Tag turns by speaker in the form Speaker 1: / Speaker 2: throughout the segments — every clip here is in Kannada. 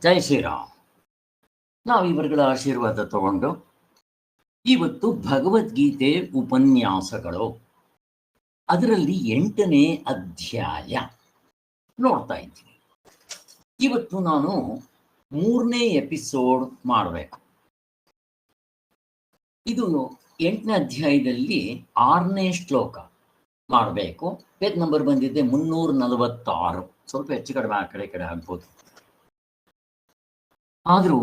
Speaker 1: ಜೈ ಶ್ರೀರಾಮ್. ನಾವು ಇವರುಗಳ ಆಶೀರ್ವಾದ ತಗೊಂಡು ಇವತ್ತು ಭಗವದ್ಗೀತೆ ಉಪನ್ಯಾಸಗಳು ಅದರಲ್ಲಿ 8ನೇ ಅಧ್ಯಾಯ ನೋಡ್ತಾ ಇದ್ದೀನಿ. ಇವತ್ತು ನಾನು 3ನೇ ಎಪಿಸೋಡ್ ಮಾಡಬೇಕು. ಇದು 8ನೇ ಅಧ್ಯಾಯದಲ್ಲಿ 6ನೇ ಶ್ಲೋಕ ಮಾಡಬೇಕು. ಪೇಜ್ ನಂಬರ್ ಬಂದಿದೆ 346. ಸ್ವಲ್ಪ ಹೆಚ್ಚು ಕಡಿಮೆ ಆ ಕಡೆ ಆಗ್ಬೋದು. ಆದರೂ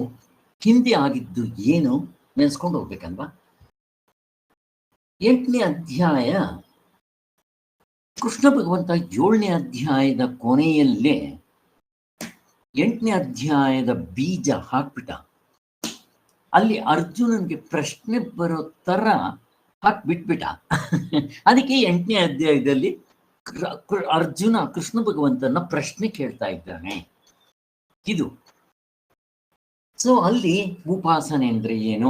Speaker 1: ಹಿಂದೆ ಆಗಿದ್ದು ಏನು ನೆನೆಸ್ಕೊಂಡು ಹೋಗ್ಬೇಕಲ್ವಾ. 8ನೇ ಅಧ್ಯಾಯ ಕೃಷ್ಣ ಭಗವಂತ 7ನೇ ಅಧ್ಯಾಯದ ಕೊನೆಯಲ್ಲೇ 8ನೇ ಅಧ್ಯಾಯದ ಬೀಜ ಹಾಕ್ಬಿಟ್ಟ. ಅಲ್ಲಿ ಅರ್ಜುನನ್ಗೆ ಪ್ರಶ್ನೆ ಬರೋ ತರ ಹಾಕ್ಬಿಟ್ಬಿಟ್ಟ. ಅದಕ್ಕೆ 8ನೇ ಅಧ್ಯಾಯದಲ್ಲಿ ಅರ್ಜುನ ಕೃಷ್ಣ ಭಗವಂತನ ಪ್ರಶ್ನೆ ಕೇಳ್ತಾ ಇದ್ದಾನೆ. ಇದು ಸೊ ಅಲ್ಲಿ ಉಪಾಸನೆ ಅಂದ್ರೆ ಏನು,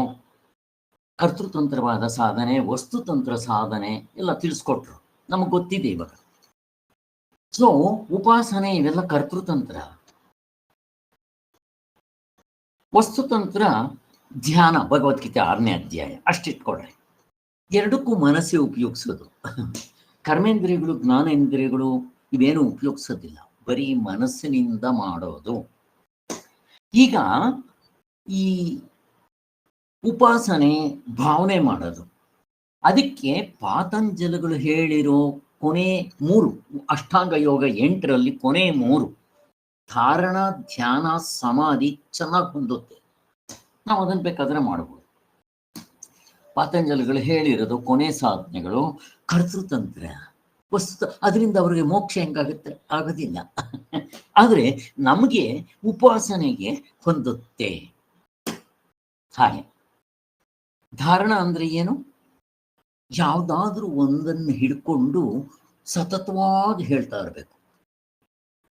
Speaker 1: ಕರ್ತೃತಂತ್ರವಾದ ಸಾಧನೆ, ವಸ್ತುತಂತ್ರ ಸಾಧನೆ ಎಲ್ಲ ತಿಳಿಸ್ಕೊಟ್ರು. ನಮಗೆ ಗೊತ್ತಿದೆ ಇವಾಗ. ಸೊ ಉಪಾಸನೆ ಇವೆಲ್ಲ ಕರ್ತೃತಂತ್ರ, ವಸ್ತುತಂತ್ರ ಧ್ಯಾನ ಭಗವದ್ಗೀತೆ 6ನೇ ಅಧ್ಯಾಯ ಅಷ್ಟಿಟ್ಕೊಡ್ರಿ. ಎರಡಕ್ಕೂ ಮನಸ್ಸೇ ಉಪಯೋಗಿಸೋದು. ಕರ್ಮೇಂದ್ರಿಯಗಳು ಜ್ಞಾನೇಂದ್ರಿಯಗಳು ಇವೇನು ಉಪಯೋಗಿಸೋದಿಲ್ಲ, ಬರೀ ಮನಸ್ಸಿನಿಂದ ಮಾಡೋದು. ಈಗ ಈ ಉಪಾಸನೆ ಭಾವನೆ ಮಾಡೋದು, ಅದಕ್ಕೆ ಪಾತಂಜಲಿಗಳು ಹೇಳಿರೋ ಕೊನೆ 3 ಅಷ್ಟಾಂಗ ಯೋಗ 8ರಲ್ಲಿ ಕೊನೆ 3 ಧಾರಣ, ಧ್ಯಾನ, ಸಮಾಧಿ ಚೆನ್ನಾಗಿ ಹೊಂದುತ್ತೆ. ನಾವು ಅದನ್ನು ಬೇಕಾದ್ರೆ ಮಾಡ್ಬೋದು. ಪಾತಂಜಲಿಗಳು ಹೇಳಿರೋದು ಕೊನೆ ಸಾಧನೆಗಳು ಕರ್ತೃತಂತ್ರ, ವಸ್ತು. ಅದರಿಂದ ಅವರಿಗೆ ಮೋಕ್ಷ ಹೆಂಗಾಗುತ್ತೆ? ಆಗೋದಿಲ್ಲ. ಆದರೆ ನಮಗೆ ಉಪಾಸನೆಗೆ ಹೊಂದುತ್ತೆ. ಹಾಗೆ ಧಾರಣ ಅಂದ್ರೆ ಏನು? ಯಾವುದಾದ್ರೂ ಒಂದನ್ನು ಹಿಡ್ಕೊಂಡು ಸತತವಾಗಿ ಹೇಳ್ತಾ ಇರಬೇಕು,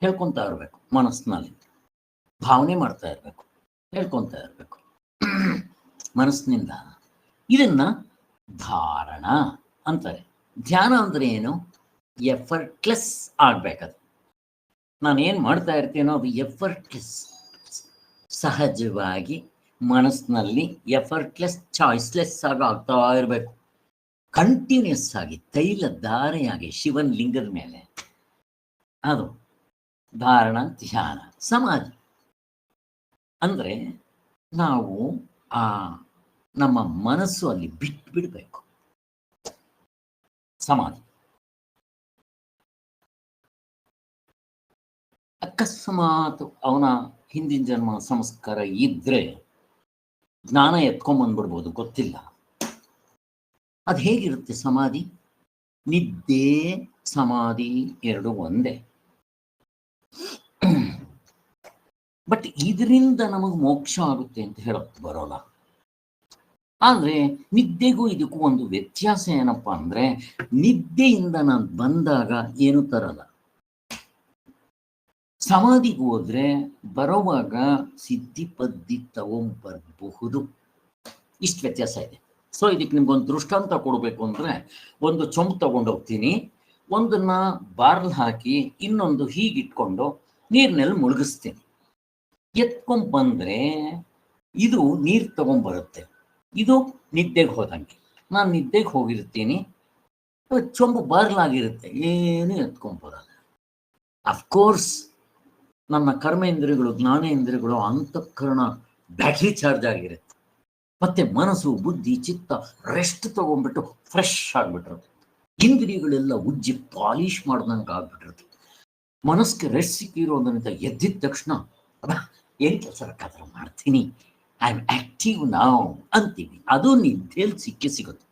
Speaker 1: ಹೇಳ್ಕೊತಾ ಇರಬೇಕು, ಮನಸ್ಸಿನಲ್ಲಿ ಭಾವನೆ ಮಾಡ್ತಾ ಇರಬೇಕು, ಹೇಳ್ಕೊತಾ ಇರಬೇಕು ಮನಸ್ಸಿನಿಂದ. ಇದನ್ನ ಧಾರಣ ಅಂತಾರೆ. ಧ್ಯಾನ ಅಂದ್ರೆ ಏನು? ಎಫರ್ಟ್ಲೆಸ್ ಆಗ್ಬೇಕದು. ನಾನೇನು ಮಾಡ್ತಾ ಇರ್ತೀನೋ ಅದು ಎಫರ್ಟ್ಲೆಸ್, ಸಹಜವಾಗಿ ಮನಸ್ಸಿನಲ್ಲಿ ಎಫರ್ಟ್ಲೆಸ್, ಚಾಯ್ಸ್ಲೆಸ್ ಆಗಿ ಆಗ್ತಾ ಇರಬೇಕು. ಕಂಟಿನ್ಯೂಸ್ ಆಗಿ ತೈಲ ಧಾರೆಯಾಗಿ ಶಿವನ್ ಲಿಂಗದ ಮೇಲೆ. ಅದು ಧಾರಣ. ಧ್ಯಾನ, ಸಮಾಧಿ ಅಂದ್ರೆ ನಾವು ಆ ನಮ್ಮ ಮನಸ್ಸು ಅಲ್ಲಿ ಬಿಟ್ಟು ಬಿಡಬೇಕು. ಸಮಾಧಿ. ಅಕಸ್ಮಾತ್ ಅವನ ಹಿಂದಿನ ಜನ್ಮ ಸಂಸ್ಕಾರ ಇದ್ರೆ ಜ್ಞಾನ ಎತ್ಕೊಂಡ್ಬಂದ್ಬಿಡ್ಬೋದು, ಗೊತ್ತಿಲ್ಲ. ಅದು ಹೇಗಿರುತ್ತೆ ಸಮಾಧಿ? ನಿದ್ದೆ ಸಮಾಧಿ 2 ಒಂದೇ. ಬಟ್ ಇದರಿಂದ ನಮಗೆ ಮೋಕ್ಷ ಆಗುತ್ತೆ ಅಂತ ಹೇಳಕ್ ಬರೋಲ್ಲ. ಆದ್ರೆ ನಿದ್ದೆಗೂ ಇದಕ್ಕೂ ಒಂದು ವ್ಯತ್ಯಾಸ ಏನಪ್ಪಾ ಅಂದ್ರೆ, ನಿದ್ದೆಯಿಂದ ನಾನು ಬಂದಾಗ ಏನು ತರಲ್ಲ. ಸಮಾಧಿಗೆ ಹೋದ್ರೆ ಬರೋವಾಗ ಸಿದ್ಧಿ ಪದ್ಧಿ ತಗೊಂಡ್ಬರಬಹುದು. ಇಷ್ಟು ವ್ಯತ್ಯಾಸ ಇದೆ. ಸೊ ಇದಕ್ಕೆ ನಿಮ್ಗೊಂದು ದೃಷ್ಟಾಂತ ಕೊಡಬೇಕು ಅಂದ್ರೆ, ಒಂದು ಚೊಂಬು ತಗೊಂಡೋಗ್ತೀನಿ, ಒಂದನ್ನ ಬಾರ್ಲ್ ಹಾಕಿ ಇನ್ನೊಂದು ಹೀಗಿಟ್ಕೊಂಡು ನೀರಿನಲ್ಲಿ ಮುಳುಗಿಸ್ತೀನಿ. ಎತ್ಕೊಂಡ್ಬಂದ್ರೆ ಇದು ನೀರು ತಗೊಂಡ್ಬರುತ್ತೆ, ಇದು ನಿದ್ದೆಗೆ ಹೋದಂಗೆ. ನಾನು ನಿದ್ದೆಗೆ ಹೋಗಿರ್ತೀನಿ, ಚೊಂಬು ಬಾರ್ಲಾಗಿರುತ್ತೆ, ಏನು ಎತ್ಕೊಂಡ್ಬರಲ್ಲ. ಅಫ್ಕೋರ್ಸ್ ನನ್ನ ಕರ್ಮೇಂದ್ರಿಯಗಳು, ಜ್ಞಾನೇಂದ್ರಿಯಗಳು, ಅಂತಃಕರಣ ಬ್ಯಾಟ್ರಿ ಚಾರ್ಜ್ ಆಗಿರುತ್ತೆ. ಮತ್ತೆ ಮನಸ್ಸು, ಬುದ್ಧಿ, ಚಿತ್ತ ರೆಸ್ಟ್ ತಗೊಂಡ್ಬಿಟ್ಟು ಫ್ರೆಶ್ ಆಗಿಬಿಟ್ಟಿರುತ್ತೆ. ಇಂದ್ರಿಯಗಳೆಲ್ಲ ಉಜ್ಜಿ ಪಾಲಿಶ್ ಮಾಡ್ದಂಗೆ ಆಗ್ಬಿಟ್ಟಿರುತ್ತೆ. ಮನಸ್ಸಿಗೆ ರೆಸ್ಟ್ ಸಿಕ್ಕಿರೋದ್ರಿಂದ ಎದ್ದಿದ ತಕ್ಷಣ ಏನು ಕೆಲಸ ಬೇಕಾದ್ರೆ ಮಾಡ್ತೀನಿ, ಐ ಆಮ್ ಆಕ್ಟಿವ್ ನಾವು ಅಂತೀವಿ. ಅದು ನಿದ್ದೆಯಲ್ಲಿ ಸಿಗುತ್ತೆ.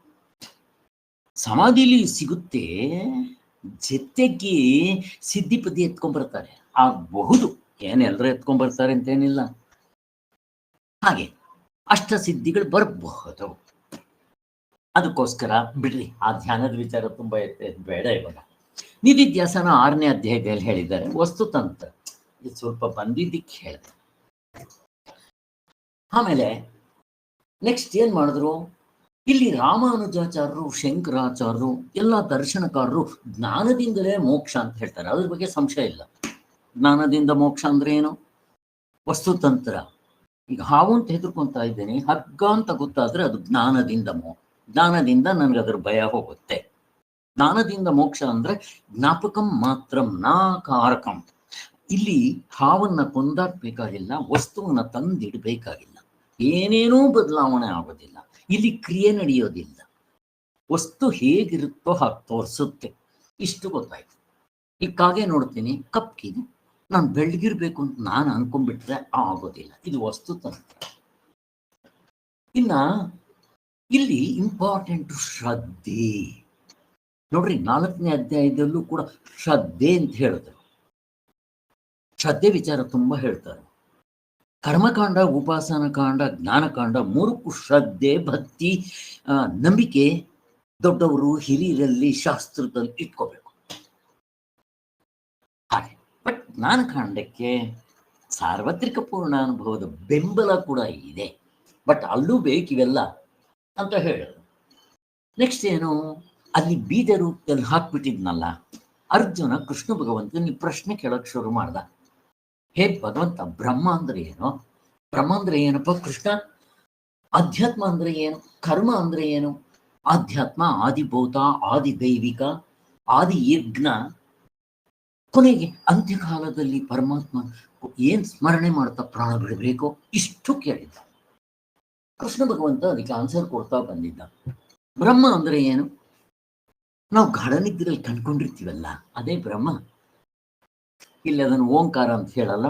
Speaker 1: ಸಮಾಧಿಲಿ ಸಿಗುತ್ತೆ, ಜೊತೆಗೆ ಸಿದ್ಧಿಪದಿ ಎತ್ಕೊಂಡ್ಬರ್ತಾರೆ. ಆಗಬಹುದು, ಏನೆಲ್ಲರೂ ಎತ್ಕೊಂಡ್ಬರ್ತಾರೆ ಅಂತೇನಿಲ್ಲ. ಹಾಗೆ ಅಷ್ಟಸಿದ್ಧಿಗಳು ಬರಬಹುದು. ಅದಕ್ಕೋಸ್ಕರ ಬಿಡ್ರಿ, ಆ ಧ್ಯಾನದ ವಿಚಾರ ತುಂಬಾ ಬೇಡ ಇವಾಗ. ನಿಧಿಧ್ಯಾಸನ 6ನೇ ಅಧ್ಯಾಯದಲ್ಲಿ ಹೇಳಿದ್ದಾರೆ. ವಸ್ತುತಂತ್ರ ಇದು ಸ್ವಲ್ಪ ಬಂದಿದ್ದಕ್ಕೆ ಹೇಳಿದೆ. ಆಮೇಲೆ ನೆಕ್ಸ್ಟ್ ಏನ್ ಮಾಡಿದ್ರು? ಇಲ್ಲಿ ರಾಮಾನುಜಾಚಾರ್ಯರು, ಶಂಕರಾಚಾರ್ಯರು, ಎಲ್ಲ ದರ್ಶನಕಾರರು ಜ್ಞಾನದಿಂದಲೇ ಮೋಕ್ಷ ಅಂತ ಹೇಳ್ತಾರೆ. ಅದ್ರ ಬಗ್ಗೆ ಸಂಶಯ ಇಲ್ಲ. ಜ್ಞಾನದಿಂದ ಮೋಕ್ಷ ಅಂದ್ರೆ ಏನು? ವಸ್ತುತಂತ್ರ. ಈಗ ಹಾವು ಅಂತ ಹೆದರ್ಕೊಂತ ಇದ್ದೇನೆ, ಹಗ್ಗ ಅಂತ ಗೊತ್ತಾದ್ರೆ ಅದು ಜ್ಞಾನದಿಂದ ಜ್ಞಾನದಿಂದ ನನಗೆ ಅದ್ರ ಭಯ ಹೋಗುತ್ತೆ. ಜ್ಞಾನದಿಂದ ಮೋಕ್ಷ ಅಂದ್ರೆ ಜ್ಞಾಪಕಂ ಮಾತ್ರಂ ನಾ ಕಾರಕಂ. ಇಲ್ಲಿ ಹಾವನ್ನ ಕೊಂದಾಕ್ಬೇಕಾಗಿಲ್ಲ, ವಸ್ತುವನ್ನ ತಂದಿಡ್ಬೇಕಾಗಿಲ್ಲ, ಏನೇನೂ ಬದಲಾವಣೆ ಆಗೋದಿಲ್ಲ, ಇಲ್ಲಿ ಕ್ರಿಯೆ ನಡೆಯೋದಿಲ್ಲ, ವಸ್ತು ಹೇಗಿರುತ್ತೋ ಹಾಗೆ ತೋರಿಸುತ್ತೆ. ಇಷ್ಟು ಗೊತ್ತಾಯ್ತು. ಈ ಕಾಗೆ ನೋಡ್ತೀನಿ, ಕಪ್ಕಿದೆ, ನಾನು ಬೆಳಗಿರ್ಬೇಕು ಅಂತ ನಾನು ಅನ್ಕೊಂಡ್ಬಿಟ್ರೆ ಆಗೋದಿಲ್ಲ. ಇದು ವಸ್ತುತಂತ್ರ. ಇನ್ನ ಇಲ್ಲಿ ಇಂಪಾರ್ಟೆಂಟ್ ಶ್ರದ್ಧೆ ನೋಡ್ರಿ. 4ನೇ ಅಧ್ಯಾಯದಲ್ಲೂ ಕೂಡ ಶ್ರದ್ಧೆ ಅಂತ ಹೇಳಿದ್ರು. ಶ್ರದ್ಧೆ ವಿಚಾರ ತುಂಬಾ ಹೇಳ್ತಾರೆ. ಕರ್ಮಕಾಂಡ, ಉಪಾಸನ ಕಾಂಡ, ಜ್ಞಾನಕಾಂಡ ಮೂರಕ್ಕೂ ಶ್ರದ್ಧೆ, ಭಕ್ತಿ, ನಂಬಿಕೆ ದೊಡ್ಡವರು ಹಿರಿಯರಲ್ಲಿ ಶಾಸ್ತ್ರದಲ್ಲಿ ಇಟ್ಕೋಬೇಕು. ಹಾಗೆ ಬಟ್ ಜ್ಞಾನಕಾಂಡಕ್ಕೆ ಸಾರ್ವತ್ರಿಕ ಪೂರ್ಣಾನುಭವದ ಬೆಂಬಲ ಕೂಡ ಇದೆ. ಬಟ್ ಅಲ್ಲೂ ಬೇಕಿವೆಲ್ಲ ಅಂತ ಹೇಳೋದು. ನೆಕ್ಸ್ಟ್ ಏನು, ಅಲ್ಲಿ ಬೀಜ ರೂಪದಲ್ಲಿ ಹಾಕ್ಬಿಟ್ಟಿದ್ನಲ್ಲ ಅರ್ಜುನ, ಕೃಷ್ಣ ಭಗವಂತನ ಪ್ರಶ್ನೆ ಕೇಳಕ್ ಶುರು ಮಾಡ್ದ. ಹೇ ಭಗವಂತ, ಬ್ರಹ್ಮ ಅಂದ್ರೆ ಏನು? ಬ್ರಹ್ಮ ಅಂದ್ರೆ ಏನಪ್ಪ ಕೃಷ್ಣ? ಅಧ್ಯಾತ್ಮ ಅಂದ್ರೆ ಏನು? ಕರ್ಮ ಅಂದ್ರೆ ಏನು? ಆಧ್ಯಾತ್ಮ ಆದಿಭೂತ, ಆದಿ ದೈವಿಕ, ಆದಿ ಯಜ್ಞ, ಕೊನೆಗೆ ಅಂತ್ಯಕಾಲದಲ್ಲಿ ಪರಮಾತ್ಮ ಏನ್ ಸ್ಮರಣೆ ಮಾಡ್ತಾ ಪ್ರಾಣ ಬಿಡಬೇಕು, ಇಷ್ಟು ಕೇಳಿದ್ದ. ಕೃಷ್ಣ ಭಗವಂತ ಅದಕ್ಕೆ ಆನ್ಸರ್ ಕೊಡ್ತಾ ಬಂದಿದ್ದ. ಬ್ರಹ್ಮ ಅಂದ್ರೆ ಏನು? ನಾವು ಗಾಢನಿದ್ರಲ್ಲಿ ಕಂಡ್ಕೊಂಡಿರ್ತೀವಲ್ಲ, ಅದೇ ಬ್ರಹ್ಮ. ಇಲ್ಲಿ ಅದನ್ನು ಓಂಕಾರ ಅಂತ ಹೇಳಲ್ಲ,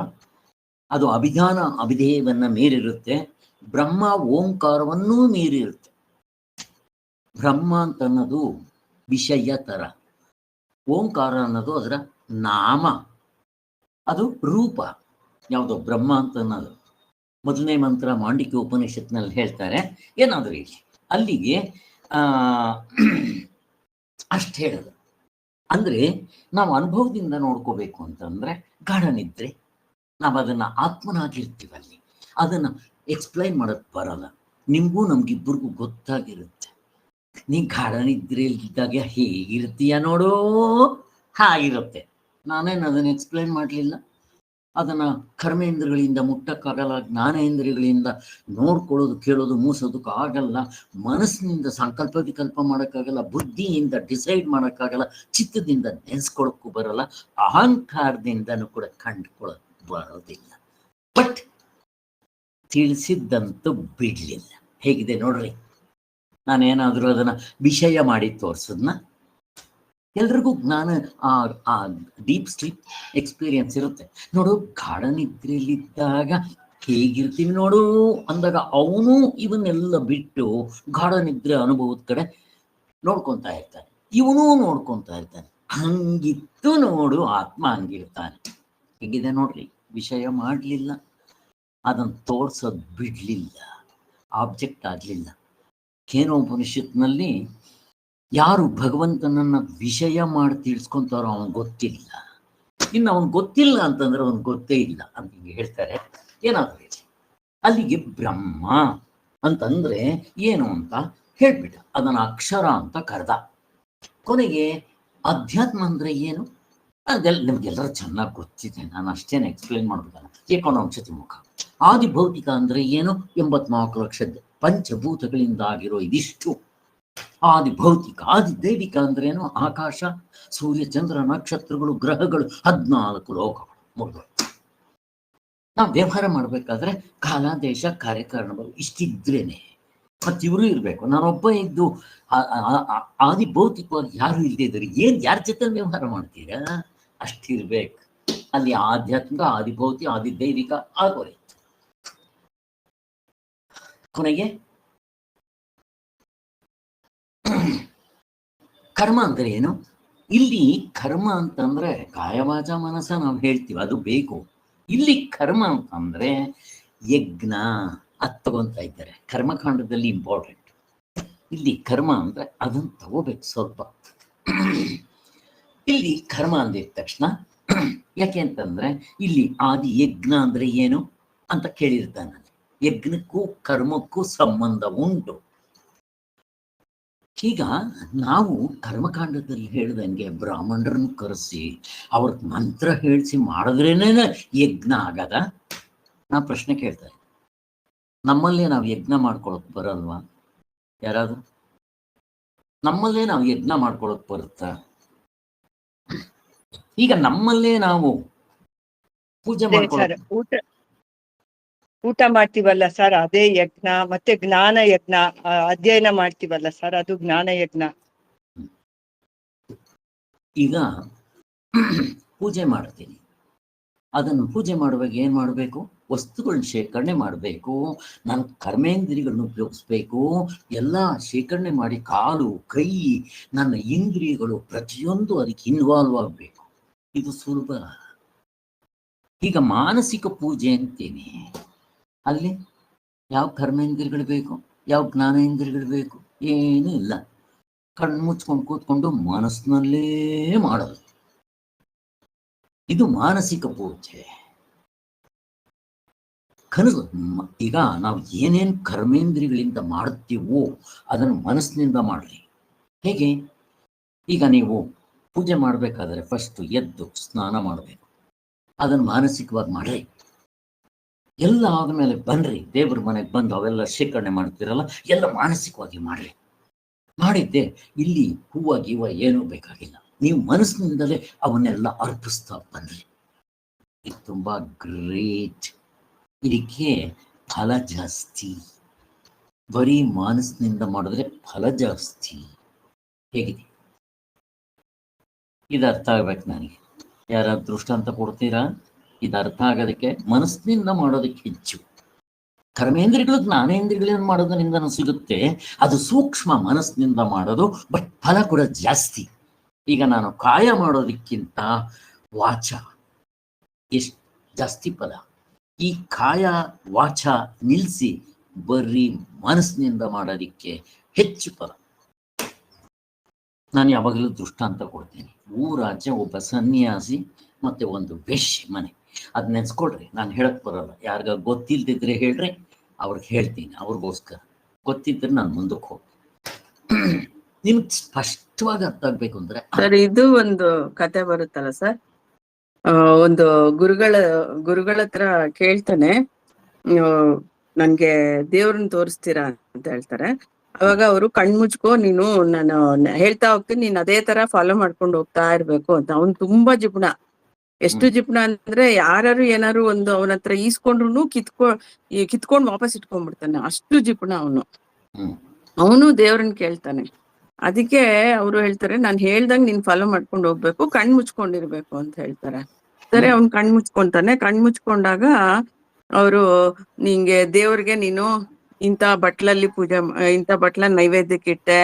Speaker 1: ಅದು ಅಭಿಧಾನ ಅಭಿಧೇಯವನ್ನ ಮೀರಿರುತ್ತೆ. ಬ್ರಹ್ಮ ಓಂಕಾರವನ್ನೂ ಮೀರಿರುತ್ತೆ. ಬ್ರಹ್ಮ ಅಂತ ಅನ್ನೋದು ವಿಷಯ ತರ, ಓಂಕಾರ ಅನ್ನೋದು ಅದರ ನಾಮ, ಅದು ರೂಪ. ಯಾವುದೋ ಬ್ರಹ್ಮ ಅಂತ ಅನ್ನೋದು ಮೊದಲನೇ ಮಂತ್ರ ಮಾಂಡಿಕ್ಯ ಉಪನಿಷತ್ನಲ್ಲಿ ಹೇಳ್ತಾರೆ. ಏನಾದರೂ ಇಲ್ಲಿ ಅಲ್ಲಿಗೆ ಅಷ್ಟು ಹೇಳೋದು. ಅಂದ್ರೆ ನಾವು ಅನುಭವದಿಂದ ನೋಡ್ಕೋಬೇಕು ಅಂತಂದ್ರೆ ಗಾಢನಿದ್ರೆ ನಾವು ಅದನ್ನ ಆತ್ಮನಾಗಿರ್ತೀವಲ್ಲಿ, ಅದನ್ನ ಎಕ್ಸ್ಪ್ಲೈನ್ ಮಾಡಕ್ ಬರಲ್ಲ. ನಿಮ್ಗೂ ನಮ್ಗಿಬ್ಬರಿಗೂ ಗೊತ್ತಾಗಿರುತ್ತೆ. ನೀ ಗಾಢನಿದ್ರೆಯಲ್ಲಿದ್ದಾಗ ಹೇಗಿರ್ತೀಯ ನೋಡು, ಹಾಗಿರುತ್ತೆ. ನಾನೇನು ಅದನ್ನ ಎಕ್ಸ್ಪ್ಲೈನ್ ಮಾಡಲಿಲ್ಲ. ಅದನ್ನ ಕರ್ಮೇಂದ್ರಗಳಿಂದ ಮುಟ್ಟಕ್ಕಾಗಲ್ಲ, ಜ್ಞಾನೇಂದ್ರಿಯಗಳಿಂದ ನೋಡ್ಕೊಳ್ಳೋದು, ಕೇಳೋದು, ಮೂಸೋದಕ್ಕೆ ಆಗಲ್ಲ, ಮನಸ್ಸಿನಿಂದ ಸಂಕಲ್ಪ ವಿಕಲ್ಪ ಮಾಡೋಕ್ಕಾಗಲ್ಲ, ಬುದ್ಧಿಯಿಂದ ಡಿಸೈಡ್ ಮಾಡೋಕ್ಕಾಗಲ್ಲ, ಚಿತ್ತದಿಂದ ನೆನೆಸ್ಕೊಳಕ್ಕೂ ಬರಲ್ಲ, ಅಹಂಕಾರದಿಂದನೂ ಕೂಡ ಕಂಡುಕೊಳ್ಳೋಕೆ ಬರೋದಿಲ್ಲ. ಬಟ್ ತಿಳಿಸಿದ್ದಂತೂ ಬಿಡ್ಲಿಲ್ಲ. ಹೇಗಿದೆ ನೋಡ್ರಿ, ನಾನೇನಾದರೂ ಅದನ್ನ ವಿಷಯ ಮಾಡಿ ತೋರಿಸೋದ್ನ. ಎಲ್ರಿಗೂ ಜ್ಞಾನ ಆ ಡೀಪ್ ಸ್ಲೀಪ್ ಎಕ್ಸ್ಪೀರಿಯನ್ಸ್ ಇರುತ್ತೆ. ನೋಡು, ಗಾಢನಿದ್ರೆಯಲ್ಲಿದ್ದಾಗ ಹೇಗಿರ್ತೀವಿ ನೋಡು ಅಂದಾಗ ಅವನು ಇವನ್ನೆಲ್ಲ ಬಿಟ್ಟು ಗಾಢನಿದ್ರೆ ಅನುಭವದ ಕಡೆ ನೋಡ್ಕೊತಾ ಇರ್ತಾನೆ, ಇವನೂ ನೋಡ್ಕೊತಾ ಇರ್ತಾನೆ. ಹಂಗಿತ್ತು ನೋಡು, ಆತ್ಮ ಹಂಗಿರ್ತಾನೆ. ಹೇಗಿದೆ ನೋಡ್ರಿ, ವಿಷಯ ಮಾಡಲಿಲ್ಲ, ಅದನ್ನು ತೋರ್ಸೋದು ಬಿಡ್ಲಿಲ್ಲ, ಆಬ್ಜೆಕ್ಟ್ ಆಗಲಿಲ್ಲ. ಕೇನೋಪನಿಷತ್ನಲ್ಲಿ ಯಾರು ಭಗವಂತನನ್ನ ವಿಷಯ ಮಾಡಿ ತಿಳಿಸ್ಕೊಂತಾರೋ ಅವನ್ ಗೊತ್ತಿಲ್ಲ. ಇನ್ನು ಅವನ್ ಗೊತ್ತಿಲ್ಲ ಅಂತಂದ್ರೆ ಅವನ್ ಗೊತ್ತೇ ಇಲ್ಲ ಅಂತ ಹೇಳ್ತಾರೆ. ಏನಾದ್ರು ಹೇಳಿ, ಅಲ್ಲಿಗೆ ಬ್ರಹ್ಮ ಅಂತಂದ್ರೆ ಏನು ಅಂತ ಹೇಳ್ಬಿಟ್ಟ, ಅದನ್ನ ಅಕ್ಷರ ಅಂತ ಕರೆದ. ಕೊನೆಗೆ ಅಧ್ಯಾತ್ಮ ಅಂದ್ರೆ ಏನು ಅದೆಲ್ಲ ನಿಮ್ಗೆಲ್ಲರೂ ಚೆನ್ನಾಗಿ ಗೊತ್ತಿದೆ, ನಾನು ಅಷ್ಟೇನು ಎಕ್ಸ್ಪ್ಲೇನ್ ಮಾಡ್ಬೇಕಲ್ಲ. ಏಕೋನವಂಶತಿ ಮುಖ. ಆದಿ ಭೌತಿಕ ಅಂದ್ರೆ ಏನು? 84 ಲಕ್ಷದ ಪಂಚಭೂತಗಳಿಂದ ಆಗಿರೋ ಇದಿಷ್ಟು ಆದಿ ಭೌತಿಕ. ಆದಿ ದೈವಿಕ ಅಂದ್ರೆ ಏನು? ಆಕಾಶ, ಸೂರ್ಯ, ಚಂದ್ರ, ನಕ್ಷತ್ರಗಳು, ಗ್ರಹಗಳು, 14 ಲೋಕಗಳು, ಮುಗಿದೋಯ್ತು. ನಾವು ವ್ಯವಹಾರ ಮಾಡ್ಬೇಕಾದ್ರೆ ಕಾಲ, ದೇಶ, ಕಾರ್ಯಕಾರಣಗಳು ಇಷ್ಟಿದ್ರೇನೆ ಮತ್ತಿವರು ಇರ್ಬೇಕು. ನಾನೊಬ್ಬ ಇದ್ದು ಆದಿ ಭೌತಿಕವಾಗಿ ಯಾರು ಇಲ್ಲದೆ ಇದ್ರೆ ಯಾರ ಜೊತೆ ವ್ಯವಹಾರ ಮಾಡ್ತೀರಾ? ಅಷ್ಟಿರ್ಬೇಕು. ಅಲ್ಲಿ ಆಧ್ಯಾತ್ಮಿಕ, ಆದಿ ಭೌತಿಕ, ಆದಿ ದೈವಿಕ ಆಗೋಯ್ತು. ಕೊನೆಗೆ ಕರ್ಮ ಅಂದ್ರೆ ಏನು? ಇಲ್ಲಿ ಕರ್ಮ ಅಂತಂದ್ರೆ ಕಾಯವಾಚ ಮನಸ್ಸ ನಾವು ಹೇಳ್ತೀವಿ, ಅದು ಬೇಕು. ಇಲ್ಲಿ ಕರ್ಮ ಅಂತಂದ್ರೆ ಯಜ್ಞ ಅದು ತಗೊಂತ ಇದ್ದಾರೆ. ಕರ್ಮಕಾಂಡದಲ್ಲಿ ಇಂಪಾರ್ಟೆಂಟ್. ಇಲ್ಲಿ ಕರ್ಮ ಅಂದ್ರೆ ಅದನ್ನು ತಗೋಬೇಕು ಸ್ವಲ್ಪ. ಇಲ್ಲಿ ಕರ್ಮ ಅಂದಿದ ತಕ್ಷಣ ಯಾಕೆ ಅಂತಂದ್ರೆ ಇಲ್ಲಿ ಆದಿ ಯಜ್ಞ ಅಂದ್ರೆ ಏನು ಅಂತ ಕೇಳಿರ್ತಾನೆ. ಯಜ್ಞಕ್ಕೂ ಕರ್ಮಕ್ಕೂ ಸಂಬಂಧ ಉಂಟು. ಈಗ ನಾವು ಕರ್ಮಕಾಂಡದಲ್ಲಿ ಹೇಳ್ದಂಗೆ ಬ್ರಾಹ್ಮಣರನ್ನು ಕರೆಸಿ ಅವ್ರ ಮಂತ್ರ ಹೇಳಿಸಿ ಮಾಡಿದ್ರೇನೆ ಯಜ್ಞ ಆಗದ. ನಾ ಪ್ರಶ್ನೆ ಕೇಳ್ತಾ ಇದ್ದೆ, ನಮ್ಮಲ್ಲೇ ನಾವು ಯಜ್ಞ ಮಾಡ್ಕೊಳಕ್ ಬರಲ್ವಾ? ಯಾರಾದ್ರೂ ನಮ್ಮಲ್ಲೇ ನಾವು ಯಜ್ಞ ಮಾಡ್ಕೊಳಕ್ ಬರುತ್ತಾ? ಈಗ ನಮ್ಮಲ್ಲೇ ನಾವು ಪೂಜೆ ಮಾಡ್ಕೊಳಕ್
Speaker 2: ಊಟ ಮಾಡ್ತೀವಲ್ಲ ಸರ್, ಅದೇ ಯಜ್ಞ. ಮತ್ತೆ ಜ್ಞಾನ ಯಜ್ಞ, ಅಧ್ಯಯನ ಮಾಡ್ತೀವಲ್ಲ ಸರ್, ಅದು ಜ್ಞಾನ ಯಜ್ಞ.
Speaker 1: ಈಗ ಪೂಜೆ ಮಾಡ್ತೀನಿ, ಅದನ್ನು ಪೂಜೆ ಮಾಡುವಾಗ ಏನ್ ಮಾಡಬೇಕು? ವಸ್ತುಗಳನ್ನ ಶೇಖರಣೆ ಮಾಡಬೇಕು, ನನ್ನ ಕರ್ಮೇಂದ್ರಿಯಗಳನ್ನ ಉಪಯೋಗಿಸ್ಬೇಕು, ಎಲ್ಲ ಶೇಖರಣೆ ಮಾಡಿ ಕಾಲು ಕೈ ನನ್ನ ಇಂದ್ರಿಯಗಳು ಪ್ರತಿಯೊಂದು ಅದಕ್ಕೆ ಇನ್ವಾಲ್ವ್ ಆಗಬೇಕು. ಇದು ಸುಲಭ. ಈಗ ಮಾನಸಿಕ ಪೂಜೆ ಅಂತೀನಿ, ಅಲ್ಲಿ ಯಾವ ಕರ್ಮೇಂದ್ರಿಯಗಳು ಬೇಕು, ಯಾವ ಜ್ಞಾನೇಂದ್ರಿಯಗಳು ಬೇಕು? ಏನೂ ಇಲ್ಲ. ಕಣ್ಣು ಮುಚ್ಕೊಂಡು ಕೂತ್ಕೊಂಡು ಮನಸ್ಸಿನಲ್ಲೇ ಮಾಡೋದು, ಇದು ಮಾನಸಿಕ ಪೂಜೆ. ಕನಸು. ಈಗ ನಾವು ಏನೇನು ಕರ್ಮೇಂದ್ರಿಯಗಳಿಂದ ಮಾಡ್ತೀವೋ ಅದನ್ನು ಮನಸ್ಸಿನಿಂದ ಮಾಡಲಿ. ಹೇಗೆ? ಈಗ ನೀವು ಪೂಜೆ ಮಾಡಬೇಕಾದ್ರೆ ಫಸ್ಟ್ ಎದ್ದು ಸ್ನಾನ ಮಾಡಬೇಕು, ಅದನ್ನು ಮಾನಸಿಕವಾಗಿ ಮಾಡ್ರಿ. ಎಲ್ಲ ಆದಮೇಲೆ ಬನ್ರಿ, ದೇವ್ರ ಮನೆಗೆ ಬಂದು ಅವೆಲ್ಲ ಶೇಖರಣೆ ಮಾಡ್ತೀರಲ್ಲ, ಎಲ್ಲ ಮಾನಸಿಕವಾಗಿ ಮಾಡ್ರಿ. ಮಾಡಿದ್ದೆ ಇಲ್ಲಿ ಹೂವ ಗೀವ ಏನೂ ಬೇಕಾಗಿಲ್ಲ, ನೀವು ಮನಸ್ಸಿನಿಂದಲೇ ಅವನ್ನೆಲ್ಲ ಅರ್ಪಿಸ್ತಾ ಬನ್ರಿ. ಇದು ತುಂಬಾ ಗ್ರೇಟ್. ಇದಕ್ಕೆ ಫಲ ಜಾಸ್ತಿ. ಬರೀ ಮನಸ್ಸಿನಿಂದ ಮಾಡಿದ್ರೆ ಫಲ ಜಾಸ್ತಿ. ಹೇಗಿದೆ? ಇದು ಅರ್ಥ ಆಗ್ಬೇಕು ನನಗೆ. ಯಾರಾದ್ರೂ ದೃಷ್ಟಾಂತ ಕೊಡ್ತೀರಾ? ಇದು ಅರ್ಥ ಆಗೋದಕ್ಕೆ ಮನಸ್ಸಿನಿಂದ ಮಾಡೋದಕ್ಕೆ ಹೆಚ್ಚು. ಕರ್ಮೇಂದ್ರಿಯಗಳು ಜ್ಞಾನೇಂದ್ರಿಯಗಳನ್ನು ಮಾಡೋದ್ರಿಂದ ಸಿಗುತ್ತೆ, ಅದು ಸೂಕ್ಷ್ಮ ಮನಸ್ಸಿನಿಂದ ಮಾಡೋದು, ಬಟ್ ಫಲ ಕೂಡ ಜಾಸ್ತಿ. ಈಗ ನಾನು ಕಾಯ ಮಾಡೋದಕ್ಕಿಂತ ವಾಚ ಎಷ್ಟು ಜಾಸ್ತಿ ಫಲ. ಈ ಕಾಯ ವಾಚ ನಿಲ್ಲಿಸಿ ಬರೀ ಮನಸ್ಸಿನಿಂದ ಮಾಡೋದಿಕ್ಕೆ ಹೆಚ್ಚು ಫಲ. ನಾನು ಯಾವಾಗಲೂ ದೃಷ್ಟಾಂತ ಕೊಡ್ತೀನಿ. ಊರಾಚೆ ಒಬ್ಬ ಸನ್ಯಾಸಿ ಮತ್ತೆ ಒಂದು ವೇಶ್ಯೆ ಮನೆ. ಅದ್ ನೆನ್ಸ್ಕೊಳ್ರಿ, ನಾನು ಹೇಳಕ್ ಬರಲ್ಲ. ಯಾರಿಗ ಗೊತ್ತಿಲ್ದಿದ್ರೆ ಹೇಳ್ರಿ, ಅವ್ರಿಗೆ ಹೇಳ್ತೀನಿ. ಅವ್ರಿಗೋಸ್ಕರ ಗೊತ್ತಿದ್ರೆ ನಾನು ಮುಂದಕ್ಕೆ ಹೋಗಿ ನಿಮ್ಗೆ ಸ್ಪಷ್ಟವಾಗಿ ಅರ್ಥ ಆಗ್ಬೇಕು ಅಂದ್ರೆ.
Speaker 3: ಸರ್, ಇದು ಒಂದು ಕತೆ ಬರುತ್ತಲ್ಲ ಸರ್, ಒಂದು ಗುರುಗಳ ಹತ್ರ ಕೇಳ್ತಾನೆ, ನನ್ಗೆ ದೇವ್ರನ್ನ ತೋರಿಸ್ತೀರಾ ಅಂತ ಹೇಳ್ತಾರೆ. ಅವಾಗ ಅವರು ಕಣ್ಮುಚ್ಕೋ, ನೀನು ನಾನು ಹೇಳ್ತಾ ಹೋಗ್ತೀನಿ, ನೀನ್ ಅದೇ ತರ ಫಾಲೋ ಮಾಡ್ಕೊಂಡು ಹೋಗ್ತಾ ಇರ್ಬೇಕು ಅಂತ. ಅವ್ನು ತುಂಬಾ ಜಿಪುಣ. ಎಷ್ಟು ಜಿಪುಣ ಅಂದ್ರೆ ಯಾರು ಏನಾರು ಒಂದು ಅವನ ಹತ್ರ ಈಸ್ಕೊಂಡ್ರು ಕಿತ್ಕೊಂಡ್ ವಾಪಸ್ ಇಟ್ಕೊಂಡ್ಬಿಡ್ತಾನೆ, ಅಷ್ಟು ಜಿಪುಣ ಅವನು. ಅವನು ದೇವ್ರನ್ನ ಕೇಳ್ತಾನೆ. ಅದಕ್ಕೆ ಅವರು ಹೇಳ್ತಾರೆ, ನಾನ್ ಹೇಳ್ದಂಗ್ ನೀನ್ ಫಾಲೋ ಮಾಡ್ಕೊಂಡು ಹೋಗ್ಬೇಕು, ಕಣ್ ಮುಚ್ಕೊಂಡಿರ್ಬೇಕು ಅಂತ ಹೇಳ್ತಾರೆ. ಸರಿ, ಅವ್ನ್ ಕಣ್ ಮುಚ್ಕೊಂತಾನೆ. ಕಣ್ ಮುಚ್ಕೊಂಡಾಗ ಅವರು, ನಿಂಗೆ ದೇವ್ರಿಗೆ ನೀನು ಇಂಥ ಬಟ್ಲಲ್ಲಿ ಇಂಥ ಬಟ್ಲ ನೈವೇದ್ಯಕ್ಕೆ ಇಟ್ಟೆ,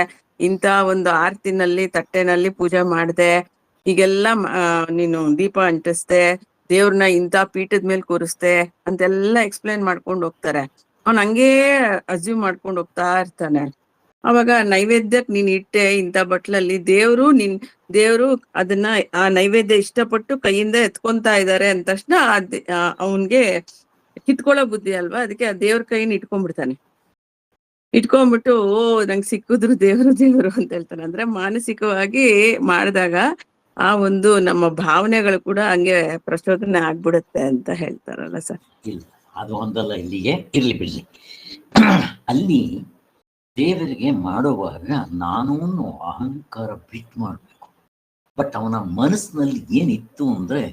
Speaker 3: ಇಂಥ ಒಂದು ಆರ್ತಿನಲ್ಲಿ ತಟ್ಟೆನಲ್ಲಿ ಪೂಜೆ ಮಾಡ್ದೆ, ಈಗೆಲ್ಲ ನೀನು ದೀಪ ಅಂಟಿಸ್ದೆ, ದೇವ್ರನ್ನ ಇಂಥ ಪೀಠದ ಮೇಲೆ ಕೂರಿಸ್ದೆ ಅಂತೆಲ್ಲ ಎಕ್ಸ್ಪ್ಲೈನ್ ಮಾಡ್ಕೊಂಡು ಹೋಗ್ತಾರೆ. ಅವ್ನ್ ಹಂಗೇ ಅಸ್ಯೂಮ್ ಮಾಡ್ಕೊಂಡು ಹೋಗ್ತಾ ಇರ್ತಾನೆ. ಅವಾಗ ನೈವೇದ್ಯಕ್ ನೀನ್ ಇಟ್ಟೆ ಇಂಥ ಬಟ್ಲಲ್ಲಿ, ದೇವ್ರು ಅದನ್ನ ಆ ನೈವೇದ್ಯ ಇಷ್ಟಪಟ್ಟು ಕೈಯಿಂದ ಎತ್ಕೊಂತಾ ಇದ್ದಾರೆ ಅಂದ ತಕ್ಷಣ ಅವನ್ಗೆ ಕಿತ್ಕೊಳ್ಳೋ ಬುದ್ಧಿ ಅಲ್ವಾ, ಅದಕ್ಕೆ ಆ ದೇವ್ರ ಕೈನ ಇಟ್ಕೊಂಡ್ಬಿಡ್ತಾನೆ. ಇಟ್ಕೊಂಡ್ಬಿಟ್ಟು, ನಂಗೆ ಸಿಕ್ಕಿದ್ರು ದೇವ್ರು ಅಂತ ಹೇಳ್ತಾನೆ. ಅಂದ್ರೆ ಮಾನಸಿಕವಾಗಿ ಮಾಡಿದಾಗ ಆ ಒಂದು ನಮ್ಮ ಭಾವನೆಗಳು ಕೂಡ ಹಂಗೆ ಪ್ರಚೋದನೆ ಆಗ್ಬಿಡುತ್ತೆ ಅಂತ ಹೇಳ್ತಾರಲ್ಲ ಸರ್.
Speaker 1: ಇಲ್ಲ, ಅದು ಒಂದಲ್ಲ, ಇಲ್ಲಿಗೆ ಇರ್ಲಿ ಬಿಡ್ಲಿ. ಅಲ್ಲಿ ದೇವರಿಗೆ ಮಾಡುವಾಗ ನಾನು ಅಹಂಕಾರ ಬಿಟ್ಟು ಮಾಡಬೇಕು. ಬಟ್ ಅವನ ಮನಸ್ಸಿನಲ್ಲಿ ಏನಿತ್ತು ಅಂದ್ರೆ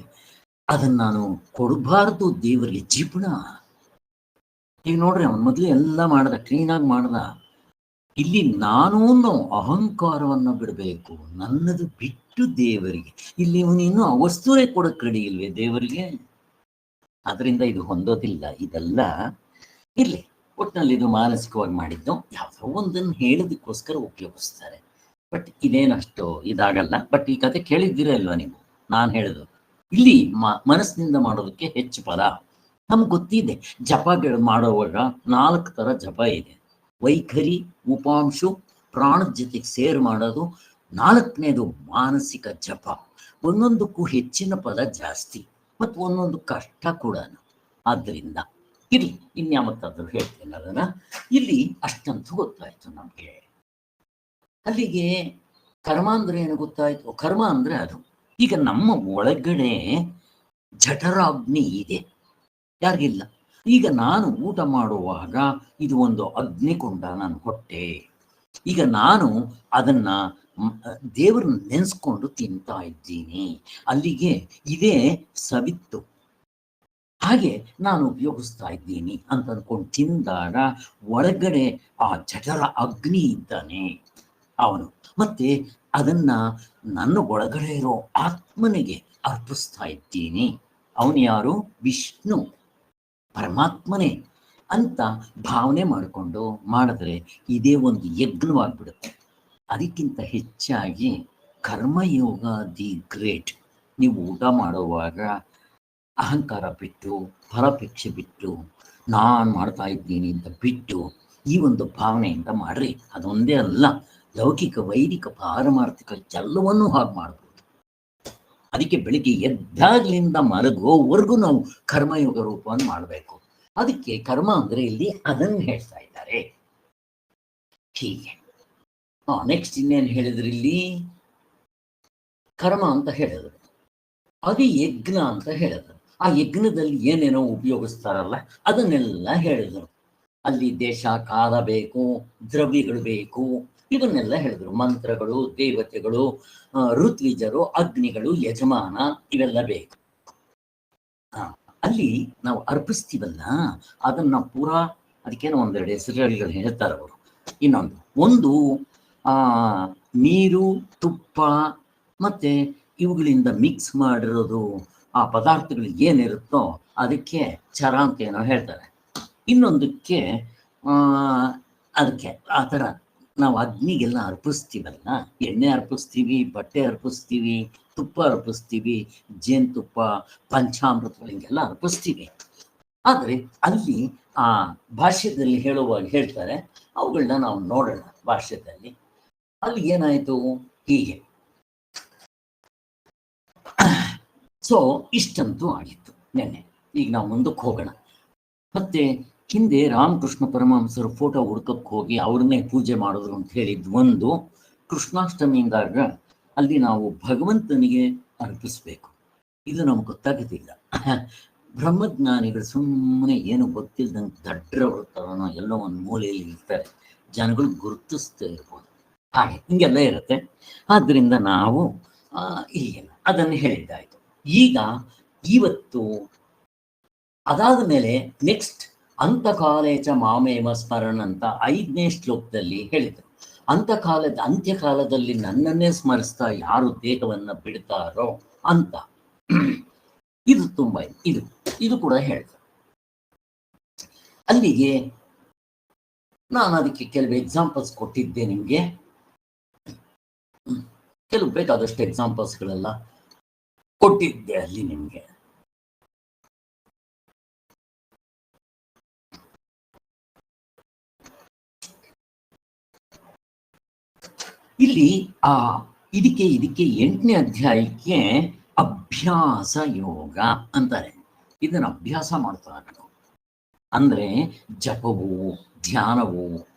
Speaker 1: ಅದನ್ನ ನಾನು ಕೊಡಬಾರ್ದು ದೇವರಿಗೆ. ಜಿಪುಣ. ಈಗ ನೋಡ್ರಿ, ಅವನ ಮೊದಲು ಎಲ್ಲ ಮಾಡ್ದ, ಕ್ಲೀನಾಗಿ ಮಾಡ್ದ. ಇಲ್ಲಿ ನಾನು ಅಹಂಕಾರವನ್ನ ಬಿಡಬೇಕು, ನನ್ನದು ಬಿಟ್ಟು ದೇವರಿಗೆ. ಇಲ್ಲಿ ಇವನಿನ್ನು ಆ ವಸ್ತುವೇ ಕೊಡಕ್ ರೆಡಿ ಇಲ್ವೇ ದೇವರಿಗೆ. ಅದರಿಂದ ಇದು ಹೊಂದೋದಿಲ್ಲ. ಇದೆಲ್ಲ ಇರ್ಲಿ, ಒಟ್ಟಿನಲ್ಲಿ ಇದು ಮಾನಸಿಕವಾಗಿ ಮಾಡಿದ್ದು. ಯಾವುದೋ ಒಂದನ್ನು ಹೇಳೋದಕ್ಕೋಸ್ಕರ ಉಪಯೋಗಿಸ್ತಾರೆ. ಬಟ್ ಇದೇನಷ್ಟು ಇದಾಗಲ್ಲ. ಬಟ್ ಈ ಕತೆ ಕೇಳಿದ್ದೀರಾ ಇಲ್ವಾ ನೀವು? ನಾನು ಹೇಳೋದು ಇಲ್ಲಿ ಮನಸ್ಸಿನಿಂದ ಮಾಡೋದಕ್ಕೆ ಹೆಚ್ಚು ಫಲ. ನಮ್ಗೆ ಗೊತ್ತಿದೆ, ಜಪಗಳು ಮಾಡುವಾಗ 4 ಥರ ಜಪ ಇದೆ. ವೈಖರಿ, ಉಪಾಂಶು, ಪ್ರಾಣದ ಜೊತೆಗೆ ಸೇರ್ ಮಾಡೋದು. 4ನೇದು ಮಾನಸಿಕ ಜಪ. ಒಂದೊಂದಕ್ಕೂ ಹೆಚ್ಚಿನ ಫಲ ಜಾಸ್ತಿ ಮತ್ತು ಒಂದೊಂದು ಕಷ್ಟ ಕೂಡ. ಆದ್ದರಿಂದ ಇರ್ಲಿ, ಇನ್ಯಾವತ್ತಾದ್ರೂ ಹೇಳ್ತೇನೆ ಅದನ್ನ. ಇಲ್ಲಿ ಅಷ್ಟಂತೂ ಗೊತ್ತಾಯ್ತು ನಮ್ಗೆ. ಅಲ್ಲಿಗೆ ಕರ್ಮ ಅಂದ್ರೆ ಏನು ಗೊತ್ತಾಯ್ತು? ಕರ್ಮ ಅಂದ್ರೆ ಅದು. ಈಗ ನಮ್ಮ ಒಳಗಡೆ ಜಠರಾಗ್ನಿ ಇದೆ, ಯಾರಿಗಿಲ್ಲ. ಈಗ ನಾನು ಊಟ ಮಾಡುವಾಗ ಇದು ಒಂದು ಅಗ್ನಿಕುಂಡ ನನ್ನ ಹೊಟ್ಟೆ. ಈಗ ನಾನು ಅದನ್ನ ದೇವರನ್ನ ನೆನೆಸ್ಕೊಂಡು ತಿಂತಾ ಇದ್ದೀನಿ. ಅಲ್ಲಿಗೆ ಇದೇ ಸವಿತ್ತು ಹಾಗೆ ನಾನು ಉಪಯೋಗಿಸ್ತಾ ಇದ್ದೀನಿ ಅಂತ ಅನ್ಕೊಂಡು ತಿಂದಾಗ ಒಳಗಡೆ ಆ ಜಠರ ಅಗ್ನಿ ಇದ್ದಾನೆ ಅವನು. ಮತ್ತೆ ಅದನ್ನ ನನ್ನ ಒಳಗಡೆ ಇರೋ ಆತ್ಮನಿಗೆ ಅರ್ಪಿಸ್ತಾ ಇದ್ದೀನಿ. ಅವನು ಯಾರು? ವಿಷ್ಣು, ಪರಮಾತ್ಮನೇ ಅಂತ ಭಾವನೆ ಮಾಡಿಕೊಂಡು ಮಾಡಿದ್ರೆ ಇದೇ ಒಂದು ಯಜ್ಞವಾಗ್ಬಿಡುತ್ತೆ. ಅದಕ್ಕಿಂತ ಹೆಚ್ಚಾಗಿ ಕರ್ಮಯೋಗ ದಿ ಗ್ರೇಟ್. ನೀವು ಊಟ ಮಾಡುವಾಗ ಅಹಂಕಾರ ಬಿಟ್ಟು, ಫಲಾಪೇಕ್ಷೆ ಬಿಟ್ಟು, ನಾನು ಮಾಡ್ತಾ ಇದ್ದೀನಿ ಅಂತ ಬಿಟ್ಟು ಈ ಒಂದು ಭಾವನೆಯಿಂದ ಮಾಡ್ರಿ. ಅದೊಂದೇ ಅಲ್ಲ, ಲೌಕಿಕ, ವೈದಿಕ, ಪಾರಮಾರ್ಥಿಕ ಎಲ್ಲವನ್ನೂ ಹಾಗೆ ಮಾಡ್ಬೋದು. ಅದಕ್ಕೆ ಬೆಳಿಗ್ಗೆ ಎದ್ದಾಗ್ಲಿಂದ ಮಲಗೋವರೆಗೂ ನಾವು ಕರ್ಮಯೋಗ ರೂಪವನ್ನು ಮಾಡಬೇಕು. ಅದಕ್ಕೆ ಕರ್ಮ ಅಂದ್ರೆ ಇಲ್ಲಿ ಅದನ್ನು ಹೇಳ್ತಾ ಇದ್ದಾರೆ. ಹೀಗೆ ನೆಕ್ಸ್ಟ್ ಇನ್ನೇನು ಹೇಳಿದ್ರು ಇಲ್ಲಿ? ಕರ್ಮ ಅಂತ ಹೇಳಿದ್ರು, ಅದು ಯಜ್ಞ ಅಂತ ಹೇಳಿದ್ರು. ಆ ಯಜ್ಞದಲ್ಲಿ ಏನೇನೋ ಉಪಯೋಗಿಸ್ತಾರಲ್ಲ ಅದನ್ನೆಲ್ಲ ಹೇಳಿದ್ರು. ಅಲ್ಲಿ ದೇಶ, ಕಾಲ ಬೇಕು, ದ್ರವ್ಯಗಳು ಬೇಕು, ಇವನ್ನೆಲ್ಲ ಹೇಳಿದ್ರು. ಮಂತ್ರಗಳು, ದೇವತೆಗಳು, ಋತ್ವಿಜರು, ಅಗ್ನಿಗಳು, ಯಜಮಾನ, ಇವೆಲ್ಲ ಬೇಕು. ಅಲ್ಲಿ ನಾವು ಅರ್ಪಿಸ್ತೀವಲ್ಲ ಅದನ್ನ ಪೂರಾ, ಅದಕ್ಕೇನೋ ಒಂದೆರಡು ಹೆಸರುಗಳು ಹೇಳ್ತಾರೆ ಅವರು. ಒಂದು ನೀರು, ತುಪ್ಪ ಮತ್ತೆ ಇವುಗಳಿಂದ ಮಿಕ್ಸ್ ಮಾಡಿರೋದು ಆ ಪದಾರ್ಥಗಳು ಏನಿರುತ್ತೋ ಅದಕ್ಕೆ ಚರ ಅಂತ ಏನೋ ಹೇಳ್ತಾರೆ. ಇನ್ನೊಂದಕ್ಕೆ ಅದಕ್ಕೆ ಆ ಥರ ನಾವು ಅಗ್ನಿಗೆಲ್ಲ ಅರ್ಪಿಸ್ತೀವಲ್ಲ, ಎಣ್ಣೆ ಅರ್ಪಿಸ್ತೀವಿ, ಬಟ್ಟೆ ಅರ್ಪಿಸ್ತೀವಿ, ತುಪ್ಪ ಅರ್ಪಿಸ್ತೀವಿ, ಜೇನುತುಪ್ಪ, ಪಂಚಾಮೃತಗಳು ಹಿಂಗೆಲ್ಲ ಅರ್ಪಿಸ್ತೀವಿ. ಆದರೆ ಅಲ್ಲಿ ಆ ಭಾಷ್ಯದಲ್ಲಿ ಹೇಳುವಾಗ ಹೇಳ್ತಾರೆ, ಅವುಗಳನ್ನ ನಾವು ನೋಡೋಣ. ಭಾಷ್ಯದಲ್ಲಿ ಅಲ್ಲಿ ಏನಾಯಿತು? ಹೀಗೆ. ಸೊ ಇಷ್ಟಂತೂ ಆಗಿತ್ತು ನೆನ್ನೆ. ಈಗ ನಾವು ಮುಂದಕ್ಕೆ ಹೋಗೋಣ. ಮತ್ತೆ ಹಿಂದೆ ರಾಮಕೃಷ್ಣ ಪರಮಹಂಸರು ಫೋಟೋ ಹುಡ್ಕಕ್ಕೆ ಹೋಗಿ ಅವ್ರನ್ನೇ ಪೂಜೆ ಮಾಡಿದ್ರು ಅಂತ ಹೇಳಿದ್ದು ಒಂದು. ಕೃಷ್ಣಾಷ್ಟಮಿಯಿಂದಾಗ ಅಲ್ಲಿ ನಾವು ಭಗವಂತನಿಗೆ ಅರ್ಪಿಸ್ಬೇಕು. ಇದು ನಮ್ಗೆ ಗೊತ್ತಾಗೋದಿಲ್ಲ. ಬ್ರಹ್ಮಜ್ಞಾನಿಗಳು ಸುಮ್ಮನೆ ಏನು ಗೊತ್ತಿಲ್ಲದಂಗೆ ದಡ್ರವ್ರ ಥರನೋ ಎಲ್ಲೋ ಒಂದು ಮೂಲೆಯಲ್ಲಿ ಇರ್ತಾರೆ, ಜನಗಳು ಗುರುತಿಸ್ತಾ ಇರ್ಬೋದು. ಹಾಗೆ ಹಿಂಗೆಲ್ಲ ಇರುತ್ತೆ. ಆದ್ದರಿಂದ ನಾವು ಈಗೆಲ್ಲ ಅದನ್ನು ಹೇಳಿದ್ದಾಯಿತು. ಈಗ ಇವತ್ತು ಅದಾದ ಮೇಲೆ ನೆಕ್ಸ್ಟ್ ಅಂತಕಾಲೇ ಚ ಮಾಮೇವ ಸ್ಮರಣ್ ಅಂತ 5ನೇ ಶ್ಲೋಕದಲ್ಲಿ ಹೇಳಿದರು. ಅಂತ್ಯಕಾಲದಲ್ಲಿ ನನ್ನನ್ನೇ ಸ್ಮರಿಸ್ತಾ ಯಾರು ದೇಹವನ್ನ ಬಿಡ್ತಾರೋ ಅಂತ. ಇದು ತುಂಬಾ ಇದು ಕೂಡ ಹೇಳಿದ್ರು. ಅಲ್ಲಿಗೆ ನಾನು ಅದಕ್ಕೆ ಕೆಲವು ಎಕ್ಸಾಂಪಲ್ಸ್ ಕೊಟ್ಟಿದ್ದೆ ನಿಮಗೆ. ಕೆಲವು ಬೇಕಾದಷ್ಟು ಎಕ್ಸಾಂಪಲ್ಸ್ಗಳೆಲ್ಲ ಕೊಟ್ಟಿದ್ದೆ ಅಲ್ಲಿ ನಿಮಗೆ. ಇಲ್ಲಿ ಇದಕ್ಕೆ 8ನೇ ಅಧ್ಯಾಯಕ್ಕೆ ಅಭ್ಯಾಸ ಯೋಗ ಅಂತಾರೆ. ಇದನ್ನ ಅಭ್ಯಾಸ ಮಾಡ್ತಾ ಇರಬೇಕು. ಅಂದ್ರೆ ಜಪವು, ಧ್ಯಾನವು,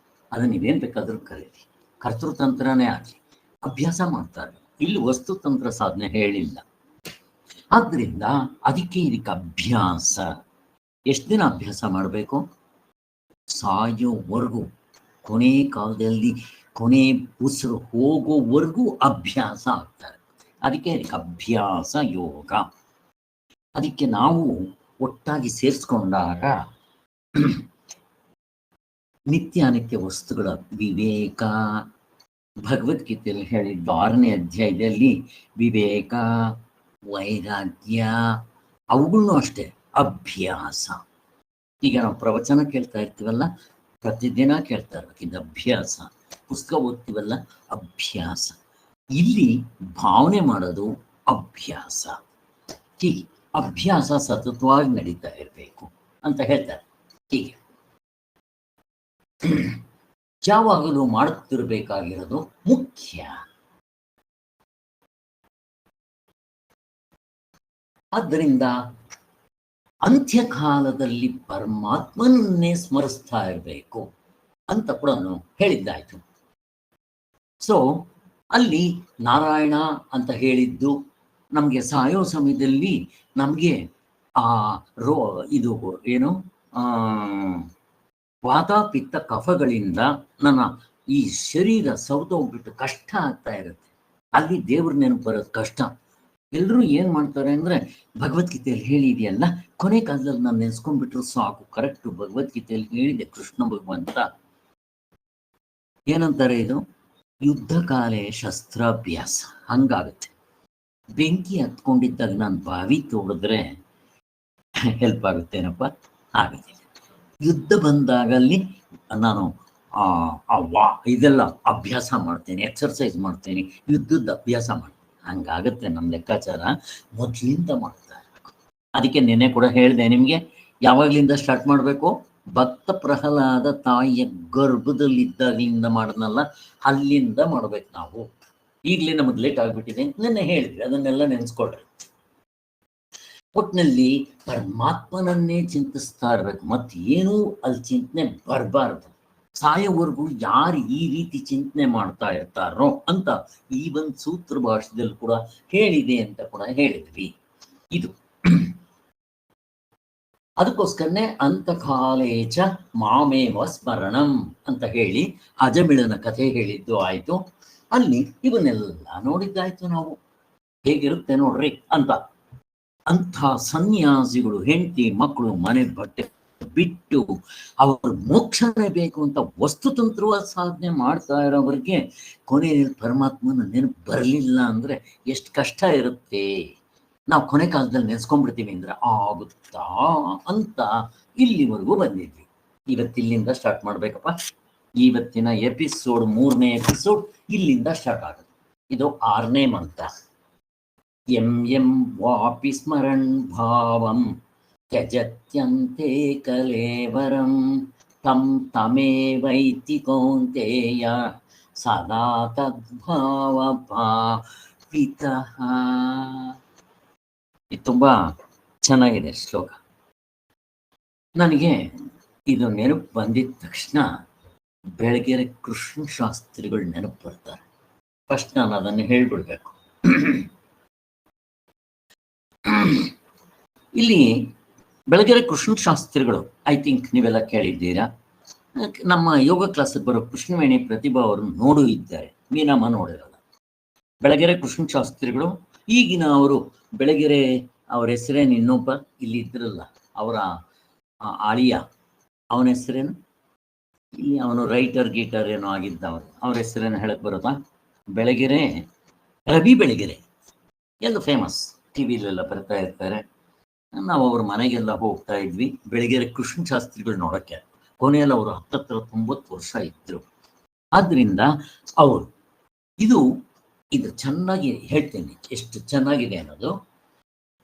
Speaker 1: ಅದನ್ನ ನೀವೇನ್ ಬೇಕಾದ್ರೂ ಕರೀರಿ, ಕರ್ತೃತಂತ್ರನೇ ಆಗಲಿ, ಅಭ್ಯಾಸ ಮಾಡ್ತಾರೆ. ಇಲ್ಲಿ ವಸ್ತುತಂತ್ರ ಸಾಧನೆ ಹೇಳಿಲ್ಲ. ಆದ್ರಿಂದ ಇದಕ್ಕೆ ಅಭ್ಯಾಸ. ಎಷ್ಟು ದಿನ ಅಭ್ಯಾಸ ಮಾಡಬೇಕು? ಸಾಯೋವರೆಗೂ, ಕೊನೆ ಕಾಲದಲ್ಲಿ ಕೊನೆ ಉಸಿರು ಹೋಗೋವರೆಗೂ ಅಭ್ಯಾಸ ಆಗ್ತಾರೆ. ಅದಕ್ಕೆ ಅಭ್ಯಾಸ ಯೋಗ. ಅದಕ್ಕೆ ನಾವು ಒಟ್ಟಾಗಿ ಸೇರಿಸ್ಕೊಂಡಾಗ ನಿತ್ಯ ಅನಿತ್ಯ ವಸ್ತುಗಳ ವಿವೇಕ, ಭಗವದ್ಗೀತೆಯಲ್ಲಿ ಹೇಳಿದ್ದು 6ನೇ ಅಧ್ಯಾಯದಲ್ಲಿ ವಿವೇಕ, ವೈರಾಗ್ಯ, ಅವುಗಳನ್ನೂ ಅಷ್ಟೇ ಅಭ್ಯಾಸ. ಈಗ ನಾವು ಪ್ರವಚನ ಕೇಳ್ತಾ ಇರ್ತೀವಲ್ಲ, ಪ್ರತಿದಿನ ಕೇಳ್ತಾ ಇರ್ಬೇಕಿದ್ದು ಅಭ್ಯಾಸ. ಪುಸ್ತಕ ಓದ್ತೀವಲ್ಲ, ಅಭ್ಯಾಸ. ಇಲ್ಲಿ ಭಾವನೆ ಮಾಡೋದು ಅಭ್ಯಾಸ. ಹೀಗೆ ಅಭ್ಯಾಸ ಸತತವಾಗಿ ನಡೀತಾ ಇರಬೇಕು ಅಂತ ಹೇಳ್ತಾರೆ. ಹೀಗೆ ಯಾವಾಗಲೂ ಮಾಡುತ್ತಿರಬೇಕಾಗಿರೋದು ಮುಖ್ಯ. ಆದ್ದರಿಂದ ಅಂತ್ಯಕಾಲದಲ್ಲಿ ಪರಮಾತ್ಮನನ್ನೇ ಸ್ಮರಿಸ್ತಾ ಇರಬೇಕು ಅಂತ ಕೂಡ ಹೇಳಿದ್ದಾಯ್ತು. ಸೊ ಅಲ್ಲಿ ನಾರಾಯಣ ಅಂತ ಹೇಳಿದ್ದು ನಮಗೆ ಸಾಯೋ ಸಮಯದಲ್ಲಿ ನಮಗೆ ಇದು ಏನು ವಾತ ಪಿತ್ತ ಕಫಗಳಿಂದ ನನ್ನ ಈ ಶರೀರ ಸೌತೋಗ್ಬಿಟ್ಟು ಕಷ್ಟ ಆಗ್ತಾ ಇರುತ್ತೆ. ಅಲ್ಲಿ ದೇವ್ರ ನೆನಪು ಬರೋದು ಕಷ್ಟ. ಎಲ್ಲರೂ ಏನ್ ಮಾಡ್ತಾರೆ ಅಂದ್ರೆ ಭಗವದ್ಗೀತೆಯಲ್ಲಿ ಹೇಳಿದೆಯಲ್ಲ, ಕೊನೆ ಕಾಲದಲ್ಲಿ ನಾನು ನೆನ್ಸ್ಕೊಂಡ್ಬಿಟ್ರು ಸಾಕು. ಕರೆಕ್ಟ್, ಭಗವದ್ಗೀತೆಯಲ್ಲಿ ಹೇಳಿದೆ ಕೃಷ್ಣ ಭಗವಂತ ಏನಂತಾರೆ, ಇದು ಯುದ್ಧ ಕಾಲೇ ಶಸ್ತ್ರಾಭ್ಯಾಸ. ಹಂಗಾಗುತ್ತೆ. ಬೆಂಕಿ ಹತ್ಕೊಂಡಿದ್ದಾಗ ನಾನು ಬಾವಿ ತೋಡಿದ್ರೆ ಹೆಲ್ಪ್ ಆಗುತ್ತೇನಪ್ಪ? ಆಗೋದಿಲ್ಲ. ಯುದ್ಧ ಬಂದಾಗಲ್ಲಿ ನಾನು ಇದೆಲ್ಲ ಅಭ್ಯಾಸ ಮಾಡ್ತೇನೆ, ಎಕ್ಸರ್ಸೈಸ್ ಮಾಡ್ತೇನೆ, ಯುದ್ಧದ ಅಭ್ಯಾಸ ಮಾಡ್ತೇನೆ. ಹಂಗಾಗತ್ತೆ ನಮ್ಮ ಲೆಕ್ಕಾಚಾರ. ಮೊದಲಿಂದ ಮಾಡ್ತಾ ಇರಬೇಕು. ಅದಕ್ಕೆ ನಿನ್ನೆ ಕೂಡ ಹೇಳಿದೆ ನಿಮಗೆ, ಯಾವಾಗ್ಲಿಂದ ಸ್ಟಾರ್ಟ್ ಮಾಡಬೇಕು? ಭಕ್ತ ಪ್ರಹ್ಲಾದ ತಾಯಿಯ ಗರ್ಭದಲ್ಲಿದ್ದಾಗಲಿಂದ ಮಾಡಿದ್ನಲ್ಲ, ಅಲ್ಲಿಂದ ಮಾಡ್ಬೇಕು ನಾವು. ಈಗಲೇ ನಮಗೆ ಲೇಟ್ ಆಗ್ಬಿಟ್ಟಿದೆ, ನಿನ್ನೆ ಹೇಳಿದ್ವಿ, ಅದನ್ನೆಲ್ಲ ನೆನೆಸ್ಕೊಳ್ರಿ. ಒಟ್ಟಿನಲ್ಲಿ ಪರಮಾತ್ಮನನ್ನೇ ಚಿಂತಿಸ್ತಾ ಇರ್ಬೇಕು, ಮತ್ತೇನೂ ಅಲ್ಲಿ ಚಿಂತನೆ ಬರಬಾರ್ದು. ಸಾಯೋವರೆಗೂ ಯಾರು ಈ ರೀತಿ ಚಿಂತನೆ ಮಾಡ್ತಾ ಇರ್ತಾರೋ ಅಂತ ಈ ಒಂದು ಸೂತ್ರ ಭಾಷೆದಲ್ಲಿ ಕೂಡ ಹೇಳಿದೆ ಅಂತ ಕೂಡ ಹೇಳಿದ್ವಿ. ಇದು ಅದಕ್ಕೋಸ್ಕರನೇ ಅಂತಕಾಲೇಚ ಮಾಮೇವ ಸ್ಮರಣಂ ಅಂತ ಹೇಳಿ ಅಜಮಿಳನ ಕಥೆ ಹೇಳಿದ್ದು ಆಯ್ತು. ಅಲ್ಲಿ ಇವನ್ನೆಲ್ಲ ನೋಡಿದ್ದಾಯ್ತು ನಾವು, ಹೇಗಿರುತ್ತೆ ನೋಡ್ರಿ ಅಂತ. ಅಂಥ ಸನ್ಯಾಸಿಗಳು ಹೆಂಡತಿ ಮಕ್ಕಳು ಮನೆ ಬಟ್ಟೆ ಬಿಟ್ಟು ಅವರು ಮೋಕ್ಷನೇ ಬೇಕು ಅಂತ ವಸ್ತುತಂತ್ರವಾದ ಸಾಧನೆ ಮಾಡ್ತಾ ಇರೋವ್ರಿಗೆ ಕೊನೆಯಲ್ಲಿ ಪರಮಾತ್ಮನ ನೆನಪು ಬರಲಿಲ್ಲ ಅಂದ್ರೆ ಎಷ್ಟು ಕಷ್ಟ ಇರುತ್ತೆ. ನಾವು ಕೊನೆ ಕಾಲದಲ್ಲಿ ನೆನೆಸ್ಕೊಂಡ್ಬಿಡ್ತೀವಿ ಅಂದ್ರೆ ಆಗುತ್ತಾ ಅಂತ ಇಲ್ಲಿವರೆಗೂ ಬಂದಿದ್ವಿ. ಇವತ್ತಿಲ್ಲಿಂದ ಸ್ಟಾರ್ಟ್ ಮಾಡ್ಬೇಕಪ್ಪ. ಇವತ್ತಿನ ಎಪಿಸೋಡ್ 3ನೇ ಎಪಿಸೋಡ್ ಇಲ್ಲಿಂದ ಸ್ಟಾರ್ಟ್ ಆಗುತ್ತೆ. ಇದು 6ನೇ ಮಂತ್ರ. ಎಂ ಎಂ ವಾಪಿ ಸ್ಮರಣ್ ಭಾವಂ ತ್ಯಜತ್ಯಂತೆ ಕಲೇವರಂ ತಂ ತಮೇವೈತಿ ಕೌಂತೆಯ ಸದಾ ತದ್ಭಾವ ಭಾವಿತಃ. ಇದು ತುಂಬಾ ಚೆನ್ನಾಗಿದೆ ಶ್ಲೋಕ. ನನಗೆ ಇದು ನೆನಪು ಬಂದಿದ ತಕ್ಷಣ ಬೆಳಗೆರೆ ಕೃಷ್ಣ ಶಾಸ್ತ್ರಿಗಳು ನೆನಪು ಬರ್ತಾರೆ. ಫಸ್ಟ್ ನಾನು ಅದನ್ನು ಹೇಳ್ಬಿಡ್ಬೇಕು. ಇಲ್ಲಿ ಬೆಳಗೆರೆ ಕೃಷ್ಣ ಶಾಸ್ತ್ರಿಗಳು, ಐ ಥಿಂಕ್ ನೀವೆಲ್ಲ ಕೇಳಿದ್ದೀರಾ. ನಮ್ಮ ಯೋಗ ಕ್ಲಾಸಿಗೆ ಬರೋ ಕೃಷ್ಣವೇಣಿ ಪ್ರತಿಭಾ ಅವರು ನೋಡು ಇದ್ದಾರೆ, ಮೀನಮ್ಮ ನೋಡಿರಲ್ಲ. ಬೆಳಗೆರೆ ಕೃಷ್ಣ ಶಾಸ್ತ್ರಿಗಳು ಈಗಿನ ಅವರು ಬೆಳಗೆರೆ, ಅವ್ರ ಹೆಸರೇನು ಇನ್ನೊಬ್ಬ ಇಲ್ಲಿ ಇದ್ರಲ್ಲ, ಅವರ ಆಳಿಯ, ಅವನ ಹೆಸರೇನು, ಇಲ್ಲಿ ಅವನು ರೈಟರ್ ಗೀಟರ್ ಏನೋ ಆಗಿದ್ದವರು, ಅವ್ರ ಹೆಸರೇನು ಹೇಳಕ್ ಬರುತ್ತಾ? ಬೆಳಗೆರೆ ರವಿ ಬೆಳಗೆರೆ, ಎಲ್ಲ ಫೇಮಸ್, ಟಿವಿಲೆಲ್ಲ ಬರ್ತಾ ಇರ್ತಾರೆ. ನಾವು ಅವ್ರ ಮನೆಗೆಲ್ಲ ಹೋಗ್ತಾ ಇದ್ವಿ ಬೆಳಗೆರೆ ಕೃಷ್ಣ ಶಾಸ್ತ್ರಿಗಳು ನೋಡಕ್ಕೆ. ಕೊನೆಯಲ್ಲಿ ಅವರು 90 ವರ್ಷ ಇದ್ರು. ಆದ್ರಿಂದ ಅವರು ಇದು ಚೆನ್ನಾಗಿ ಹೇಳ್ತೇನೆ ಎಷ್ಟು ಚೆನ್ನಾಗಿದೆ ಅನ್ನೋದು.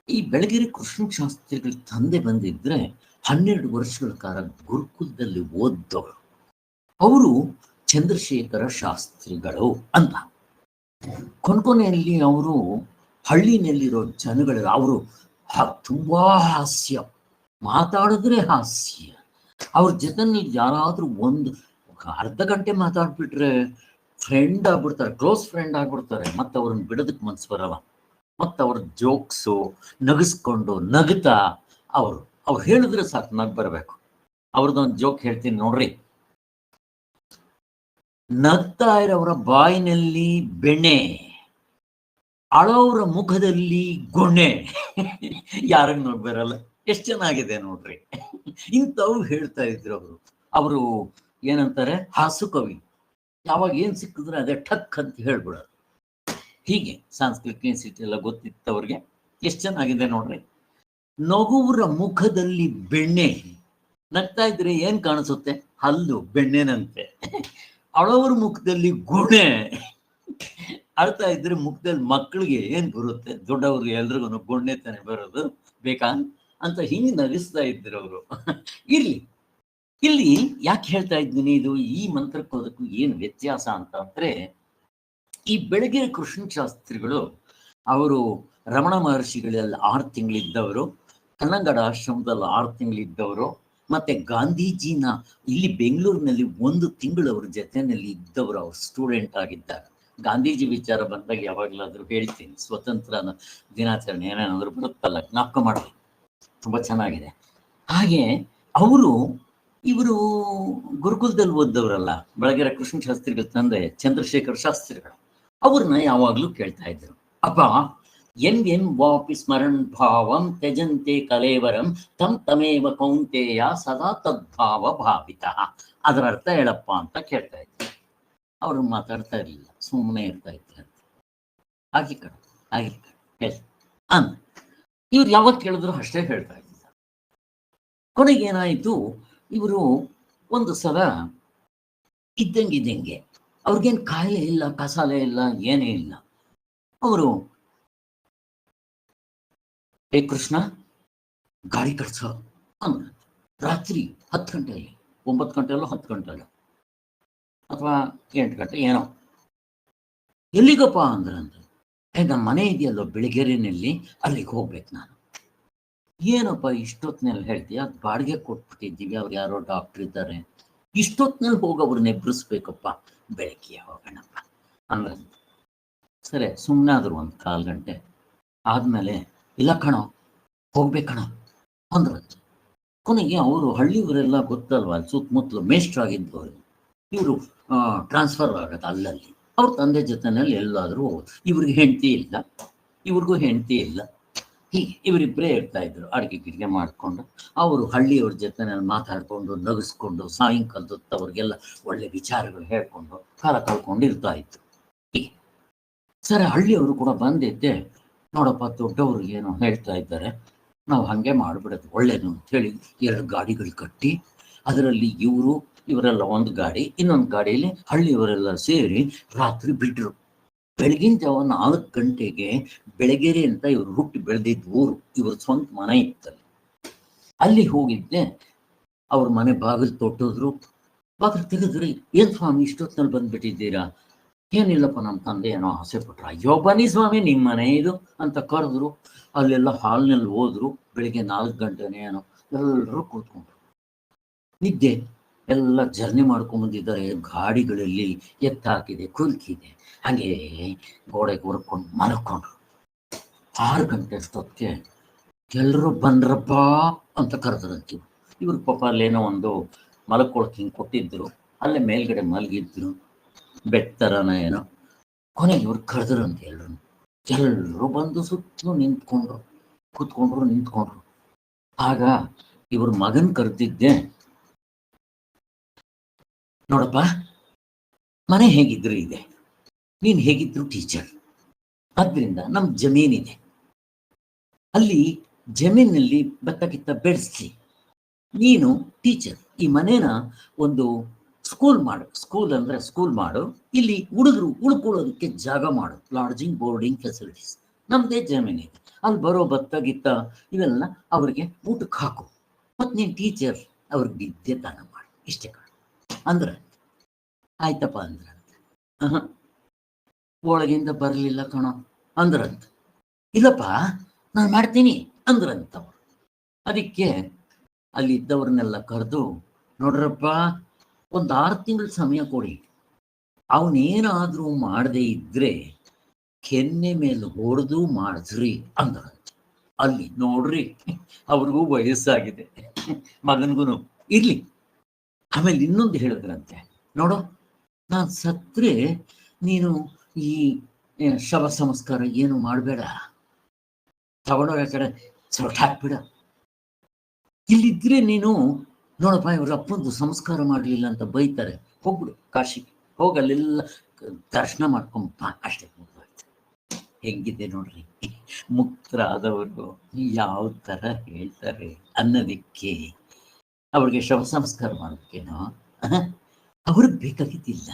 Speaker 1: ಈ ಬೆಳಗೆರೆ ಕೃಷ್ಣ ಶಾಸ್ತ್ರಿಗಳ ತಂದೆ ಬಂದಿದ್ರೆ 12 ವರ್ಷಗಳ ಕಾಲ ಗುರುಕುಲದಲ್ಲಿ ಓದ್ದವರು. ಅವರು ಚಂದ್ರಶೇಖರ ಶಾಸ್ತ್ರಿಗಳು ಅಂತ. ಕೊನೆಯಲ್ಲಿ ಅವರು ಹಳ್ಳಿನಲ್ಲಿರೋ ಜನಗಳು, ಅವರು ತುಂಬಾ ಹಾಸ್ಯ, ಮಾತಾಡಿದ್ರೆ ಹಾಸ್ಯ. ಅವ್ರ ಜೊತೆನಲ್ಲಿ ಯಾರಾದ್ರೂ ಒಂದು ಅರ್ಧ ಗಂಟೆ ಮಾತಾಡ್ಬಿಟ್ರೆ ಫ್ರೆಂಡ್ ಆಗ್ಬಿಡ್ತಾರೆ, ಕ್ಲೋಸ್ ಫ್ರೆಂಡ್ ಆಗ್ಬಿಡ್ತಾರೆ. ಮತ್ತೆ ಅವ್ರನ್ನ ಬಿಡೋದಕ್ಕೆ ಮನ್ಸು ಬರಲ್ಲ. ಮತ್ತೆ ಅವ್ರ ಜೋಕ್ಸು ನಗಿಸ್ಕೊಂಡು ನಗ್ತಾ ಅವ್ರು ಹೇಳಿದ್ರೆ ಸಾಕು ನಗ್ ಬರಬೇಕು. ಅವ್ರದ್ದೊಂದು ಜೋಕ್ ಹೇಳ್ತೀನಿ ನೋಡ್ರಿ. ನಗ್ತಾ ಇರೋರ ಬಾಯಿನಲ್ಲಿ ಬೆಣ್ಣೆ, ಅಳೋರ ಮುಖದಲ್ಲಿ ಗೊಣ್ಣೆ. ಯಾರಂಗ್ ನೋಡ್ ಬರಲ್ಲ. ಎಷ್ಟು ಚೆನ್ನಾಗಿದೆ ನೋಡ್ರಿ. ಇಂಥವು ಹೇಳ್ತಾ ಇದ್ರು ಅವರು ಏನಂತಾರೆ, ಹಾಸು ಕವಿ. ಯಾವಾಗ ಏನ್ ಸಿಕ್ಕಿದ್ರೆ ಅದೇ ಠಕ್ ಅಂತ ಹೇಳ್ಬಿಡೋದು. ಹೀಗೆ ಸಾಂಸ್ಕೃತಿಕ ಇನ್ಸ್ಟಿಟ್ಯೂಟ್ ಎಲ್ಲ ಗೊತ್ತಿತ್ತವ್ರಿಗೆ. ಎಷ್ಟು ಚೆನ್ನಾಗಿದೆ ನೋಡ್ರಿ. ನಗುವರ ಮುಖದಲ್ಲಿ ಬೆಣ್ಣೆ, ನಗ್ತಾ ಇದ್ರೆ ಏನ್ ಕಾಣಿಸುತ್ತೆ? ಹಲ್ಲು ಬೆಣ್ಣೆನಂತೆ. ಅಳವರ ಮುಖದಲ್ಲಿ ಗುಣೆ, ಅಳ್ತಾ ಇದ್ರೆ ಮುಖದಲ್ಲಿ ಮಕ್ಕಳಿಗೆ ಏನ್ ಬರುತ್ತೆ? ದೊಡ್ಡವ್ರಿಗೆ ಎಲ್ರಿಗೂ ಗೊಣ್ಣೆ ತಾನೆ ಬರೋದು, ಬೇಕಾ ಅಂತ ಹಿಂಗೆ ನಗಿಸ್ತಾ ಇದ್ರು ಅವರು. ಇಲ್ಲಿ ಯಾಕೆ ಹೇಳ್ತಾ ಇದ್ದೀನಿ, ಇದು ಈ ಮಂತ್ರಕ್ಕೂ ಅದಕ್ಕೂ ಏನು ವ್ಯತ್ಯಾಸ ಅಂತ ಅಂದ್ರೆ, ಈ ಬೆಳಗೆರೆ ಕೃಷ್ಣ ಶಾಸ್ತ್ರಿಗಳು ಅವರು ರಮಣ ಮಹರ್ಷಿಗಳಲ್ಲಿ 6 ತಿಂಗಳಿದ್ದವರು, ಕನ್ನಂಗಡ ಆಶ್ರಮದಲ್ಲಿ 6 ತಿಂಗಳಿದ್ದವರು, ಮತ್ತೆ ಗಾಂಧೀಜಿನ ಇಲ್ಲಿ ಬೆಂಗಳೂರಿನಲ್ಲಿ 1 ತಿಂಗಳು ಅವ್ರ ಜೊತೆಯಲ್ಲಿ ಇದ್ದವರು, ಅವ್ರ ಸ್ಟೂಡೆಂಟ್ ಆಗಿದ್ದಾಗ. ಗಾಂಧೀಜಿ ವಿಚಾರ ಬಂದಾಗ ಯಾವಾಗಲಾದ್ರೂ ಹೇಳ್ತೀನಿ, ಸ್ವತಂತ್ರ ದಿನಾಚರಣೆ ಏನೇನಾದ್ರೂ ಬರುತ್ತಲ್ಲ, ಜ್ಞಾಪಕ ಮಾಡಿ, ತುಂಬಾ ಚೆನ್ನಾಗಿದೆ. ಹಾಗೆ ಅವರು ಇವರು ಗುರುಕುಲದಲ್ಲಿ ಓದ್ದವರಲ್ಲ, ಬೆಳಗೆರೆ ಕೃಷ್ಣ ಶಾಸ್ತ್ರಿಗಳ ತಂದೆ ಚಂದ್ರಶೇಖರ ಶಾಸ್ತ್ರಿಗಳು. ಅವ್ರನ್ನ ಯಾವಾಗ್ಲೂ ಕೇಳ್ತಾ ಇದ್ರು, ಅಪ್ಪ ಎಂ ವಾಪಿ ಸ್ಮರಣ್ ಭಾವಂ ತ್ಯಜಂತೆ ಕಲೇವರಂ ತಂ ತಮೇವ ಕೌಂತೆಯ ಸದಾ ತದ್ಭಾವ ಭಾವಿತ. ಅದರ ಅರ್ಥ ಹೇಳಪ್ಪ ಅಂತ ಕೇಳ್ತಾ ಇದ್ರು. ಅವ್ರು ಮಾತಾಡ್ತಾ ಇರಲಿಲ್ಲ, ಸುಮ್ಮನೆ ಇರ್ತಾ ಇದ್ರು. ಹಾಗೆ ಕಣ ಹಾಗೆ ಹೇಳಿ ಅಂದ. ಇವ್ರು ಯಾವಾಗ ಕೇಳಿದ್ರು ಅಷ್ಟೇ ಹೇಳ್ತಾ ಇದ್ದ. ಕೊನೆಗೆ ಏನಾಯಿತು, ಇವರು ಒಂದು ಸಲ ಇದ್ದಂಗೆ ಅವ್ರಿಗೇನು ಕಾಯಿಲೆ ಇಲ್ಲ, ಕಸಾಲೆ ಇಲ್ಲ, ಏನೇ ಇಲ್ಲ. ಅವರು ಏ ಕೃಷ್ಣ ಗಾಡಿ ಕಟ್ಸೋ ಅಂದ್ರ. ರಾತ್ರಿ 10 ಗಂಟೆಯಲ್ಲಿ, 9 ಗಂಟೆಯಲ್ಲೋ 10 ಗಂಟೆಯಲ್ಲೋ ಅಥವಾ 8 ಗಂಟೆ ಏನೋ. ಎಲ್ಲಿಗಪ್ಪ ಅಂದ್ರಂತ. ನಮ್ಮ ಮನೆ ಇದೆಯಲ್ಲೋ ಬೆಳಗೆರೆನಲ್ಲಿ, ಅಲ್ಲಿಗೆ ಹೋಗ್ಬೇಕು ನಾನು. ಏನಪ್ಪ ಇಷ್ಟೊತ್ತಿನಲ್ಲಿ ಹೇಳ್ತೀಯ, ಬಾಡಿಗೆ ಕೊಟ್ಬಿಟ್ಟಿದ್ದೀವಿ, ಅವ್ರು ಯಾರೋ ಡಾಕ್ಟ್ರ್ ಇದ್ದಾರೆ, ಇಷ್ಟೊತ್ತಿನಲ್ಲಿ ಹೋಗಿ ಅವ್ರನ್ನ ಎಬ್ಬಿಸ್ಬೇಕಪ್ಪ, ಬೆಳಗ್ಗೆ ಹೋಗೋಣಪ್ಪ ಅಂದ್ರೆ. ಸರಿ ಸುಮ್ಮನೆ ಆದ್ರು 1 ಕಾಲು ಗಂಟೆ ಆದಮೇಲೆ, ಇಲ್ಲ ಕಣೋ ಹೋಗ್ಬೇಕಣ ಅಂದ್ರಂತ. ಕೊನೆಗೆ ಅವರು ಹಳ್ಳಿಯವರೆಲ್ಲ ಗೊತ್ತಲ್ವ, ಅಲ್ಲಿ ಸುತ್ತಮುತ್ತಲು ಮೇಷ್ಟ್ರಾಗಿದ್ದವರು. ಇವರು ಟ್ರಾನ್ಸ್ಫರ್ ಆಗುತ್ತೆ ಅಲ್ಲಲ್ಲಿ. ಅವ್ರ ತಂದೆ ಜೊತೆನಲ್ಲಿ ಎಲ್ಲಾದರೂ ಹೋಗೋದು. ಇವ್ರಿಗೆ ಹೆಂಡತಿ ಇಲ್ಲ, ಇವ್ರಿಗೂ ಹೆಂಡತಿ ಇಲ್ಲ. ಹೀಗೆ ಇವರಿಬ್ಬರೇ ಇರ್ತಾ ಇದ್ರು, ಅಡುಗೆ ಗಿಡಿಗೆ ಮಾಡಿಕೊಂಡು. ಅವರು ಹಳ್ಳಿಯವ್ರ ಜೊತೆನಲ್ಲಿ ಮಾತಾಡಿಕೊಂಡು ನಗಿಸ್ಕೊಂಡು ಸಾಯಂಕಾಲದ ಹೊತ್ತು ಅವ್ರಿಗೆಲ್ಲ ಒಳ್ಳೆ ವಿಚಾರಗಳು ಹೇಳ್ಕೊಂಡು ಕಾಲ ಕಳ್ಕೊಂಡು ಇರ್ತಾ ಇತ್ತು. ಹೀಗೆ ಸರಿ ಹಳ್ಳಿಯವರು ಕೂಡ ಬಂದಿದ್ದೆ, ನೋಡಪ್ಪ ದೊಡ್ಡವರು ಏನೋ ಹೇಳ್ತಾ ಇದ್ದಾರೆ, ನಾವು ಹಾಗೆ ಮಾಡಿಬಿಡೋದು ಒಳ್ಳೇದು ಅಂಥೇಳಿ 2 ಗಾಡಿಗಳು ಕಟ್ಟಿ, ಅದರಲ್ಲಿ ಇವರೆಲ್ಲ ಒಂದು ಗಾಡಿ, ಇನ್ನೊಂದು ಗಾಡಿಯಲ್ಲಿ ಹಳ್ಳಿಯವರೆಲ್ಲ ಸೇರಿ ರಾತ್ರಿ ಬಿಟ್ಟರು. ಬೆಳಗಿನ ಜಾವ 4 ಗಂಟೆಗೆ ಬೆಳಗೆರೆ ಅಂತ ಇವರು ಹುಟ್ಟಿ ಬೆಳೆದಿದ್ದ ಊರು, ಇವ್ರ ಸ್ವಂತ ಮನೆ ಇತ್ತಲ್ಲಿ. ಅಲ್ಲಿ ಹೋಗಿದ್ದೆ. ಅವ್ರ ಮನೆ ಬಾಗಿಲು ತೊಟ್ಟೋದ್ರು. ಬಾಗಿಲು ತೆಗೆದ್ರಿ, ಏನ್ ಸ್ವಾಮಿ ಇಷ್ಟೊತ್ತಿನಲ್ಲಿ ಬಂದ್ಬಿಟ್ಟಿದ್ದೀರಾ? ಏನಿಲ್ಲಪ್ಪ, ನಮ್ಮ ತಂದೆ ಏನೋ ಆಸೆ ಪಟ್ರ. ಅಯ್ಯೋ ಬನ್ನಿ ಸ್ವಾಮಿ, ನಿಮ್ಮ ಮನೆ ಇದು ಅಂತ ಕರೆದ್ರು. ಅಲ್ಲೆಲ್ಲ ಹಾಲ್ನಲ್ಲಿ ಹೋದ್ರು. ಬೆಳಿಗ್ಗೆ 4 ಗಂಟೆನೇ ಏನೋ ಎಲ್ಲರೂ ಕೂತ್ಕೊಂಡ್ರು. ನಿದ್ದೆ, ಎಲ್ಲ ಜರ್ನಿ ಮಾಡ್ಕೊಂಡ್ಬಂದಿದ್ದಾರೆ, ಗಾಡಿಗಳಲ್ಲಿ ಎತ್ತಾಕಿದೆ, ಕುಲ್ಕಿದೆ, ಹಾಗೆ ಗೋಡೆಗೆ ಹೊರ್ಕೊಂಡು ಮಲ್ಕೊಂಡ್ರು. 6 ಗಂಟೆ ಅಷ್ಟೊತ್ತಿಗೆ ಎಲ್ಲರೂ ಬಂದ್ರಪ್ಪ ಅಂತ ಕರೆದ್ರಂತ. ಇವ್ರ ಪಾಪ ಅಲ್ಲೇನೋ ಒಂದು ಮಲ್ಕೊಳಕ್ಕೆ ಹಿಂಗೆ ಕೊಟ್ಟಿದ್ರು, ಅಲ್ಲೇ ಮೇಲ್ಗಡೆ ಮಲಗಿದ್ರು, ಬೆಟ್ಟರನ ಏನೋ. ಕೊನೆಗೆ ಇವ್ರು ಕರೆದ್ರಂತೆ ಎಲ್ಲರೂ ಬಂದು ಸುತ್ತಲೂ ಕೂತ್ಕೊಂಡ್ರು. ಆಗ ಇವ್ರ ಮಗನ್ ಕರೆದಿದ್ದೆ, ನೋಡಪ್ಪ ಮನೆ ಹೇಗಿದ್ರು ಇದೆ, ನೀನು ಹೇಗಿದ್ರು ಟೀಚರ್, ಆದ್ರಿಂದ ನಮ್ಮ ಜಮೀನಿದೆ, ಅಲ್ಲಿ ಜಮೀನಲ್ಲಿ ಭತ್ತ ಗಿತ್ತ ಬೆಳೆಸ್ಲಿ, ನೀನು ಟೀಚರ್, ಈ ಮನೇನ ಒಂದು ಸ್ಕೂಲ್ ಮಾಡು, ಇಲ್ಲಿ ಹುಡುಗರು ಉಳ್ಕೊಳ್ಳೋದಕ್ಕೆ ಜಾಗ ಮಾಡು, ಲಾಡ್ಜಿಂಗ್ ಬೋರ್ಡಿಂಗ್ ಫೆಸಿಲಿಟೀಸ್, ನಮ್ದೇ ಜಮೀನಿದೆ, ಅಲ್ಲಿ ಬರೋ ಭತ್ತ ಗಿತ್ತ ಇವೆಲ್ಲ ಅವ್ರಿಗೆ ಊಟಕ್ಕೆ ಹಾಕು, ಮತ್ತು ನೀನು ಟೀಚರ್ ಅವ್ರಿಗೆ ವಿದ್ಯೆ ದಾನ ಮಾಡು, ಇಷ್ಟೇ ಕಣ ಅಂದ್ರೆ. ಆಯ್ತಪ್ಪ ಅಂದ್ರಂತ. ಒಳಗಿಂದ ಬರಲಿಲ್ಲ ಕಣೋ ಅಂದ್ರಂತ. ಇಲ್ಲಪ್ಪ ನಾನು ಮಾಡ್ತೀನಿ ಅಂದ್ರಂತವ್ರು. ಅದಕ್ಕೆ ಅಲ್ಲಿದ್ದವ್ರನ್ನೆಲ್ಲ ಕರೆದು, ನೋಡ್ರಪ್ಪ ಒಂದು 6 ತಿಂಗಳ ಸಮಯ ಕೊಡಿ, ಅವನೇನಾದ್ರೂ ಮಾಡದೇ ಇದ್ರೆ ಕೆನ್ನೆ ಮೇಲೆ ಹೊಡೆದು ಮಾಡಿಸ್ರಿ ಅಂದ್ರಂತ. ಅಲ್ಲಿ ನೋಡ್ರಿ, ಅವ್ರಿಗೂ ವಯಸ್ಸಾಗಿದೆ, ಮಗನ್ಗೂ ಇರ್ಲಿ. ಆಮೇಲೆ ಇನ್ನೊಂದು ಹೇಳಿದ್ರಂತೆ, ನೋಡು ನಾನು ಸತ್ರೆ ನೀನು ಈ ಶವ ಸಂಸ್ಕಾರ ಏನು ಮಾಡಬೇಡ, ತಗೊಂಡೋ ಕಡೆ ಸೊಟ್ಟ ಹಾಕ್ಬಿಡ, ಇಲ್ಲಿದ್ರೆ ನೀನು ನೋಡಪ್ಪ ಇವ್ರ ಅಪ್ಪಂದು ಸಂಸ್ಕಾರ ಮಾಡಲಿಲ್ಲ ಅಂತ ಬೈತಾರೆ, ಹೋಗ್ಬಿಡು ಕಾಶಿಗೆ ಹೋಗಲ್ಲೆಲ್ಲ ದರ್ಶನ ಮಾಡ್ಕೊಂಬ, ಅಷ್ಟೇ ಮುಗ್ದೋಯ್ತು. ಹೆಂಗಿದೆ ನೋಡ್ರಿ, ಮುಕ್ತರಾದವರು ಯಾವ ಥರ ಹೇಳ್ತಾರೆ ಅನ್ನೋದಕ್ಕೆ. ಅವ್ರಿಗೆ ಶವ ಸಂಸ್ಕಾರ ಮಾಡೋದಕ್ಕೇನೋ ಅವ್ರಿಗೆ ಬೇಕಾಗಿದ್ದಿಲ್ಲ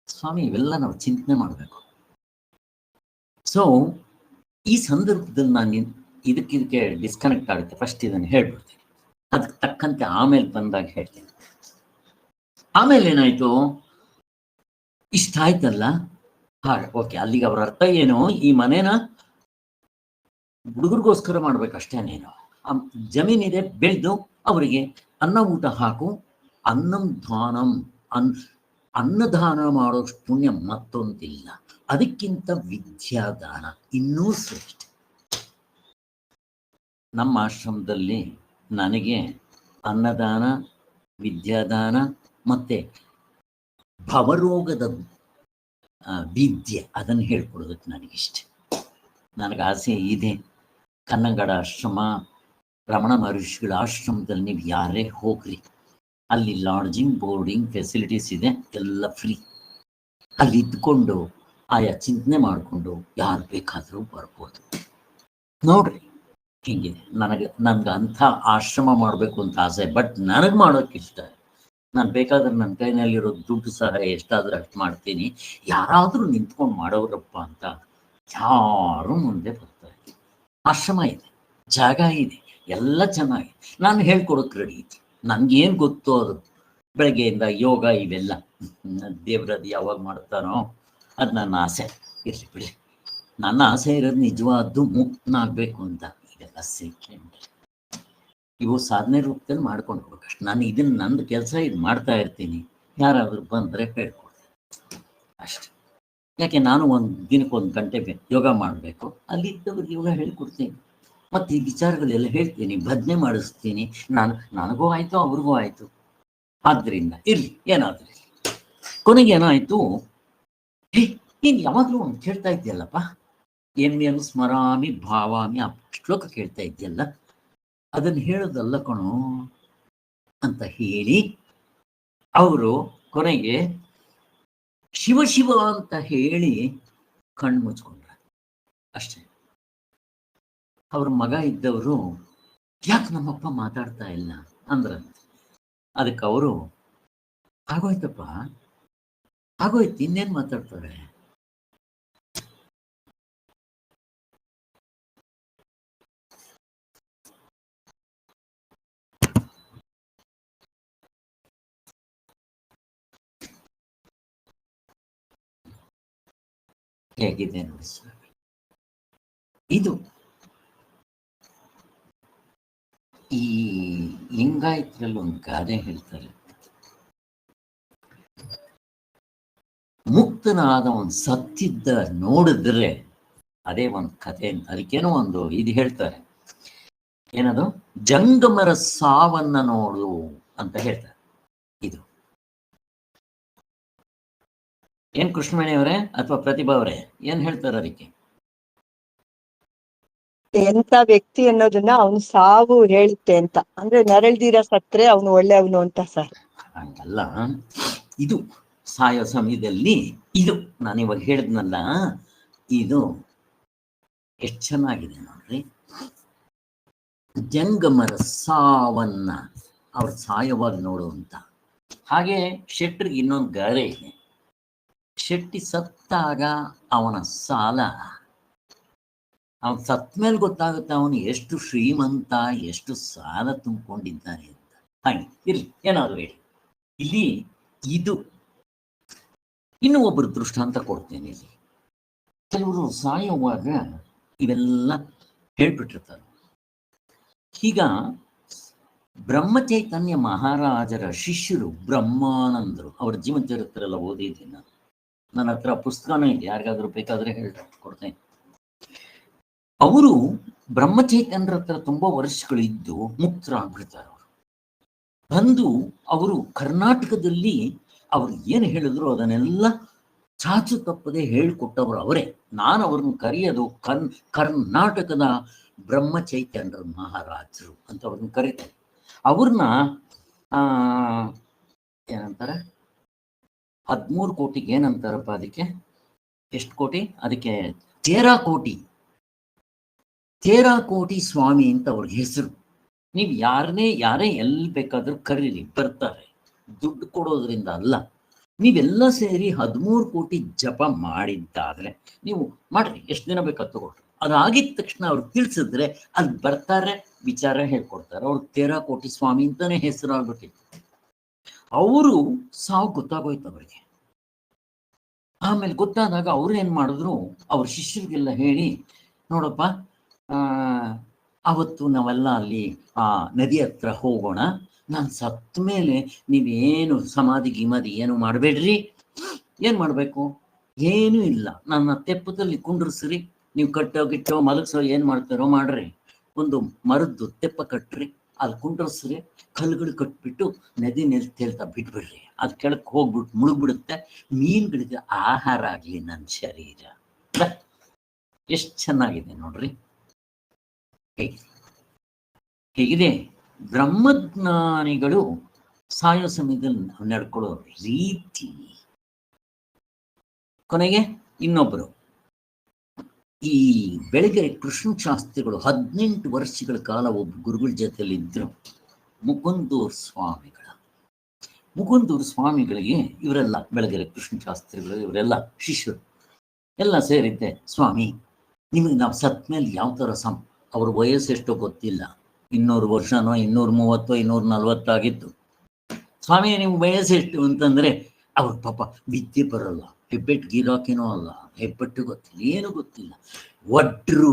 Speaker 1: ಸ್ವಾಮಿ, ಇವೆಲ್ಲ ನಾವು ಚಿಂತನೆ ಮಾಡಬೇಕು. ಸೊ ಈ ಸಂದರ್ಭದಲ್ಲಿ ನಾನು ಇದಕ್ಕೆ ಡಿಸ್ಕನೆಕ್ಟ್ ಆಗುತ್ತೆ. ಫಸ್ಟ್ ಇದನ್ನು ಹೇಳ್ಬಿಡ್ತೀನಿ, ಅದಕ್ಕೆ ತಕ್ಕಂತೆ ಆಮೇಲೆ ಬಂದಾಗ ಹೇಳ್ತೀನಿ. ಆಮೇಲೆ ಏನಾಯ್ತು, ಇಷ್ಟ ಆಯ್ತಲ್ಲ, ಓಕೆ, ಅಲ್ಲಿಗೆ ಅವ್ರ ಅರ್ಥ ಏನು, ಈ ಮನೇನ ಹುಡುಗರಿಗೋಸ್ಕರ ಮಾಡ್ಬೇಕಷ್ಟೇನೇನು, ಜಮೀನಿದೆ ಬೆಳೆದು ಅವರಿಗೆ ಅನ್ನ ಊಟ ಹಾಕು, ಅನ್ನದಾನ ಮಾಡೋಷ್ಟು ಪುಣ್ಯ ಮತ್ತೊಂದಿಲ್ಲ, ಅದಕ್ಕಿಂತ ವಿದ್ಯಾದಾನ ಇನ್ನೂ ಶ್ರೇಷ್ಠ. ನಮ್ಮ ಆಶ್ರಮದಲ್ಲಿ ನನಗೆ ಅನ್ನದಾನ, ವಿದ್ಯಾದಾನ ಮತ್ತೆ ಭವರೋಗದ ವಿದ್ಯೆ ಅದನ್ನು ಹೇಳ್ಕೊಡೋದಕ್ಕೆ ನನಗಿಷ್ಟ. ನನಗೆ ಆಸೆ ಇದೆ. ಕನ್ನಂಗಡ ಆಶ್ರಮ, ರಮಣ ಮಹರ್ಷಿಗಳ ಆಶ್ರಮದಲ್ಲಿ ನೀವು ಯಾರೇ ಹೋಗ್ರಿ, ಅಲ್ಲಿ ಲಾಡ್ಜಿಂಗ್ ಬೋರ್ಡಿಂಗ್ ಫೆಸಿಲಿಟೀಸ್ ಇದೆ, ಎಲ್ಲ ಫ್ರೀ. ಅಲ್ಲಿ ಇದ್ಕೊಂಡು ಆಯಾ ಚಿಂತನೆ ಮಾಡಿಕೊಂಡು ಯಾರು ಬೇಕಾದರೂ ಬರ್ಬೋದು. ನೋಡ್ರಿ ಹಿಂಗಿದೆ. ನನ್ಗೆ ಅಂಥ ಆಶ್ರಮ ಮಾಡಬೇಕು ಅಂತ ಆಸೆ, ಬಟ್ ನನಗೆ ಮಾಡೋಕ್ಕಿಷ್ಟ. ನಾನು ಬೇಕಾದ್ರೆ ನನ್ನ ಕೈನಲ್ಲಿರೋ ದುಡ್ಡು ಸಹ ಎಷ್ಟಾದ್ರೂ ಅಷ್ಟು ಮಾಡ್ತೀನಿ. ಯಾರಾದರೂ ನಿಂತ್ಕೊಂಡು ಮಾಡೋರಪ್ಪ ಅಂತ ಯಾರು ಮುಂದೆ ಬರ್ತಾರೆ. ಆಶ್ರಮ ಇದೆ, ಜಾಗ ಇದೆ, ಎಲ್ಲ ಚೆನ್ನಾಗಿ ನಾನು ಹೇಳ್ಕೊಡೋಕೆ ರೆಡಿ ಇದ್ದೆ. ನನಗೇನು ಗೊತ್ತೋ ಅದು ಬೆಳಗ್ಗೆಯಿಂದ ಯೋಗ ಇವೆಲ್ಲ ದೇವ್ರದ್ದು ಯಾವಾಗ ಮಾಡ್ತಾನೋ ಅದು ನನ್ನ ಆಸೆ. ಇರಲಿ ಬಿಡಿ, ನನ್ನ ಆಸೆ ಇರೋದು ನಿಜವಾದ್ದು ಮುಕ್ತನಾಗಬೇಕು ಅಂತ. ಇದೆಲ್ಲ ಸೆಕೆಂಡ್, ಇವು ಸಾಧನೆ ರೂಪದಲ್ಲಿ ಮಾಡ್ಕೊಂಡು ಹೋಗ್ಬೇಕಷ್ಟು. ನಾನು ಇದನ್ನು ನಂದು ಕೆಲಸ ಇದು ಮಾಡ್ತಾ ಇರ್ತೀನಿ, ಯಾರಾದರೂ ಬಂದರೆ ಹೇಳ್ಕೊಡ್ತೀನಿ ಅಷ್ಟೆ. ಯಾಕೆ ನಾನು ದಿನಕ್ಕೆ 1 ಗಂಟೆ ಯೋಗ ಮಾಡಬೇಕು, ಅಲ್ಲಿ ಇದ್ದವ್ರಿಗೆ ಯೋಗ ಹೇಳ್ಕೊಡ್ತೀನಿ. ಮತ್ತು ಈ ವಿಚಾರಗಳೆಲ್ಲ ಹೇಳ್ತೀನಿ, ಭಜನೆ ಮಾಡಿಸ್ತೀನಿ. ನನಗೂ ಆಯಿತು, ಅವ್ರಿಗೂ ಆಯಿತು. ಆದ್ದರಿಂದ ಇರಲಿ, ಏನಾದರೂ ಇರಲಿ. ಕೊನೆಗೆ ಏನಾಯಿತು, ನೀನು ಯಾವಾಗಲೂ ಒಂದು ಕೇಳ್ತಾ ಇದ್ದೀಯಲ್ಲಪ್ಪ, ಏನು ಸ್ಮರಾಮಿ ಭಾವಾಮಿ, ಆ ಶ್ಲೋಕ ಕೇಳ್ತಾ ಇದ್ದೀಯಲ್ಲ, ಅದನ್ನು ಹೇಳೋದಲ್ಲ ಕಣೋ ಅಂತ ಹೇಳಿ ಅವರು ಕೊನೆಗೆ ಶಿವ ಶಿವ ಅಂತ ಹೇಳಿ ಕಣ್ಣು ಮುಚ್ಕೊಂಡ್ರ ಅಷ್ಟೇ. ಅವ್ರ ಮಗ ಇದ್ದವರು ಯಾಕೆ ನಮ್ಮಪ್ಪ ಮಾತಾಡ್ತಾ ಇಲ್ಲ ಅಂದ್ರಂತೆ. ಅದಕ್ಕೆ ಅವರು ಆಗೋಯ್ತಪ್ಪ, ಆಗೋಯ್ತು, ಇನ್ನೇನು ಮಾತಾಡ್ತಾರೆ. ಹೇಗಿದೆ ನೋಡಿ ಸರ್, ಇದು ಈ ಲಿಂಗಾಯತರಲ್ಲಿ ಒಂದು ಗಾದೆ ಹೇಳ್ತಾರೆ, ಮುಕ್ತನಾದ ಒಂದು ಸತ್ತಿದ್ದ ನೋಡಿದ್ರೆ ಅದೇ ಒಂದು ಕಥೆ. ಅದಕ್ಕೇನೋ ಒಂದು ಇದು ಹೇಳ್ತಾರೆ, ಏನದು, ಜಂಗಮರ ಸಾವನ್ನ ನೋಡು ಅಂತ ಹೇಳ್ತಾರೆ. ಇದು ಏನ್ ಕೃಷ್ಣವೇಣಿ ಅವರೇ ಅಥವಾ ಪ್ರತಿಭಾ ಅವರೇ ಏನ್ ಹೇಳ್ತಾರೆ ಅದಕ್ಕೆ?
Speaker 2: ಎಂತ ವ್ಯಕ್ತಿ ಅನ್ನೋದನ್ನ ಅವನು ಸಾವು ಹೇಳುತ್ತೆ ಅಂತ, ಅಂದ್ರೆ ನರಳ್ದಿರ ಸತ್ರೆ ಅವನು ಒಳ್ಳೆಯವನು ಅಂತ ಸರ್.
Speaker 1: ಹಂಗಲ್ಲ, ಇದು ಸಾಯೋ ಸಮಯದಲ್ಲಿ ಇದು ನಾನು ಇವಾಗ ಹೇಳಿದ್ನಲ್ಲ, ಇದು ಎಷ್ಟು ಚೆನ್ನಾಗಿದೆ ನೋಡ್ರಿ. ಜಂಗಮರ ಸಾವನ್ನ ಅವ್ರ ಸಾಯವಾಗಿ ನೋಡುವಂತ. ಹಾಗೆ ಶೆಟ್ರಿಗೆ ಇನ್ನೊಂದು ಗಾದೆ ಇದೆ, ಶೆಟ್ಟಿ ಸತ್ತಾಗ ಅವನ ಸಾಲ, ಅವನು ಸತ್ತ ಮೇಲೆ ಗೊತ್ತಾಗುತ್ತೆ ಅವನು ಎಷ್ಟು ಶ್ರೀಮಂತ, ಎಷ್ಟು ಸಾಲ ತುಂಬಿಕೊಂಡಿದ್ದಾನೆ ಅಂತ. ಹಾಗೆ ಇರ್ಲಿ, ಏನಾದ್ರು ಹೇಳಿ. ಇಲ್ಲಿ ಇದು ಇನ್ನು ಒಬ್ಬರು ದೃಷ್ಟಾಂತ ಕೊಡ್ತೇನೆ. ಇಲ್ಲಿ ಕೆಲವರು ಸಾಯುವಾಗ ಇವೆಲ್ಲ ಹೇಳ್ಬಿಟ್ಟಿರ್ತಾರೆ. ಈಗ ಬ್ರಹ್ಮಚೈತನ್ಯ ಮಹಾರಾಜರ ಶಿಷ್ಯರು ಬ್ರಹ್ಮಾನಂದರು, ಅವರ ಜೀವನ ಚರಿತ್ರೆ ಎಲ್ಲ ಓದಿದ್ದೀನಿ ನಾನು. ನನ್ನ ಹತ್ರ ಪುಸ್ತಕನೂ ಇದೆ, ಯಾರಿಗಾದ್ರೂ ಬೇಕಾದ್ರೆ ಕೊಡ್ತೇನೆ. ಅವರು ಬ್ರಹ್ಮಚೈತನ್ಯರ ಹತ್ರ ತುಂಬಾ ವರ್ಷಗಳಿದ್ದು ಮುಕ್ತರಾಗ್ಬಿಡ್ತಾರೆ. ಅವರು ಬಂದು ಅವರು ಕರ್ನಾಟಕದಲ್ಲಿ ಅವ್ರು ಏನು ಹೇಳಿದ್ರು ಅದನ್ನೆಲ್ಲ ಚಾಚು ತಪ್ಪದೆ ಹೇಳಿಕೊಟ್ಟವರು ಅವರೇ. ನಾನು ಅವ್ರನ್ನ ಕರೆಯೋದು ಕರ್ನಾಟಕದ ಬ್ರಹ್ಮಚೈತನ್ಯರ ಮಹಾರಾಜರು ಅಂತ ಅವ್ರನ್ನ ಕರೀತಾರೆ. ಅವ್ರನ್ನ ಏನಂತಾರೆ, 13 ಕೋಟಿಗೆ ಏನಂತಾರಪ್ಪ ಅದಕ್ಕೆ, ಎಷ್ಟು ಕೋಟಿ ಅದಕ್ಕೆ, ತೇರಾಕೋಟಿ ಸ್ವಾಮಿ ಅಂತ ಅವ್ರಿಗೆ ಹೆಸರು. ನೀವು ಯಾರೇ ಎಲ್ಲಿ ಬೇಕಾದ್ರೂ ಕರೀರಿ, ಬರ್ತಾರೆ. ದುಡ್ಡು ಕೊಡೋದ್ರಿಂದ ಅಲ್ಲ, ನೀವೆಲ್ಲ ಸೇರಿ 13 ಕೋಟಿ ಜಪ ಮಾಡಿದ್ದಾದ್ರೆ ನೀವು ಮಾಡ್ರಿ, ಎಷ್ಟು ದಿನ ಬೇಕಾದ್ ತಗೊಳ್ರಿ. ಅದಾಗಿದ ತಕ್ಷಣ ಅವ್ರು ತಿಳಿಸಿದ್ರೆ ಅಲ್ಲಿ ಬರ್ತಾರೆ, ವಿಚಾರ ಹೇಳ್ಕೊಡ್ತಾರೆ. ಅವ್ರು ತೇರಾಕೋಟಿ ಸ್ವಾಮಿ ಅಂತಾನೆ ಹೆಸರಾಗ್ಬಿಟ್ಟಿತ್ತು. ಅವರು ಸಾವು ಗೊತ್ತಾಗೋಯ್ತು ಅವರಿಗೆ. ಆಮೇಲೆ ಗೊತ್ತಾದಾಗ ಅವ್ರು ಏನ್ ಮಾಡಿದ್ರು, ಅವ್ರ ಶಿಷ್ಯರಿಗೆಲ್ಲ ಹೇಳಿ, ನೋಡಪ್ಪ, ಅವತ್ತು ನಾವೆಲ್ಲ ಅಲ್ಲಿ ಆ ನದಿ ಹತ್ರ ಹೋಗೋಣ, ನಾನು ಸತ್ತ ಮೇಲೆ ನೀವೇನು ಸಮಾಧಿ ಗಿಮಾಧಿ ಏನು ಮಾಡಬೇಡ್ರಿ. ಏನು ಮಾಡಬೇಕು, ಏನೂ ಇಲ್ಲ, ನನ್ನ ತೆಪ್ಪದಲ್ಲಿ ಕುಂಡ್ರಿಸ್ರಿ, ನೀವು ಕಟ್ಟೋ ಗಿಟ್ಟೋ ಮಲಗಿಸೋ ಏನು ಮಾಡ್ತಾರೋ ಮಾಡ್ರಿ, ಒಂದು ಮರದ್ದು ತೆಪ್ಪ ಕಟ್ರಿ, ಅಲ್ಲಿ ಕುಂಡ್ರಸ್ರಿ, ಕಲ್ಲುಗಳು ಕಟ್ಬಿಟ್ಟು ನದಿ ತೇಲ್ತಾ ಬಿಟ್ಬಿಡ್ರಿ, ಅದು ಕೆಳಕ್ಕೆ ಹೋಗ್ಬಿಟ್ಟು ಮುಳುಗ್ಬಿಡುತ್ತೆ, ಮೀನುಗಳಿಗೆ ಆಹಾರ ಆಗಲಿ ನನ್ನ ಶರೀರ. ಎಷ್ಟು ಚೆನ್ನಾಗಿದೆ ನೋಡ್ರಿ. ಹೇಗಿದೆ ಬ್ರಹ್ಮಜ್ಞಾನಿಗಳು ಸಾಯೋ ಸಮಯದಲ್ಲಿ ನಡ್ಕೊಳ್ಳೋ ರೀತಿ. ಕೊನೆಗೆ ಇನ್ನೊಬ್ಬರು, ಈ ಬೆಳಗೆರೆ ಕೃಷ್ಣ ಶಾಸ್ತ್ರಿಗಳು 18 ವರ್ಷಗಳ ಕಾಲ ಒಬ್ಬ ಗುರುಗಳ ಜೊತೆಯಲ್ಲಿ ಇದ್ರು, ಮುಕುಂದೂರ್ ಸ್ವಾಮಿಗಳ. ಮುಕುಂದೂರ್ ಸ್ವಾಮಿಗಳಿಗೆ ಇವರೆಲ್ಲ, ಬೆಳಗೆರೆ ಕೃಷ್ಣ ಶಾಸ್ತ್ರಿಗಳು ಇವರೆಲ್ಲ ಶಿಷ್ಯರು ಎಲ್ಲ ಸೇರಿದ್ದೆ, ಸ್ವಾಮಿ ನಿಮಗೆ ನಾವು ಸತ್ ಮೇಲೆ ಯಾವ ಥರ ಅವ್ರ ವಯಸ್ಸು ಎಷ್ಟೋ ಗೊತ್ತಿಲ್ಲ, 200 ವರ್ಷನೋ 230 240 ಆಗಿತ್ತು. ಸ್ವಾಮಿ ನಿಮ್ಗೆ ವಯಸ್ಸು ಎಷ್ಟು ಅಂತಂದ್ರೆ, ಅವ್ರ ಪಾಪ ವಿದ್ಯೆ ಬರಲ್ಲ, ಹೆಬ್ಬೆಟ್ಟು ಗಿರಾಕಿನೋ ಅಲ್ಲ, ಹೆಬ್ಬೆಟ್ಟು ಗೊತ್ತಿಲ್ಲ, ಏನು ಗೊತ್ತಿಲ್ಲ, ಒಡ್ರು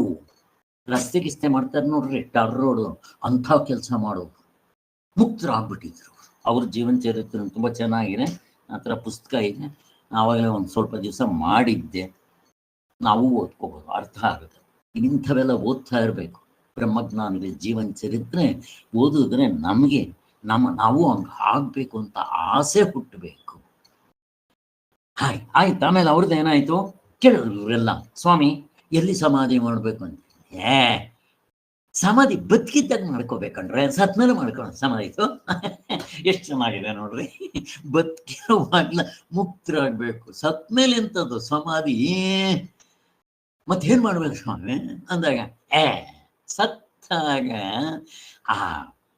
Speaker 1: ರಸ್ತೆ ಗಿಸ್ತೆ ಮಾಡ್ತಾರೆ ನೋಡ್ರಿ, ಟಾರ್ ರೋಡು, ಅಂಥ ಕೆಲಸ ಮಾಡೋರು, ಮುಕ್ತರಾಗ್ಬಿಟ್ಟಿದ್ರು. ಅವ್ರ ಜೀವನ ಚರಿತ್ರೆ ತುಂಬ ಚೆನ್ನಾಗಿದೆ, ಆ ಥರ ಪುಸ್ತಕ ಇದೆ, ಆವಾಗಲೇ ಒಂದು ಸ್ವಲ್ಪ ದಿವಸ ಮಾಡಿದ್ದೆ, ನಾವು ಓದ್ಕೋಬೋದು, ಅರ್ಥ ಆಗುತ್ತೆ. ಇಂಥವೆಲ್ಲ ಓದ್ತಾ ಇರಬೇಕು. ಬ್ರಹ್ಮಜ್ಞಾನಿಗಳ ಜೀವನ ಚರಿತ್ರೆ ಓದಿದ್ರೆ ನಮಗೆ ನಾವು ಹಂಗೆ ಆಗಬೇಕು ಅಂತ ಆಸೆ ಹುಟ್ಟಬೇಕು. ಆಯ್ತು. ಆಮೇಲೆ ಅವ್ರದ್ದು ಏನಾಯ್ತು ಕೇಳಿದ್ರು ಇವರೆಲ್ಲ, ಸ್ವಾಮಿ ಎಲ್ಲಿ ಸಮಾಧಿ ಮಾಡಬೇಕು ಅಂತ. ಸಮಾಧಿ ಬದುಕಿದ್ದಾಗ ಮಾಡ್ಕೋಬೇಕಂಡ್ರೆ ಸತ್ಮೇಲೆ ಮಾಡ್ಕೊಂಡು ಸಮಾಧಿತು. ಎಷ್ಟು ಚೆನ್ನಾಗಿದೆ ನೋಡ್ರಿ, ಬದುಕಿರುವಾಗ್ಲ ಮುಕ್ತರಾಗಬೇಕು, ಸತ್ಮೇಲೆ ಎಂಥದ್ದು ಸಮಾಧಿ. ಮತ್ತೇನ್ ಮಾಡ್ಬೇಕು ಸ್ವಾಮಿ ಅಂದಾಗ, ಸತ್ತಾಗ ಆ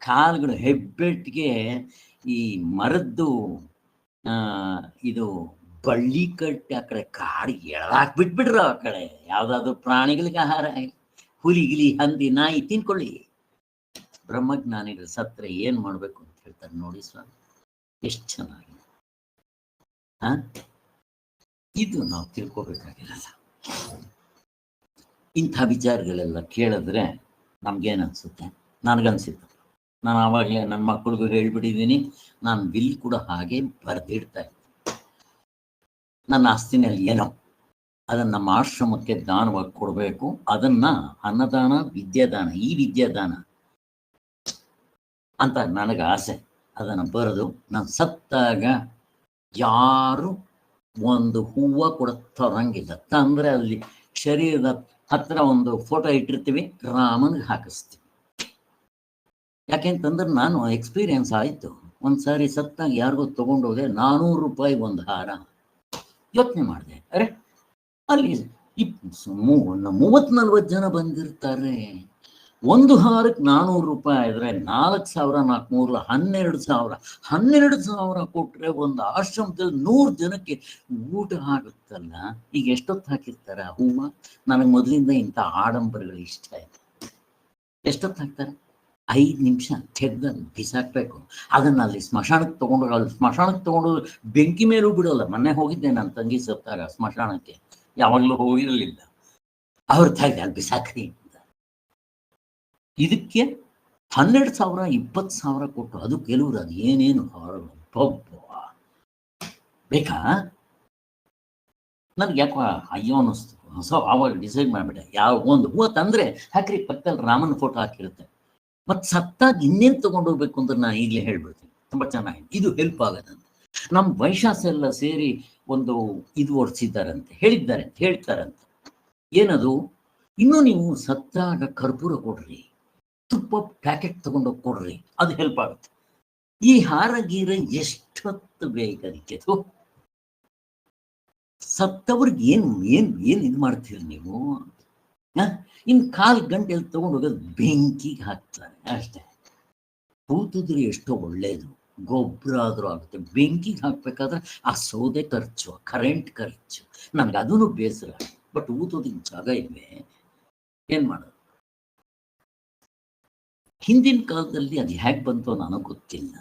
Speaker 1: ಕಾಲುಗಳು ಹೆಬ್ಬೆಟ್ಟಿಗೆ ಈ ಮರದ್ದು ಇದು ಬಳ್ಳಿ ಕಟ್ಟಿ ಆ ಕಡೆ ಕಾಡಿಗೆ ಎಳದಾಕ್ ಬಿಟ್ಬಿಡ್ರು. ಆ ಕಡೆ ಯಾವ್ದಾದ್ರು ಪ್ರಾಣಿಗಳಿಗೆ ಆಹಾರ, ಹುಲಿ ಗಿಲಿ ಹಂದಿ ನಾಯಿ ತಿನ್ಕೊಳ್ಳಿ. ಬ್ರಹ್ಮಜ್ಞಾನಿಗಳು ಸತ್ರೆ ಏನ್ ಮಾಡ್ಬೇಕು ಅಂತ ಹೇಳ್ತಾರೆ ನೋಡಿ ಸ್ವಾಮಿ, ಎಷ್ಟು ಚೆನ್ನಾಗಿದೆ. ಇದು ನಾವು ತಿಳ್ಕೊಬೇಕಾಗಿರಲ್ಲ. ಇಂಥ ವಿಚಾರಗಳೆಲ್ಲ ಕೇಳಿದ್ರೆ ನಮ್ಗೇನನ್ಸುತ್ತೆ, ನನಗನ್ಸಿತ್ತು, ನಾನು ಆವಾಗಲೇ ನನ್ನ ಮಕ್ಕಳಿಗೂ ಹೇಳ್ಬಿಟ್ಟಿದ್ದೀನಿ, ನಾನು ಬಿಲ್ ಕೂಡ ಹಾಗೆ ಬರೆದಿಡ್ತಾ ಇದ್ದೆ. ನನ್ನ ಆಸ್ತಿನಲ್ಲಿ ಏನೋ ಅದನ್ನು ನಮ್ಮ ಆಶ್ರಮಕ್ಕೆ ದಾನವಾಗಿ ಕೊಡಬೇಕು, ಅದನ್ನು ಅನ್ನದಾನ ವಿದ್ಯಾದಾನ, ಈ ವಿದ್ಯಾದಾನ ಅಂತ ನನಗೆ ಆಸೆ. ಅದನ್ನು ಬರೆದು ನಾನು ಸತ್ತಾಗ ಯಾರು ಒಂದು ಹೂವು ಕೂಡ ತರಂಗಿಲ್ಲ, ತಂದರೆ ಅಲ್ಲಿ ಶರೀರದ ಹತ್ರ ಒಂದು ಫೋಟೋ ಇಟ್ಟಿರ್ತೀವಿ, ರಾಮನಿಗೆ ಹಾಕಿಸ್ತೀವಿ. ಯಾಕೆಂತಂದ್ರೆ ನಾನು ಎಕ್ಸ್ಪೀರಿಯನ್ಸ್ ಆಯಿತು, ಒಂದ್ಸಾರಿ ಸತ್ತಾಗ ಯಾರಿಗೂ ತೊಗೊಂಡೋದೆ, 400 ರೂಪಾಯಿ ಒಂದು ಹಾರ. ಯೋಚನೆ ಮಾಡಿದೆ, ಅರೆ ಅಲ್ಲಿ 30-40 ಜನ ಬಂದಿರ್ತಾರೆ, ಒಂದು ಹಾರಕ್ಕೆ 400 ರೂಪಾಯಿ ಆದರೆ 4,400 12,000 ಕೊಟ್ಟರೆ ಒಂದು ಆಶ್ರಮದಲ್ಲಿ 100 ಜನಕ್ಕೆ ಊಟ ಆಗುತ್ತಲ್ಲ. ಈಗ ಎಷ್ಟೊತ್ತು ಹಾಕಿರ್ತಾರೆ ಆ ಹೂವು? ನನಗೆ ಮೊದಲಿಂದ ಇಂಥ ಆಡಂಬರಗಳು ಇಷ್ಟ ಆಯ್ತು. ಎಷ್ಟೊತ್ತು ಹಾಕ್ತಾರೆ? 5 ನಿಮಿಷ ತೆಗೆದು ಬಿಸಾಕ್ಬೇಕು. ಅದನ್ನ ಅಲ್ಲಿ ಸ್ಮಶಾನಕ್ಕೆ ತಗೊಂಡು ಬೆಂಕಿ ಮೇಲೂ ಬಿಡೋಲ್ಲ. ಮೊನ್ನೆ ಹೋಗಿದ್ದೆ ನನ್ನ ತಂಗಿ ಸತ್ತಾಗ ಸ್ಮಶಾನಕ್ಕೆ, ಯಾವಾಗಲೂ ಹೋಗಿರಲಿಲ್ಲ. ಅವ್ರ ತೆಗೆದು ಅಲ್ಲಿ ಬಿಸಾಕ್ರಿ ಅಂತ. ಇದಕ್ಕೆ 12,000 20,000 ಕೊಟ್ಟು, ಅದು ಕೆಲವರು ಅದು ಏನೇನು ಬೇಕಾ? ನನ್ಗೆ ಯಾಕೋ ಅಯ್ಯೋ ಅನ್ನಿಸ್ತು. ಆವಾಗ ಡಿಸೈಡ್ ಮಾಡಿಬಿಟ್ಟೆ, ಯಾವ ಒಂದು ಹೂವು ತಂದ್ರೆ ಹಾಕ್ರಿ, ಪಕ್ಕದಲ್ಲಿ ರಾಮನ ಫೋಟೋ ಹಾಕಿರುತ್ತೆ. ಮತ್ತು ಸತ್ತಾಗ ಇನ್ನೇನು ತೊಗೊಂಡೋಗ್ಬೇಕು ಅಂದ್ರೆ ನಾನು ಈಗಲೇ ಹೇಳ್ಬಿಡ್ತೀನಿ, ತುಂಬ ಚೆನ್ನಾಗಿದೆ, ಇದು ಹೆಲ್ಪ್ ಆಗೋದಂತ. ನಮ್ಮ ವೈಶಾಸ ಎಲ್ಲ ಸೇರಿ ಒಂದು ಇದು ಓಡಿಸಿದ್ದಾರಂತೆ, ಹೇಳ್ತಾರಂತೆ. ಏನದು? ಇನ್ನೂ ನೀವು ಸತ್ತಾಗ ಕರ್ಪೂರ ಕೊಡ್ರಿ, ತುಪ್ಪ ಪ್ಯಾಕೆಟ್ ತಗೊಂಡೋಗಿ ಕೊಡ್ರಿ, ಅದು ಹೆಲ್ಪ್ ಆಗುತ್ತೆ. ಈ ಹಾರ ಗೀರ ಎಷ್ಟೊತ್ತು ಬೇಕದಕ್ಕೆ? ಸತ್ತವ್ರಿಗೆ ಏನು ಇದು ಮಾಡ್ತೀರಿ ನೀವು? ಇನ್ನು 1/4 ಗಂಟೆಯಲ್ಲಿ ತಗೊಂಡೋಗೋದು ಬೆಂಕಿಗೆ ಹಾಕ್ತಾರೆ ಅಷ್ಟೇ. ಕೂತಿದ್ರೆ ಎಷ್ಟೋ ಒಳ್ಳೇದು, ಗೊಬ್ಬರ ಆದರೂ ಆಗುತ್ತೆ. ಬೆಂಕಿಗೆ ಹಾಕ್ಬೇಕಾದ್ರೆ ಆ ಸೌದೆ ಖರ್ಚು, ಕರೆಂಟ್ ಖರ್ಚು, ನನಗೆ ಅದೂ ಬೇಸರ. ಬಟ್ ಊತೋದಕ್ಕೆ ಜಾಗ ಇವೆ, ಏನ್ ಮಾಡೋದು? ಹಿಂದಿನ ಕಾಲದಲ್ಲಿ ಅದು ಹೇಗೆ ಬಂತು ನನಗೆ ಗೊತ್ತಿಲ್ಲ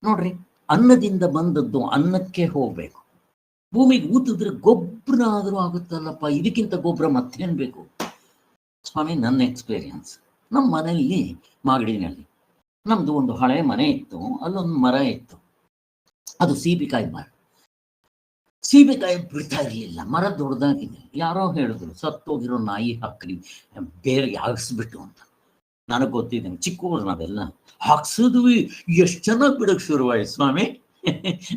Speaker 1: ನೋಡ್ರಿ. ಅನ್ನದಿಂದ ಬಂದದ್ದು ಅನ್ನಕ್ಕೆ ಹೋಗ್ಬೇಕು. ಭೂಮಿಗೆ ಊತಿದ್ರೆ ಗೊಬ್ಬರ ಆದರೂ ಆಗುತ್ತಲ್ಲಪ್ಪ, ಇದಕ್ಕಿಂತ ಗೊಬ್ಬರ ಮತ್ತೇನು ಬೇಕು ಸ್ವಾಮಿ? ನನ್ನ ಎಕ್ಸ್ಪೀರಿಯನ್ಸ್, ನಮ್ಮ ಮನೆಯಲ್ಲಿ ಮಾಗಡಿನಲ್ಲಿ ನಮ್ದು ಒಂದು ಹಳೆ ಮನೆ ಇತ್ತು, ಅಲ್ಲೊಂದು ಮರ ಇತ್ತು, ಅದು ಸೀಬೆಕಾಯಿ ಮರ. ಸೀಬೆಕಾಯಿ ಬಿಡ್ತಾ ಇರಲಿಲ್ಲ, ಮರ ದೊಡ್ಡದಾಗಿದೆ. ಯಾರೋ ಹೇಳಿದ್ರು ಸತ್ತೋಗಿರೋ ನಾಯಿ ಹಾಕ್ರಿ ಬೇರೆ ಆಗಿಸ್ಬಿಟ್ಟು ಅಂತ. ನನಗೆ ಗೊತ್ತಿದೆ, ಚಿಕ್ಕವರು ನಾವೆಲ್ಲ ಹಾಕ್ಸಿದ್ವಿ, ಎಷ್ಟು ಚೆನ್ನಾಗಿ ಬಿಡಕ್ಕೆ ಶುರುವಾಯ್ತು ಸ್ವಾಮಿ.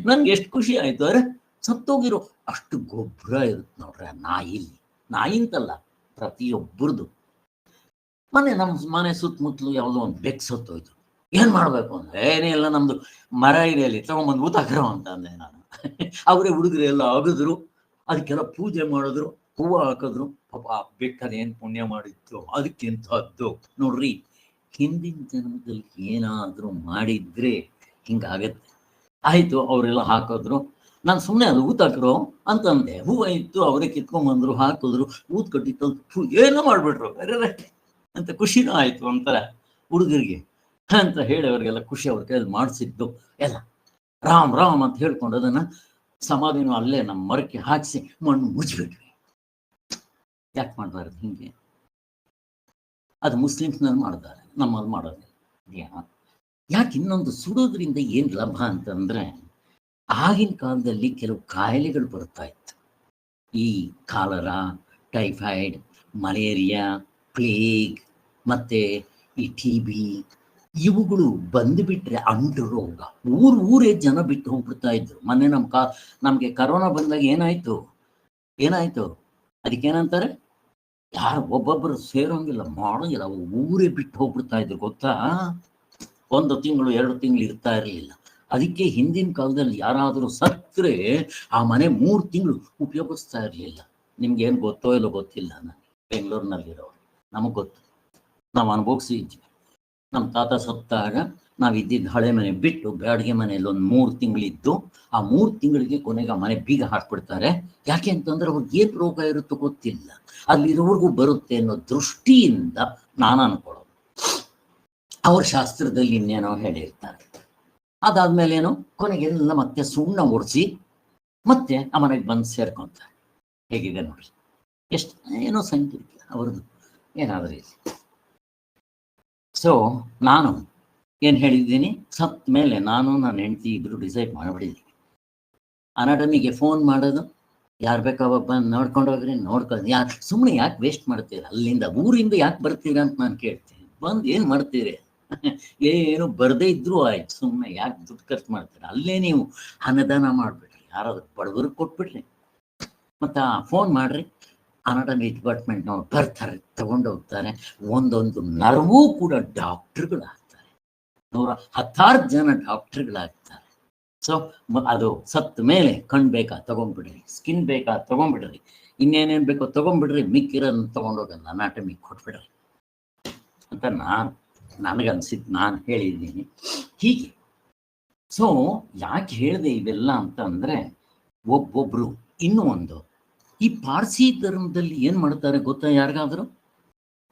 Speaker 1: ನನ್ಗೆ ಎಷ್ಟು ಖುಷಿ ಆಯ್ತು. ಅರೆ ಸತ್ತೋಗಿರೋ ಅಷ್ಟು ಗೊಬ್ಬರ ಇರುತ್ತೆ ನೋಡ್ರಿ ಆ ನಾಯಿಲಿ. ನಾಯಿಂತಲ್ಲ, ಪ್ರತಿಯೊಬ್ಬರದು. ನಮ್ಮ ಮನೆ ಸುತ್ತಮುತ್ತಲು ಯಾವುದೋ ಒಂದು ಬೆಕ್ ಸತ್ತೋಯ್ತು. ಏನ್ ಮಾಡ್ಬೇಕು ಅಂದ್ರೆ, ಏನೇ ಎಲ್ಲ ನಮ್ದು ಮರ ಇದೆಯಲ್ಲಿ ತಗೊಂಬಂದು ಊತಾಕ್ರೋ ಅಂತ ಅಂದೆ ನಾನು. ಅವರೇ ಹುಡುಗರು ಎಲ್ಲ ಆಗಿದ್ರು, ಅದಕ್ಕೆಲ್ಲ ಪೂಜೆ ಮಾಡಿದ್ರು, ಹೂವು ಹಾಕಿದ್ರು. ಪಾಪ ಆ ಬೆಕ್ಕದೇನ್ ಪುಣ್ಯ ಮಾಡಿತ್ತು, ಅದಕ್ಕಿಂತದ್ದು ನೋಡ್ರಿ. ಹಿಂದಿನ ಜನ್ಮದಲ್ಲಿ ಏನಾದ್ರೂ ಮಾಡಿದ್ರೆ ಹಿಂಗಾಗತ್ತೆ. ಆಯ್ತು, ಅವರೆಲ್ಲ ಹಾಕಿದ್ರು. ನಾನು ಸುಮ್ಮನೆ ಅದು ಊತಾಕ್ರು ಅಂತಂದೆ. ಹೂವು ಇತ್ತು, ಅವರೇ ಕಿತ್ಕೊಂಡ್ಬಂದ್ರು, ಹಾಕಿದ್ರು, ಊತ್ ಕಟ್ಟಿತ್ತು, ಏನೋ ಮಾಡ್ಬಿಟ್ರು. ಅರೆ ಅಂತ ಖುಷಿನೂ ಆಯ್ತು ಒಂಥರ ಹುಡುಗರಿಗೆ ಅಂತ ಹೇಳಿ ಅವ್ರಿಗೆಲ್ಲ ಖುಷಿ. ಅವ್ರ ಕೈಯಲ್ಲಿ ಮಾಡಿಸಿದ್ದು ಎಲ್ಲ ರಾಮ್ ರಾಮ್ ಅಂತ ಹೇಳ್ಕೊಂಡು ಅದನ್ನ ಸಮಾಧಿನೂ ಅಲ್ಲೇ ನಮ್ಮ ಮರಕ್ಕೆ ಹಾಕಿಸಿ ಮಣ್ಣು ಮುಚ್ಚಿಬಿಟ್ವಿ. ಯಾಕೆ ಮಾಡಬಾರ್ದು ಹಿಂಗೆ? ಅದು ಮುಸ್ಲಿಮ್ಸ್ನಲ್ಲಿ ಮಾಡ್ತಾರೆ, ನಮ್ಮಲ್ಲಿ ಮಾಡೋದಿಲ್ಲ. ಯಾಕೆ? ಇನ್ನೊಂದು ಸುಡೋದ್ರಿಂದ ಏನು ಲಾಭ ಅಂತಂದ್ರೆ, ಆಗಿನ ಕಾಲದಲ್ಲಿ ಕೆಲವು ಕಾಯಿಲೆಗಳು ಬರ್ತಾ ಇತ್ತು. ಈ ಕಾಲರಾ, ಟೈಫಾಯ್ಡ್, ಮಲೇರಿಯಾ, ಪ್ಲೇಗ್, ಮತ್ತೆ ಈ TB, ಇವುಗಳು ಬಂದುಬಿಟ್ರೆ ಅಂಟು ರೋಗ ಊರೇ ಜನ ಬಿಟ್ಟು ಹೋಗ್ಬಿಡ್ತಾ ಇದ್ರು. ಮೊನ್ನೆ ನಮ್ಗೆ ಕರೋನಾ ಬಂದಾಗ ಏನಾಯ್ತು ಅದಕ್ಕೇನಂತಾರೆ, ಯಾರು ಒಬ್ಬೊಬ್ಬರು ಸೇರೋಂಗಿಲ್ಲ, ಮಾಡೋಂಗಿಲ್ಲ, ಊರೇ ಬಿಟ್ಟು ಹೋಗ್ಬಿಡ್ತಾ ಇದ್ರು ಗೊತ್ತಾ. 1 ತಿಂಗಳು 2 ತಿಂಗಳು ಇರ್ತಾ ಇರಲಿಲ್ಲ. ಅದಕ್ಕೆ ಹಿಂದಿನ ಕಾಲದಲ್ಲಿ ಯಾರಾದರೂ ಸತ್ತರೆ ಆ ಮನೆ 3 ತಿಂಗಳು ಉಪಯೋಗಿಸ್ತಾ ಇರಲಿಲ್ಲ. ನಿಮ್ಗೇನು ಗೊತ್ತೋ ಇಲ್ಲೋ ಗೊತ್ತಿಲ್ಲ, ನಾನು ಬೆಂಗಳೂರಿನಲ್ಲಿರೋರು, ನಮಗೆ ಗೊತ್ತು, ನಾವು ಅನುಭವಿಸಿದ್ವಿ. ನಮ್ಮ ತಾತ ಸತ್ತಾಗ ನಾವಿದ್ದಿದ್ದು ಹಳೆ ಮನೆ ಬಿಟ್ಟು ಬಾಡಿಗೆ ಮನೆಯಲ್ಲಿ ಒಂದು 3 ತಿಂಗಳಿದ್ದು. ಆ 3 ತಿಂಗಳಿಗೆ ಕೊನೆಗೆ ಆ ಮನೆ ಬೀಗ ಹಾಕ್ಬಿಡ್ತಾರೆ. ಯಾಕೆ ಅಂತಂದ್ರೆ ಅವ್ರಿಗೆ ಏನು ರೋಗ ಇರುತ್ತೋ ಗೊತ್ತಿಲ್ಲ, ಅಲ್ಲಿರೋರ್ಗೂ ಬರುತ್ತೆ ಅನ್ನೋ ದೃಷ್ಟಿಯಿಂದ ನಾನು ಅನ್ಕೊಳ್ಳೋದು. ಅವ್ರ ಶಾಸ್ತ್ರದಲ್ಲಿ ಇನ್ನೇನೋ ಹೇಳಿರ್ತಾರೆ. ಅದಾದ್ಮೇಲೆ ಏನೋ ಕೊನೆಗೆಲ್ಲ ಮತ್ತೆ ಸುಣ್ಣ ಒಡಿಸಿ ಮತ್ತೆ ಆ ಮನೆಗೆ ಬಂದು ಸೇರ್ಕೊಂತಾರೆ. ಹೇಗಿದೆ ನೋಡಿ, ಎಷ್ಟು ಏನೋ ಸೈಂಟಿಫಿಕ್ ಅವ್ರದ್ದು ಏನಾದರೂ ಇಲ್ಲಿ. ಸೊ ನಾನು ಏನು ಹೇಳಿದ್ದೀನಿ, ಸತ್ ಮೇಲೆ ನಾನು ನನ್ನ ಹೆಂಡತಿ ಇಬ್ಬರು ಡಿಸೈಡ್ ಮಾಡಿಬಿಟ್ಟಿದ್ದೀವಿ. ಅನಾಟಮಿಗೆ ಫೋನ್ ಮಾಡೋದು, ಯಾರು ಬೇಕಾವಾಗ ಬಂದು ನೋಡ್ಕೊಂಡು ಹೋಗ್ರಿ, ನೋಡ್ಕೊಂಡು ಸುಮ್ಮನೆ ಯಾಕೆ ವೇಸ್ಟ್ ಮಾಡ್ತೀರ? ಅಲ್ಲಿಂದ ಊರಿಂದ ಯಾಕೆ ಬರ್ತೀರಾ ಅಂತ ನಾನು ಕೇಳ್ತೀನಿ. ಬಂದು ಏನು ಮಾಡ್ತೀರಿ? ಏನು ಬರದೇ ಇದ್ರೂ ಆಯ್ತು, ಸುಮ್ಮನೆ ಯಾಕೆ ದುಡ್ಡು ಖರ್ಚು ಮಾಡ್ತೀರ? ಅಲ್ಲೇ ನೀವು ಅನ್ನದಾನ ಮಾಡಿಬಿಡ್ರಿ, ಯಾರಾದ್ರೂ ಬಡವ್ರಿಗೆ ಕೊಟ್ಬಿಡ್ರಿ. ಮತ್ತು ಫೋನ್ ಮಾಡ್ರಿ, ಅನಾಟಮಿ ಡಿಪಾರ್ಟ್ಮೆಂಟ್ನವ್ರು ಬರ್ತಾರೆ, ತಗೊಂಡು ಹೋಗ್ತಾರೆ. ಒಂದೊಂದು ನರ್ವೂ ಕೂಡ ಡಾಕ್ಟ್ರುಗಳಾಗ್ತಾರೆ, 110 ಜನ ಡಾಕ್ಟ್ರುಗಳಾಗ್ತಾರೆ. ಸೊ ಅದು ಸತ್ತ ಮೇಲೆ ಕಣ್ ಬೇಕಾ ತಗೊಂಡ್ಬಿಡ್ರಿ, ಸ್ಕಿನ್ ಬೇಕಾ ತಗೊಂಡ್ಬಿಡ್ರಿ, ಇನ್ನೇನೇನು ಬೇಕೋ ತಗೊಂಡ್ಬಿಡ್ರಿ, ಮಿಕ್ಕಿರೋದನ್ನ ತಗೊಂಡೋಗಲ್ಲ ಅನಾಟಮಿಗೆ ಕೊಟ್ಬಿಡ್ರಿ ಅಂತ ನನಗನ್ಸಿದ್ದು, ನಾನು ಹೇಳಿದ್ದೀನಿ ಹೀಗೆ. ಸೊ ಯಾಕೆ ಹೇಳಿದೆ ಇವೆಲ್ಲ ಅಂತ ಅಂದರೆ, ಒಬ್ಬೊಬ್ರು ಇನ್ನೂ ಒಂದು, ಈ ಪಾರ್ಸಿ ಧರ್ಮದಲ್ಲಿ ಏನ್ ಮಾಡ್ತಾರೆ ಗೊತ್ತಾ? ಯಾರಿಗಾದ್ರು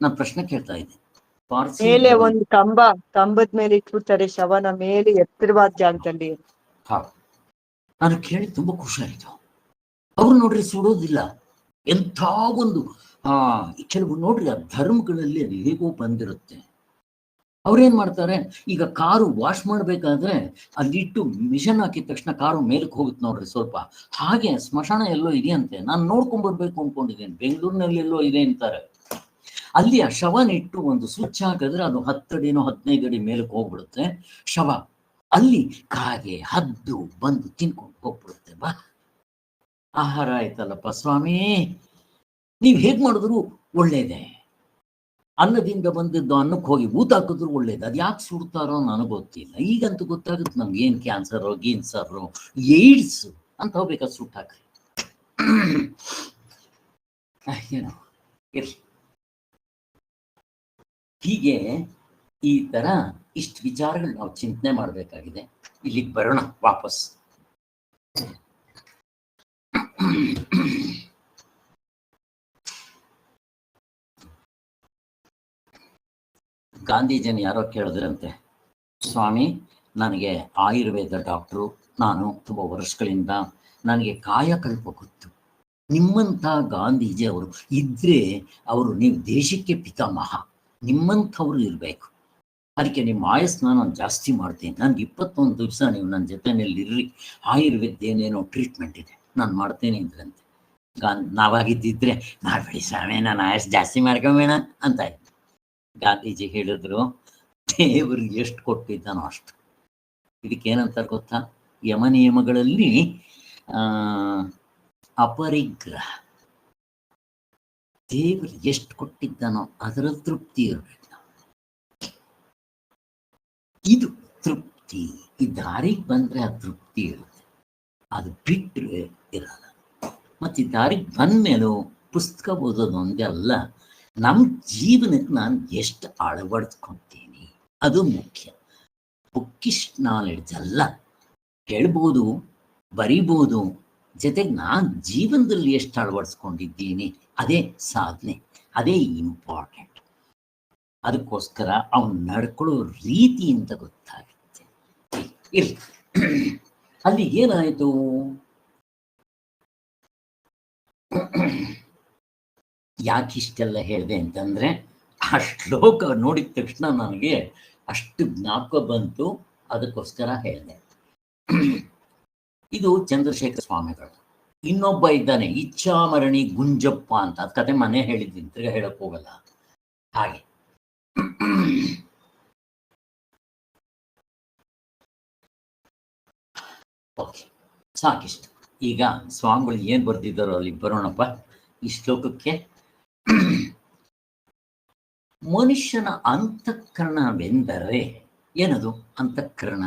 Speaker 1: ನಾನು ಪ್ರಶ್ನೆ ಕೇಳ್ತಾ ಇದ್ದೀನಿ. ಪಾರ್ಸಿ
Speaker 2: ಮೇಲೆ ಒಂದು ಕಂಬದ ಮೇಲೆ ಇಟ್ಬಿಡ್ತಾರೆ, ಶವನ ಮೇಲೆ ಎತ್ತರವಾದ ಜಾಗದಲ್ಲಿ.
Speaker 1: ನಾನು ಕೇಳಿ ತುಂಬಾ ಖುಷಿ ಆಯ್ತು. ಅವ್ರು ನೋಡ್ರಿ ಸುಡೋದಿಲ್ಲ. ಎಂಥ ಒಂದು ಕೆಲವು ನೋಡ್ರಿ ಆ ಧರ್ಮಗಳಲ್ಲಿ ಅದು ಹೇಗೋ ಬಂದಿರುತ್ತೆ. ಅವ್ರೇನ್ ಮಾಡ್ತಾರೆ, ಈಗ ಕಾರು ವಾಶ್ ಮಾಡ್ಬೇಕಾದ್ರೆ ಅಲ್ಲಿಟ್ಟು ಮಿಷನ್ ಹಾಕಿದ ತಕ್ಷಣ ಕಾರು ಮೇಲಕ್ಕೆ ಹೋಗುತ್ತೆ ನೋಡ್ರಿ ಸ್ವಲ್ಪ. ಹಾಗೆ ಸ್ಮಶಾನ ಎಲ್ಲೋ ಇದೆಯಂತೆ, ನಾನು ನೋಡ್ಕೊಂಡ್ಬರ್ಬೇಕು ಅನ್ಕೊಂಡಿದ್ದೇನೆ. ಬೆಂಗಳೂರಿನಲ್ಲಿ ಎಲ್ಲೋ ಇದೆ ಅಂತಾರೆ. ಅಲ್ಲಿ ಆ ಶವನಿಟ್ಟು ಒಂದು ಸ್ವಿಚ್ ಹಾಕಿದ್ರೆ ಅದು 10 ಅಡಿನೋ 15 ಅಡಿ ಮೇಲಕ್ಕೆ ಹೋಗ್ಬಿಡುತ್ತೆ ಶವ. ಅಲ್ಲಿ ಕಾಗೆ ಹದ್ದು ಬಂದು ತಿನ್ಕೊಂಡು ಹೋಗ್ಬಿಡುತ್ತೆ. ಬಾ, ಆಹಾರ ಆಯ್ತಲ್ಲಪ್ಪ ಸ್ವಾಮಿ, ನೀವ್ ಹೇಗ್ ಮಾಡಿದ್ರು ಒಳ್ಳೇದೆ. ಅನ್ನದಿಂದ ಬಂದಿದ್ದು ಅನ್ನಕ್ಕೆ ಹೋಗಿ ಊತ ಹಾಕಿದ್ರು ಒಳ್ಳೇದು. ಅದು ಯಾಕೆ ಸುಡ್ತಾರೋ ನನಗೆ ಗೊತ್ತಿಲ್ಲ. ಈಗಂತೂ ಗೊತ್ತಾಗುತ್ತೆ ನಮ್ಗೆ, ಏನು ಕ್ಯಾನ್ಸರು, ಗೀನ್ಸರು, ಏಡ್ಸ್ ಅಂತ ಹೋಗ್ಬೇಕಾದ್ರೆ ಸುಟ್ಟು ಹಾಕ್ರಿ. ಏನೋ ಇರ್ಲಿ. ಹೀಗೆ ಈ ತರ ಇಷ್ಟು ವಿಚಾರಗಳು ನಾವು ಚಿಂತನೆ ಮಾಡಬೇಕಾಗಿದೆ. ಇಲ್ಲಿಗೆ ಬರೋಣ ವಾಪಸ್. ಗಾಂಧೀಜನ್ ಯಾರೋ ಕೇಳಿದ್ರಂತೆ, ಸ್ವಾಮಿ ನನಗೆ ಆಯುರ್ವೇದ ಡಾಕ್ಟ್ರು, ನಾನು ತುಂಬ ವರ್ಷಗಳಿಂದ ನನಗೆ ಕಾಯಕಲ್ಪ ಗೊತ್ತು. ನಿಮ್ಮಂಥ ಗಾಂಧೀಜಿ ಅವರು ಇದ್ರೆ ನೀವು ದೇಶಕ್ಕೆ ಪಿತಾಮಹ, ನಿಮ್ಮಂಥವ್ರು ಇರಬೇಕು. ಅದಕ್ಕೆ ನಿಮ್ಮ ಆಯಸ್ಸನ್ನ ನಾನು ಜಾಸ್ತಿ ಮಾಡ್ತೀನಿ. ನನಗೆ 21 ದಿವಸ ನೀವು ನನ್ನ ಜೊತೆಯಲ್ಲಿ ಇರ್ರಿ, ಆಯುರ್ವೇದ ಏನೇನೋ ಟ್ರೀಟ್ಮೆಂಟ್ ಇದೆ ನಾನು ಮಾಡ್ತೇನೆ ಅಂದ್ರಂತೆ. ನಾವಾಗಿದ್ದಿದ್ರೆ ಮಾಡಬೇಡಿ ಸ್ವಾಮಿ, ನಾನು ಆಯಸ್ಸು ಜಾಸ್ತಿ ಮಾಡ್ಕೊಂಬೇಡ ಅಂತ. ಗಾಂಧೀಜಿ ಹೇಳಿದ್ರು, ದೇವರಿಗೆ ಎಷ್ಟು ಕೊಟ್ಟಿದ್ದಾನೋ ಅಷ್ಟು. ಇದಕ್ಕೇನಂತಾರೆ ಗೊತ್ತಾ? ಯಮ ನಿಯಮಗಳಲ್ಲಿ ಅಪರಿಗ್ರಹ. ದೇವರು ಎಷ್ಟು ಕೊಟ್ಟಿದ್ದಾನೋ ಅದರ ತೃಪ್ತಿ ಇರಬೇಕು. ಇದು ತೃಪ್ತಿ. ಈ ದಾರಿಗೆ ಬಂದ್ರೆ ಆ ತೃಪ್ತಿ ಇರುತ್ತೆ, ಅದು ಬಿಟ್ಟರೆ ಇರಲ್ಲ. ಮತ್ತೆ ಈ ದಾರಿಗೆ ಬಂದ್ಮೇಲೂ ಪುಸ್ತಕ ಓದೋದು ಒಂದೇ ಅಲ್ಲ, ನಮ್ಮ ಜೀವನಕ್ಕೆ ನಾನು ಎಷ್ಟು ಅಳವಡಿಸ್ಕೊತೀನಿ ಅದು ಮುಖ್ಯ. ಬುಕ್ಕಿಶ್ ನಾಲೆಡ್ಜ್ ಅಲ್ಲ, ಹೇಳ್ಬೋದು, ಬರಿಬೋದು, ಜೊತೆಗೆ ನಾನು ಜೀವನದಲ್ಲಿ ಎಷ್ಟು ಅಳವಡಿಸ್ಕೊಂಡಿದ್ದೀನಿ ಅದೇ ಸಾಧನೆ, ಅದೇ ಇಂಪಾರ್ಟೆಂಟ್. ಅದಕ್ಕೋಸ್ಕರ ಅವನು ನಡ್ಕೊಳ್ಳೋ ರೀತಿ ಅಂತ ಗೊತ್ತಾಗುತ್ತೆ. ಇರ್ಲಿ, ಅಲ್ಲಿ ಏನಾಯಿತು? ಯಾಕಿಷ್ಟೆಲ್ಲ ಹೇಳಿದೆ ಅಂತಂದ್ರೆ, ಆ ಶ್ಲೋಕ ನೋಡಿದ ತಕ್ಷಣ ನನಗೆ ಅಷ್ಟು ಜ್ಞಾಪಕ ಬಂತು, ಅದಕ್ಕೋಸ್ಕರ ಹೇಳಿದೆ. ಇದು ಚಂದ್ರಶೇಖರ ಸ್ವಾಮಿಗಳು. ಇನ್ನೊಬ್ಬ ಇದ್ದಾನೆ ಇಚ್ಛಾಮರಣಿ ಗುಂಜಪ್ಪ ಅಂತ, ಅದ್ ಕತೆ ಮನೆ ಹೇಳಿದ್ದೀನಿ, ತಿರ್ಗಾ ಹೇಳಕ್ ಹೋಗಲ್ಲ. ಹಾಗೆ ಓಕೆ, ಸಾಕಿಷ್ಟು. ಈಗ ಸ್ವಾಮಿಗಳು ಏನ್ ಬರ್ದಿದ್ದಾರೋ ಅಲ್ಲಿ ಬರೋಣಪ್ಪ. ಈ ಶ್ಲೋಕಕ್ಕೆ ಮನುಷ್ಯನ ಅಂತಃಕರಣವೆಂದರೆ ಏನದು? ಅಂತಃಕರಣ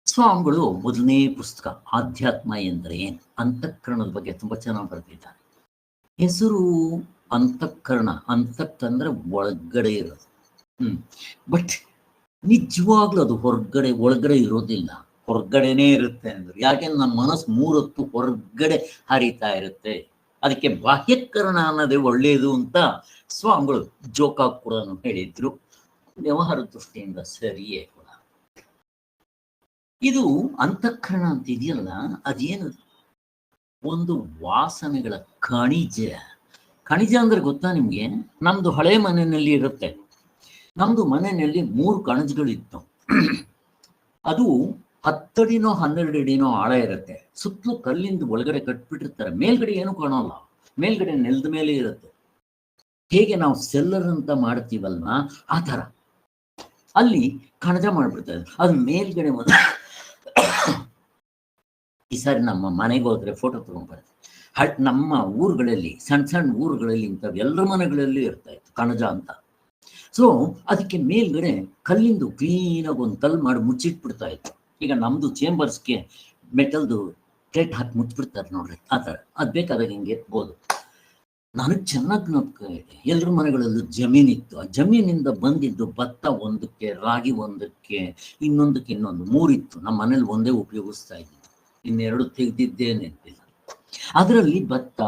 Speaker 1: ಸ್ವಾಮಿಗಳು ಮೊದಲನೇ ಪುಸ್ತಕ ಆಧ್ಯಾತ್ಮ ಎಂದರೆ ಏನು, ಅಂತಃಕರಣದ ಬಗ್ಗೆ ತುಂಬಾ ಚೆನ್ನಾಗಿ ಬರೆದಿದ್ದಾರೆ. ಹೆಸರು ಅಂತಃಕರಣ, ಅಂತಕ್ಕಂದ್ರೆ ಒಳಗಡೆ ಇರೋದು. ಬಟ್ ನಿಜವಾಗ್ಲೂ ಅದು ಹೊರಗಡೆ ಒಳಗಡೆ ಇರೋದಿಲ್ಲ, ಹೊರಗಡೆನೇ ಇರುತ್ತೆ ಅಂದ್ರು. ಯಾಕೆಂದ್ರೆ ನಮ್ಮ ಮನಸ್ಸು ಮೂರೊತ್ತು ಹೊರಗಡೆ ಹರಿತಾ ಇರುತ್ತೆ. ಅದಕ್ಕೆ ಬಾಹ್ಯಕರಣ ಅನ್ನೋದೇ ಒಳ್ಳೆಯದು ಅಂತ ಸ್ವಾಮಿಗಳು ಜೋಕಾಗಿ ಕೂಡ ಹೇಳಿದ್ರು. ವ್ಯವಹಾರ ದೃಷ್ಟಿಯಿಂದ ಸರಿಯೇ ಕೂಡ. ಇದು ಅಂತಃಕರಣ ಅಂತ ಇದೆಯಲ್ಲ, ಅದೇನು? ಒಂದು ವಾಸನೆಗಳ ಖಣಿಜ. ಖಣಿಜ ಅಂದ್ರೆ ಗೊತ್ತಾ ನಿಮ್ಗೆ? ನಮ್ದು ಹಳೆ ಮನೆಯಲ್ಲಿ ಇರುತ್ತೆ. ನಮ್ದು ಮನೆಯಲ್ಲಿ 3 ಕಣಜಗಳಿತ್ತು. ಅದು 10 ಅಡಿನೋ 12 ಅಡಿನೋ ಆಳ ಇರುತ್ತೆ. ಸುತ್ತಲೂ ಕಲ್ಲಿಂದ ಒಳಗಡೆ ಕಟ್ಬಿಟ್ಟಿರ್ತಾರೆ. ಮೇಲ್ಗಡೆ ಏನು ಕಾಣೋಲ್ಲ, ಮೇಲ್ಗಡೆ ನೆಲದ ಮೇಲೆ ಇರುತ್ತೆ. ಹೇಗೆ ನಾವು ಸೆಲ್ಲರ್ ಅಂತ ಮಾಡ್ತೀವಲ್ವಾ, ಆ ಥರ ಅಲ್ಲಿ ಕಣಜ ಮಾಡ್ಬಿಡ್ತಾರೆ. ಅದು ಮೇಲ್ಗಡೆ ಒಂದು ಈ ಸಾರಿ ನಮ್ಮ ಮನೆಗೆ ಹೋದ್ರೆ ಫೋಟೋ ತಗೊಂಡ್ಬರುತ್ತೆ. ನಮ್ಮ ಊರುಗಳಲ್ಲಿ, ಸಣ್ಣ ಸಣ್ಣ ಊರುಗಳಲ್ಲಿ ಇಂಥವೆಲ್ಲರ ಮನೆಗಳಲ್ಲಿ ಇರ್ತಾ ಇತ್ತು ಕಣಜ ಅಂತ. ಸೊ ಅದಕ್ಕೆ ಮೇಲ್ಗಡೆ ಕಲ್ಲಿಂದು ಕ್ಲೀನಾಗಿ ಒಂದು ಕಲ್ಲು ಮಾಡಿ ಮುಚ್ಚಿಟ್ಬಿಡ್ತಾ ಇತ್ತು. ಈಗ ನಮ್ದು ಚೇಂಬರ್ಸ್ಗೆ ಮೆಟಲ್ದು ಪ್ಲೇಟ್ ಹಾಕಿ ಮುಚ್ಚಿಬಿಡ್ತಾರೆ ನೋಡ್ರಿ, ಆ ಥರ. ಅದು ಬೇಕಾದಾಗ ಹಿಂಗೆ ಎತ್ಬೋದು. ನನಗೆ ಚೆನ್ನಾಗಿ ಜ್ಞಾಪಕ ಇದೆ, ಎಲ್ಲರ ಮನೆಗಳಲ್ಲೂ ಜಮೀನಿತ್ತು. ಆ ಜಮೀನಿಂದ ಬಂದಿದ್ದು ಭತ್ತ ಒಂದಕ್ಕೆ, ರಾಗಿ ಒಂದಕ್ಕೆ, ಇನ್ನೊಂದಕ್ಕೆ ಇನ್ನೊಂದು 3 ಇತ್ತು. ನಮ್ಮ ಮನೇಲಿ ಒಂದೇ ಉಪಯೋಗಿಸ್ತಾ ಇದ್ದಿದ್ದು, ಇನ್ನೆರಡು ತೆಗೆದಿದ್ದೇ ನೆನಪಿಲ್ಲ. ಅದರಲ್ಲಿ ಭತ್ತ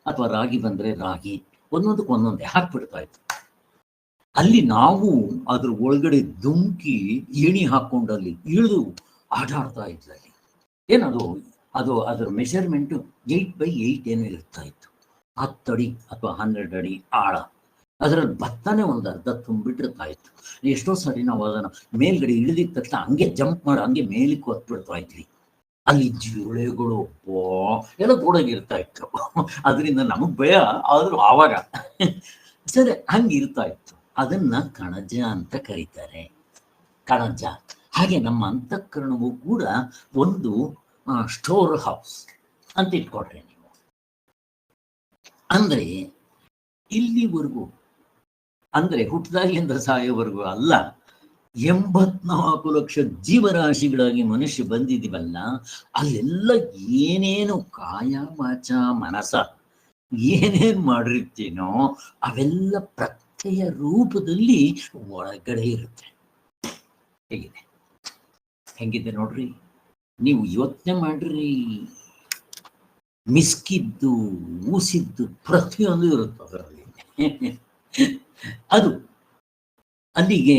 Speaker 1: ಅಥವಾ ರಾಗಿ ಬಂದ್ರೆ ರಾಗಿ ಒಂದೊಂದಕ್ಕೆ ಒಂದೊಂದೇ ಹಾಕ್ಬಿಡ್ತಾ ಇತ್ತು. ಅಲ್ಲಿ ನಾವು ಅದ್ರ ಒಳಗಡೆ ದುಮ್ಕಿ ಏಣಿ ಹಾಕೊಂಡು ಅಲ್ಲಿ ಇಳಿದು ಆಟಾಡ್ತಾ ಇದ್ರಲ್ಲಿ. ಏನದು? ಅದು ಅದರ ಮೆಷರ್ಮೆಂಟು 8x8 ಏನೋ ಇರ್ತಾ ಇತ್ತು. 10 ಅಡಿ ಅಥವಾ 12 ಅಡಿ ಆಳ. ಅದರಲ್ಲಿ ಭತ್ತನೇ ಒಂದು ಅರ್ಧ ತುಂಬಿಟ್ಟಿರ್ತಾ ಇತ್ತು. ಎಷ್ಟೋ ಸರಿ ನಾವು ಅದನ್ನು ಮೇಲ್ಗಡೆ ಇಳಿದಿದ್ದ ತಕ್ಷಣ ಹಂಗೆ ಜಂಪ್ ಮಾಡಿ ಹಂಗೆ ಮೇಲಕ್ಕೆ ಹೊತ್ಬಿಡ್ತಾ ಇದ್ವಿ. ಅಲ್ಲಿ ಜಿರಳೆಗಳು ಎಲ್ಲ ಓಡೋಗಿರ್ತಾ ಇತ್ತು. ಅದರಿಂದ ನಮಗ್ ಭಯ, ಆದ್ರೂ ಆವಾಗ ಸರಿ ಹಂಗಿರ್ತಾ ಇತ್ತು. ಅದನ್ನ ಕಣಜ ಅಂತ ಕರೀತಾರೆ, ಕಣಜ. ಹಾಗೆ ನಮ್ಮ ಅಂತಃಕರಣವು ಕೂಡ ಒಂದು ಸ್ಟೋರ್ ಹೌಸ್ ಅಂತ ಇಟ್ಕೊಡ್ರಿ ನೀವು. ಅಂದ್ರೆ ಇಲ್ಲಿವರೆಗೂ, ಅಂದ್ರೆ ಹುಟ್ಟಿದಾಗಲಿಂದ ಸಾಯೋವರೆಗೂ ಅಲ್ಲ, 84 ಲಕ್ಷ ಜೀವರಾಶಿಗಳಾಗಿ ಮನುಷ್ಯ ಬಂದಿದ್ದೀವಲ್ಲ, ಅಲ್ಲೆಲ್ಲ ಏನೇನು ಕಾಯ ವಾಚ ಮನಸ ಏನೇನು ಮಾಡಿರ್ತೀನೋ ಅವೆಲ್ಲ ಪ್ರತ್ಯಯ ರೂಪದಲ್ಲಿ ಒಳಗಡೆ ಇರುತ್ತೆ. ಹೇಗಿದೆ? ಹೆಂಗಿದೆ ನೋಡ್ರಿ, ನೀವು ಯೋಚನೆ ಮಾಡ್ರಿ. ಮಿಸ್ಕಿದ್ದು, ಊಸಿದ್ದು ಪ್ರತಿಯೊಂದು ಇರುತ್ತೆ ಅದರಲ್ಲಿ. ಅದು ಅಲ್ಲಿಗೆ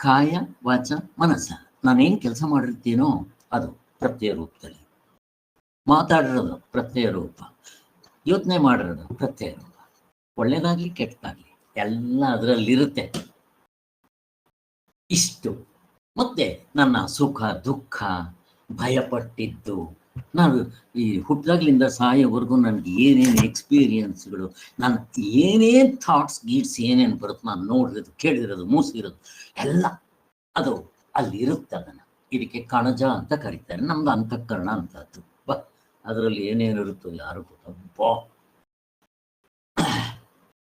Speaker 1: ಕಾಯ ವಾಚ ಮನಸ್ಸ. ನಾನೇನು ಕೆಲಸ ಮಾಡಿರ್ತೀನೋ ಅದು ಪ್ರತ್ಯಯ ರೂಪದಲ್ಲಿ, ಮಾತಾಡಿರೋದು ಪ್ರತ್ಯಯ ರೂಪ, ಯೋಚನೆ ಮಾಡಿರೋದು ಪ್ರತ್ಯಯ ರೂಪ, ಒಳ್ಳೇದಾಗ್ಲಿ ಕೆಟ್ಟದಾಗ್ಲಿ ಎಲ್ಲ ಅದರಲ್ಲಿರುತ್ತೆ. ಇಷ್ಟು. ಮತ್ತೆ ನನ್ನ ಸುಖ ದುಃಖ, ಭಯಪಟ್ಟಿದ್ದು, ನಾನು ಈ ಹುಟ್ಟಾಗ್ಲಿಂದ ಸಾಯೋವರೆಗೂ ನನಗೆ ಏನೇನು ಎಕ್ಸ್ಪೀರಿಯನ್ಸ್ಗಳು, ನಾನು ಏನೇನು ಥಾಟ್ಸ್ ಗೀಟ್ಸ್ ಏನೇನು ಬರುತ್ತೆ, ನಾನು ನೋಡಿರೋದು, ಕೇಳಿರೋದು, ಮೂಸಿರೋದು ಎಲ್ಲ ಅದು ಅಲ್ಲಿ ಇರುತ್ತೆ. ಅದನ್ನು ಇದಕ್ಕೆ ಕಣಜ ಅಂತ ಕರೀತಾರೆ. ನಮ್ದು ಅಂತಃಕರಣ ಅಂತದ್ದು. ಅದರಲ್ಲಿ ಏನೇನು ಇರುತ್ತೋ ಯಾರು ಗೊತ್ತೋ.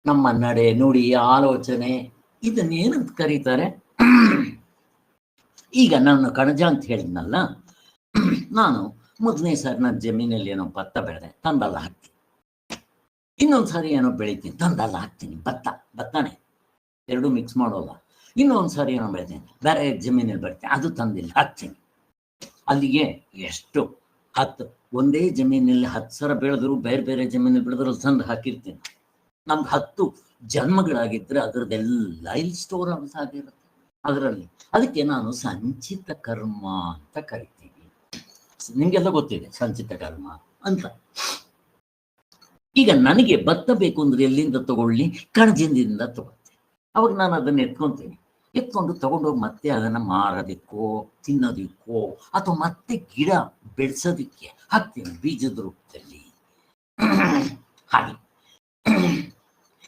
Speaker 1: ನಮ್ಮ ನಡೆ, ನುಡಿ, ಆಲೋಚನೆ ಇದನ್ನೇನಂತ ಕರೀತಾರೆ. ಈಗ ನಾನು ಕಣಜ ಅಂತ ಹೇಳಿದ್ನಲ್ಲ, ನಾನು ಮೊದಲನೇ ಸಾರಿ ನನ್ನ ಜಮೀನಲ್ಲಿ ಏನೋ ಭತ್ತ ಬೆಳೆದೆ, ತಂದಲ್ಲ ಹಾಕ್ತೀನಿ. ಇನ್ನೊಂದು ಸಾರಿ ಏನೋ ಬೆಳಿತೀನಿ, ತಂದಲ್ಲ ಹಾಕ್ತೀನಿ. ಭತ್ತನೇ ಎರಡು ಮಿಕ್ಸ್ ಮಾಡೋಲ್ಲ. ಇನ್ನೊಂದು ಸಾರಿ ಏನೋ ಬೆಳಿತೀನಿ, ಬೇರೆ ಜಮೀನಲ್ಲಿ ಬೆಳಿತೀನಿ, ಅದು ತಂದಿಲ್ಲ ಹಾಕ್ತೀನಿ. ಅಲ್ಲಿಗೆ ಎಷ್ಟು 10 ಒಂದೇ ಜಮೀನಲ್ಲಿ 10 ಸಲ ಬೆಳೆದ್ರು, ಬೇರೆ ಬೇರೆ ಜಮೀನಲ್ಲಿ ಬೆಳೆದ್ರು ತಂದು ಹಾಕಿರ್ತೀನಿ. ನಮ್ಗೆ 10 ಜನ್ಮಗಳಾಗಿದ್ರೆ ಅದರದ್ದೆಲ್ಲ ಇಲ್ಲಿ ಸ್ಟೋರ್ ಆಗಿರುತ್ತೆ ಅದರಲ್ಲಿ. ಅದಕ್ಕೆ ನಾನು ಸಂಚಿತ ಕರ್ಮ ಅಂತ ಕರಿತೀನಿ. ನಿಮ್ಗೆಲ್ಲ ಗೊತ್ತಿದೆ ಸಂಚಿತ ಕರ್ಮ ಅಂತ. ಈಗ ನನಗೆ ಭತ್ತ ಬೇಕು ಅಂದ್ರೆ ಎಲ್ಲಿಂದ ತಗೊಳ್ಳಿ? ಕಣಜದಿಂದ ತಗೊಳ್ತೀನಿ. ಅವಾಗ ನಾನು ಅದನ್ನು ಎತ್ಕೊಂಡು ತಗೊಂಡೋಗಿ ಮತ್ತೆ ಅದನ್ನು ಮಾರೋದಿಕ್ಕೋ ತಿನ್ನೋದಿಕ್ಕೋ ಅಥವಾ ಮತ್ತೆ ಗಿಡ ಬೆಳೆಸೋದಿಕ್ಕೆ ಹಾಕ್ತೀನಿ ಬೀಜದ ರೂಪದಲ್ಲಿ. ಹಾಗೆ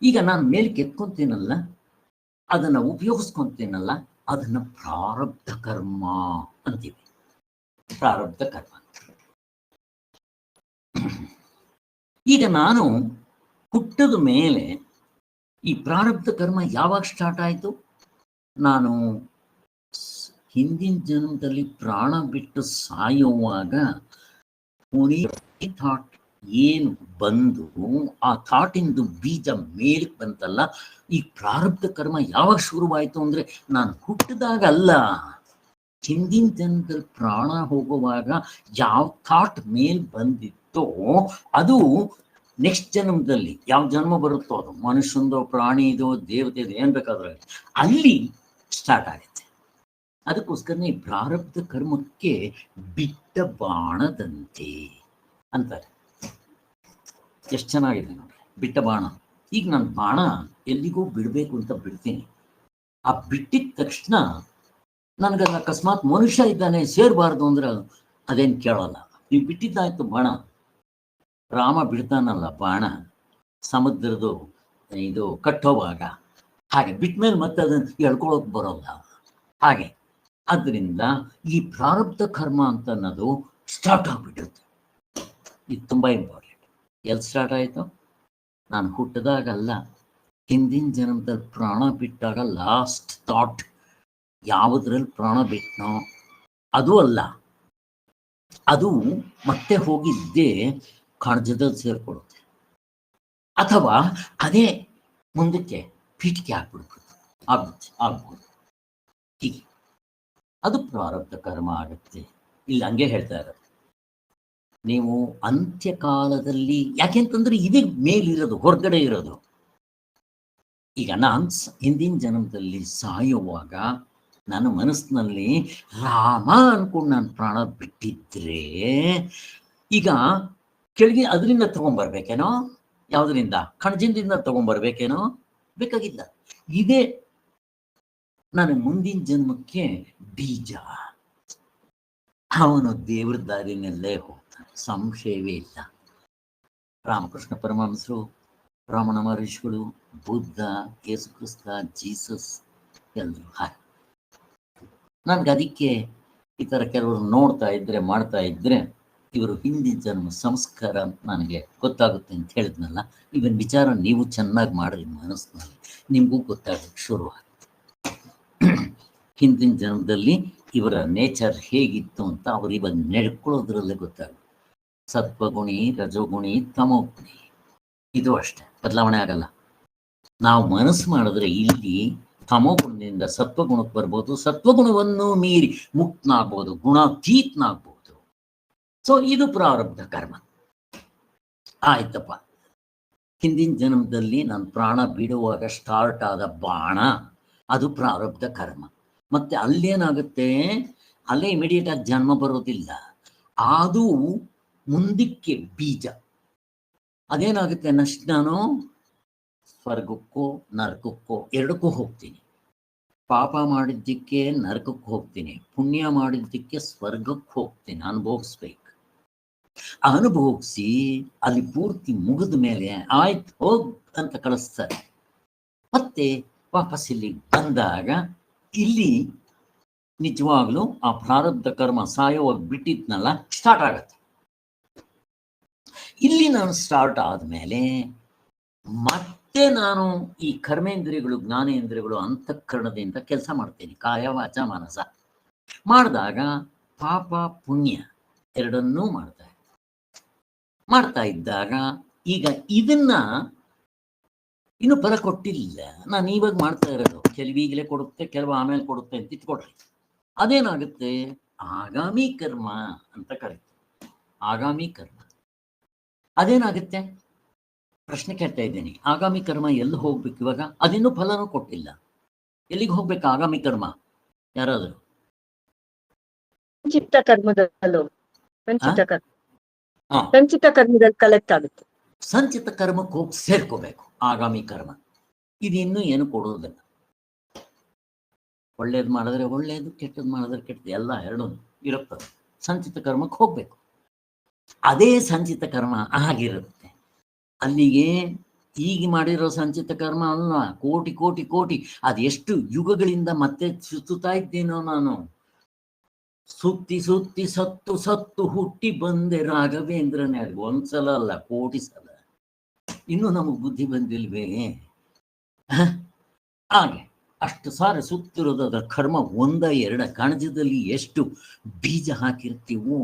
Speaker 1: ಈಗ ನಾನು ಮೇಲಕ್ಕೆ ಎತ್ಕೊಂತೀನಲ್ಲ, ಅದನ್ನು ಉಪಯೋಗಿಸ್ಕೊಂತೀನಲ್ಲ, ಅದನ್ನು ಪ್ರಾರಬ್ಧ ಕರ್ಮ ಅಂತೀವಿ. ಪ್ರಾರಬ್ಧ ಕರ್ಮ. ಈಗ ನಾನು ಹುಟ್ಟಿದ ಮೇಲೆ ಈ ಪ್ರಾರಬ್ಧ ಕರ್ಮ ಯಾವಾಗ ಸ್ಟಾರ್ಟ್ ಆಯಿತು? ನಾನು ಹಿಂದಿನ ಜನ್ಮದಲ್ಲಿ ಪ್ರಾಣ ಬಿಟ್ಟು ಸಾಯುವಾಗ ಥಾಟ್ ಏನು ಬಂದು ಆ ಥಾಟಿಂದು ಬೀಜ ಮೇಲಕ್ಕೆ ಬಂತಲ್ಲ, ಈ ಪ್ರಾರಬ್ಧ ಕರ್ಮ ಯಾವಾಗ ಶುರುವಾಯಿತು ಅಂದ್ರೆ ನಾನು ಹುಟ್ಟಿದಾಗ ಅಲ್ಲ, ಹಿಂದಿನ ಜನ್ಮದಲ್ಲಿ ಪ್ರಾಣ ಹೋಗುವಾಗ ಯಾವ ಥಾಟ್ ಮೇಲ್ ಬಂದಿತ್ತೋ ಅದು ನೆಕ್ಸ್ಟ್ ಜನ್ಮದಲ್ಲಿ ಯಾವ ಜನ್ಮ ಬರುತ್ತೋ, ಅದು ಮನುಷ್ಯಂದೋ ಪ್ರಾಣಿದೋ ದೇವತೆದು ಏನ್ ಬೇಕಾದ್ರೆ ಅಲ್ಲಿ ಸ್ಟಾರ್ಟ್ ಆಗುತ್ತೆ. ಅದಕ್ಕೋಸ್ಕರನೇ ಈ ಪ್ರಾರಬ್ಧ ಕರ್ಮಕ್ಕೆ ಬಿಟ್ಟ ಬಾಣದಂತೆ ಅಂತಾರೆ. ಎಷ್ಟು ಚೆನ್ನಾಗಿದೆ ನೋಡ್ರಿ, ಬಿಟ್ಟ ಬಾಣ. ಈಗ ನಾನು ಬಾಣ ಎಲ್ಲಿಗೂ ಬಿಡಬೇಕು ಅಂತ ಬಿಡ್ತೀನಿ. ಆ ಬಿಟ್ಟಿದ ತಕ್ಷಣ ನನಗನ್ನ ಅಕಸ್ಮಾತ್ ಮನುಷ್ಯ ಇದ್ದಾನೆ ಸೇರಬಾರ್ದು ಅಂದ್ರೆ ಅದೇನು ಕೇಳಲ್ಲ. ನೀವು ಬಿಟ್ಟಿದ್ದಾಯ್ತು ಬಾಣ. ರಾಮ ಬಿಡ್ತಾನಲ್ಲ ಬಾಣ ಸಮುದ್ರದು ಇದು ಕಟ್ಟೋವಾಗ, ಹಾಗೆ ಬಿಟ್ಮೇಲೆ ಮತ್ತೆ ಅದನ್ನು ಎಳ್ಕೊಳ್ಳೋಕೆ ಬರೋಲ್ಲ. ಹಾಗೆ ಅದರಿಂದ ಈ ಪ್ರಾರಬ್ಧ ಕರ್ಮ ಅಂತ ಅನ್ನೋದು ಸ್ಟಾರ್ಟ್ ಆಗಿಬಿಡುತ್ತೆ. ಇದು ತುಂಬ ಇಂಪಾರ್ಟೆಂಟ್. ಎಲ್ಲಿ ಸ್ಟಾರ್ಟ್ ಆಯಿತು? ನಾನು ಹುಟ್ಟಿದಾಗಲ್ಲ, ಹಿಂದಿನ ಜನ್ಮದಲ್ಲಿ ಪ್ರಾಣ ಬಿಟ್ಟಾಗ ಲಾಸ್ಟ್ ಥಾಟ್ ಯಾವುದ್ರಲ್ಲಿ ಪ್ರಾಣ ಬಿಟ್ನೋ ಅದು ಅಲ್ಲ, ಅದು ಮತ್ತೆ ಹೋಗಿದ್ದೇ ಕಣಜದಲ್ಲಿ ಸೇರ್ಕೊಳ್ಳುತ್ತೆ, ಅಥವಾ ಅದೇ ಮುಂದಕ್ಕೆ ಪೀಠಿಕೆ ಆಗ್ಬೋದು. ಹೀಗೆ ಅದು ಪ್ರಾರಬ್ಧ ಕರ್ಮ ಆಗುತ್ತೆ. ಇಲ್ಲಿ ಹಂಗೆ ಹೇಳ್ತಾ ಇರೋದು. ನೀವು ಅಂತ್ಯಕಾಲದಲ್ಲಿ, ಯಾಕೆಂತಂದ್ರೆ ಇದೇ ಮೇಲಿರೋದು, ಹೊರಗಡೆ ಇರೋದು. ಈಗ ನಾನು ಹಿಂದಿನ ಜನ್ಮದಲ್ಲಿ ಸಾಯುವಾಗ ನನ್ನ ಮನಸ್ಸಿನಲ್ಲಿ ರಾಮ ಅನ್ಕೊಂಡು ನಾನು ಪ್ರಾಣ ಬಿಟ್ಟಿದ್ರೆ ಈಗ ಕೆಳಗೆ ಅದರಿಂದ ತಗೊಂಡ್ಬರ್ಬೇಕೇನೋ? ಯಾವುದರಿಂದ? ಕಣಜದಿಂದ ತಗೊಂಡ್ಬರ್ಬೇಕೇನೋ? ಬೇಕಾಗಿಲ್ಲ. ಇದೇ ನಾನು ಮುಂದಿನ ಜನ್ಮಕ್ಕೆ ಬೀಜ. ಅವನು ದೇವ್ರ ದಾರಿನಲ್ಲೇ ಹೋಗ್ತಾನೆ, ಸಂಶಯವೇ ಇಲ್ಲ. ರಾಮಕೃಷ್ಣ ಪರಮಹಂಸರು, ರಮಣ ಮಹರ್ಷಿಗಳು, ಬುದ್ಧ, ಯೇಸು ಕ್ರಿಸ್ತ, ಜೀಸಸ್ ಎಲ್ಲರೂ ಹಾಗೆ. ನನ್ಗೆ ಅದಕ್ಕೆ ಈ ಥರ ಕೆಲವರು ನೋಡ್ತಾ ಇದ್ರೆ ಮಾಡ್ತಾ ಇದ್ರೆ ಇವರು ಹಿಂದಿನ ಜನ್ಮ ಸಂಸ್ಕಾರ ನನಗೆ ಗೊತ್ತಾಗುತ್ತೆ ಅಂತ ಹೇಳಿದ್ನಲ್ಲ. ಇವನ್ ವಿಚಾರ ನೀವು ಚೆನ್ನಾಗಿ ಮಾಡ್ರಿ ಮನಸ್ಸಿನಲ್ಲಿ, ನಿಮಗೂ ಗೊತ್ತಾಗಕ್ಕೆ ಶುರು ಆಗುತ್ತೆ. ಹಿಂದಿನ ಜನ್ಮದಲ್ಲಿ ಇವರ ನೇಚರ್ ಹೇಗಿತ್ತು ಅಂತ ಅವ್ರು ಇವಾಗ ನಡ್ಕೊಳ್ಳೋದ್ರಲ್ಲೇ ಗೊತ್ತಾಗುತ್ತೆ. ಸತ್ವಗುಣಿ, ರಜೋಗುಣಿ, ತಮೋಗುಣಿ, ಇದು ಅಷ್ಟೇ, ಬದಲಾವಣೆ ಆಗಲ್ಲ. ನಾವು ಮನಸ್ಸು ಮಾಡಿದ್ರೆ ಇಲ್ಲಿ ತಮೋಗುಣದಿಂದ ಸತ್ವಗುಣಕ್ಕೆ ಬರ್ಬೋದು, ಸತ್ವಗುಣವನ್ನು ಮೀರಿ ಮುಕ್ತನಾಗ್ಬೋದು, ಗುಣಾತೀತನಾಗ್ಬೋದು. ಸೊ ಇದು ಪ್ರಾರಬ್ಧ ಕರ್ಮ. ಆಯ್ತಪ್ಪ, ಹಿಂದಿನ ಜನ್ಮದಲ್ಲಿ ನಾನು ಪ್ರಾಣ ಬಿಡುವಾಗ ಸ್ಟಾರ್ಟ್ ಆದ ಬಾಣ ಅದು ಪ್ರಾರಬ್ಧ ಕರ್ಮ. ಮತ್ತೆ ಅಲ್ಲೇನಾಗುತ್ತೆ, ಅಲ್ಲೇ ಇಮಿಡಿಯೇಟ್ ಆಗಿ ಜನ್ಮ ಬರೋದಿಲ್ಲ, ಅದು ಮುಂದಕ್ಕೆ ಬೀಜ. ಅದೇನಾಗುತ್ತೆ, ನೆಕ್ಸ್ಟ್ ನಾನು ಸ್ವರ್ಗಕ್ಕೋ ನರಕಕ್ಕೋ ಎರಡಕ್ಕೂ ಹೋಗ್ತೀನಿ. ಪಾಪ ಮಾಡಿದ್ದಕ್ಕೆ ನರಕಕ್ಕೆ ಹೋಗ್ತೀನಿ, ಪುಣ್ಯ ಮಾಡಿದ್ದಕ್ಕೆ ಸ್ವರ್ಗಕ್ಕೆ ಹೋಗ್ತೀನಿ, ಅನುಭವಿಸ್ಬೇಕು. ಅನುಭವಿಸಿ ಅಲ್ಲಿ ಪೂರ್ತಿ ಮುಗಿದ ಮೇಲೆ ಆಯ್ತು ಹೋಗ್ ಅಂತ ಕಳಿಸ್ತಾರೆ. ಮತ್ತೆ ವಾಪಸ್ ಇಲ್ಲಿ ಬಂದಾಗ ಇಲ್ಲಿ ನಿಜವಾಗ್ಲೂ ಆ ಪ್ರಾರಬ್ಧ ಕರ್ಮ ಸಾಯೋವಾಗ ಬಿಟ್ಟಿದ್ನಲ್ಲ ಸ್ಟಾರ್ಟ್ ಆಗತ್ತೆ. ಇಲ್ಲಿ ನಾನು ಸ್ಟಾರ್ಟ್ ಆದ್ಮೇಲೆ ಮತ್ತೆ ನಾನು ಈ ಕರ್ಮೇಂದ್ರಿಯಗಳು ಜ್ಞಾನೇಂದ್ರಿಯಗಳು ಅಂತಃಕರಣದಿಂದ ಕೆಲಸ ಮಾಡ್ತೀನಿ, ಕಾಯ ವಾಚ ಮನಸ ಮಾಡಿದಾಗ ಪಾಪ ಪುಣ್ಯ ಎರಡನ್ನೂ ಮಾಡ್ತಾ ಇದ್ದಾಗ ಈಗ ಇದನ್ನ ಇನ್ನು ಫಲ ಕೊಟ್ಟಿಲ್ಲ, ನಾನು ಇವಾಗ ಮಾಡ್ತಾ ಇರೋದು ಕೆಲವು ಈಗಲೇ ಕೊಡುತ್ತೆ ಕೆಲವು ಆಮೇಲೆ ಕೊಡುತ್ತೆ ಅಂತ ಇಟ್ಕೊಡ್ರಿ. ಅದೇನಾಗುತ್ತೆ ಆಗಾಮಿ ಕರ್ಮ ಅಂತ ಕರೀತೀವಿ. ಆಗಾಮಿ ಕರ್ಮ ಅದೇನಾಗುತ್ತೆ ಪ್ರಶ್ನೆ ಕೇಳ್ತಾ ಇದ್ದೀನಿ. ಆಗಾಮಿ ಕರ್ಮ ಎಲ್ಲಿ ಹೋಗ್ಬೇಕು ಇವಾಗ? ಅದಿನ್ನೂ ಫಲನೂ ಕೊಟ್ಟಿಲ್ಲ. ಎಲ್ಲಿಗೆ ಹೋಗ್ಬೇಕು ಆಗಾಮಿ ಕರ್ಮ? ಯಾರಾದ್ರು
Speaker 2: ಸಂಚಿತ ಕರ್ಮದಲ್ಲೂ ಸಂಚಿತ ಕರ್ಮದಲ್ಲಿ ಕಲೆಕ್ಟ್ ಆಗುತ್ತೆ.
Speaker 1: ಸಂಚಿತ ಕರ್ಮಕ್ಕೆ ಹೋಗಿ ಸೇರ್ಕೋಬೇಕು ಆಗಾಮಿ ಕರ್ಮ. ಇದಿನ್ನೂ ಏನು ಕೊಡೋದಿಲ್ಲ. ಒಳ್ಳೇದು ಮಾಡಿದ್ರೆ ಒಳ್ಳೇದು, ಕೆಟ್ಟದ್ದು ಮಾಡಿದ್ರೆ ಕೆಟ್ಟದ್ದು, ಎಲ್ಲ ಎರಡೂ ಇರುತ್ತದೆ. ಸಂಚಿತ ಕರ್ಮಕ್ಕೆ ಹೋಗ್ಬೇಕು. ಅದೇ ಸಂಚಿತ ಕರ್ಮ ಆಗಿರುತ್ತೆ. ಅಲ್ಲಿಗೆ ಈಗ ಮಾಡಿರೋ ಸಂಚಿತ ಕರ್ಮ ಅಲ್ಲ, ಕೋಟಿ ಕೋಟಿ ಕೋಟಿ, ಅದೆಷ್ಟು ಯುಗಗಳಿಂದ ಮತ್ತೆ ಸುತ್ತಾ ಇದ್ದೇನೋ ನಾನು. ಸುತ್ತಿ ಸುತ್ತಿ ಸತ್ತು ಸತ್ತು ಹುಟ್ಟಿ ಬಂದೆ ರಾಘವೇಂದ್ರನೇ. ಅದು ಒಂದ್ಸಲ ಅಲ್ಲ, ಕೋಟಿ ಸಲ. ಇನ್ನೂ ನಮಗೆ ಬುದ್ಧಿ ಬಂದಿಲ್ವೇ? ಹಾಗೆ ಅಷ್ಟು ಸಾರಿ ಸುತ್ತಿರೋದರ ಕರ್ಮ ಒಂದ ಎರಡ ಕಣಜದಲ್ಲಿ ಎಷ್ಟು ಬೀಜ ಹಾಕಿರ್ತೀವೋ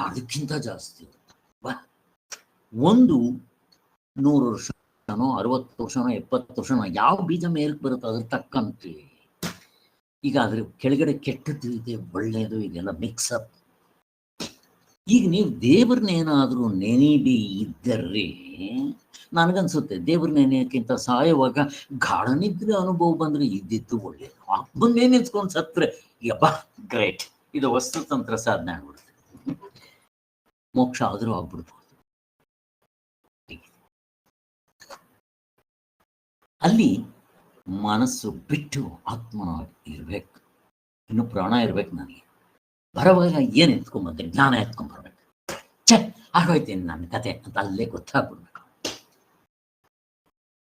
Speaker 1: ಅದಕ್ಕಿಂತ ಜಾಸ್ತಿ. ಒಂದು 100 ವರ್ಷನೋ 60 ವರ್ಷನೋ 70 ವರ್ಷನೋ ಯಾವ ಬೀಜ ಮೇಲಕ್ಕೆ ಬರುತ್ತೆ ಅದ್ರ ತಕ್ಕಂತೆ. ಈಗ ಅದ್ರ ಕೆಳಗಡೆ ಕೆಟ್ಟದ್ದು ಇದೆ, ಒಳ್ಳೆಯದು ಇದೆಲ್ಲ ಮಿಕ್ಸಪ್. ಈಗ ನೀವು ದೇವ್ರನ್ನೇನಾದ್ರೂ ನೆನೀಬಿ ಇದ್ದರೆ, ನನಗನ್ಸುತ್ತೆ ದೇವ್ರ ನೆನೆಯಕ್ಕಿಂತ ಸಾಯುವಾಗ ಗಾಢ ನಿದ್ರೆ ಅನುಭವ ಬಂದ್ರೆ ಇದ್ದಿದ್ದು ಒಳ್ಳೇದು. ಬಂದೇ ನಿಂತ್ಕೊಂಡು ಸತ್ರೆ ಯಬ್ಬಾ ಗ್ರೇಟ್, ಇದು ವಸ್ತುತಂತ್ರ ಸಾಧನೆ ಆಗ್ಬಿಡುತ್ತೆ. ಮೋಕ್ಷ ಆದ್ರೂ ಆಗ್ಬಿಡ್ಬೋದು. ಅಲ್ಲಿ ಮನಸ್ಸು ಬಿಟ್ಟು ಆತ್ಮನಾಗಿ ಇರ್ಬೇಕು. ಇನ್ನು ಪ್ರಾಣ ಇರ್ಬೇಕು. ನನಗೆ ಬರೋವಾಗ ಏನು ಎತ್ಕೊಂಡ್ಬಂದ್ರೆ ಜ್ಞಾನ ಎತ್ಕೊಂಡ್ಬರ್ಬೇಕು. ಆಗೋಯ್ತೇನೆ ನನ್ನ ಕತೆ ಅಂತ ಅಲ್ಲೇ ಗೊತ್ತಾಗ್ಬಿಡ್ಬೇಕು.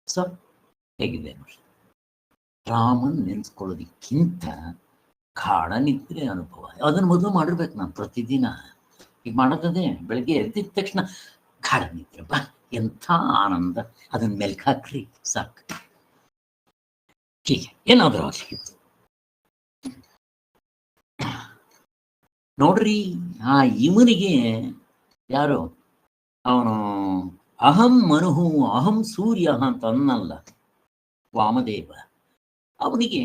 Speaker 1: ಸೊ ಹೇಗಿದೆ ನೋಡಿ, ರಾಮನ್ ನೆನ್ಸ್ಕೊಳ್ಳೋದಕ್ಕಿಂತ ಗಾಢ ನಿದ್ರೆ ಅನುಭವ ಅದನ್ನ ಮೊದಲು ಮಾಡಿರ್ಬೇಕು. ನಾನು ಪ್ರತಿದಿನ ಈಗ ಮಾಡೋದೇ ಬೆಳಗ್ಗೆ ಎದ್ದಿದ ತಕ್ಷಣ ಗಾಢ ನಿದ್ರೆ, ಬಾ ಎಂಥ ಆನಂದ, ಅದನ್ನ ಮೆಲ್ಕ್ ಹಾಕ್ರಿ ಸಾಕು. ಹೀಗೆ ಏನಾದರೂ ಆಗಲಿ ನೋಡ್ರಿ. ಆ ಇವನಿಗೆ ಯಾರು ಅವನು ಅಹಂ ಮನುಹು ಅಹಂ ಸೂರ್ಯ ಅಂತ ಅನ್ನಲ್ಲ ವಾಮದೇವ. ಅವನಿಗೆ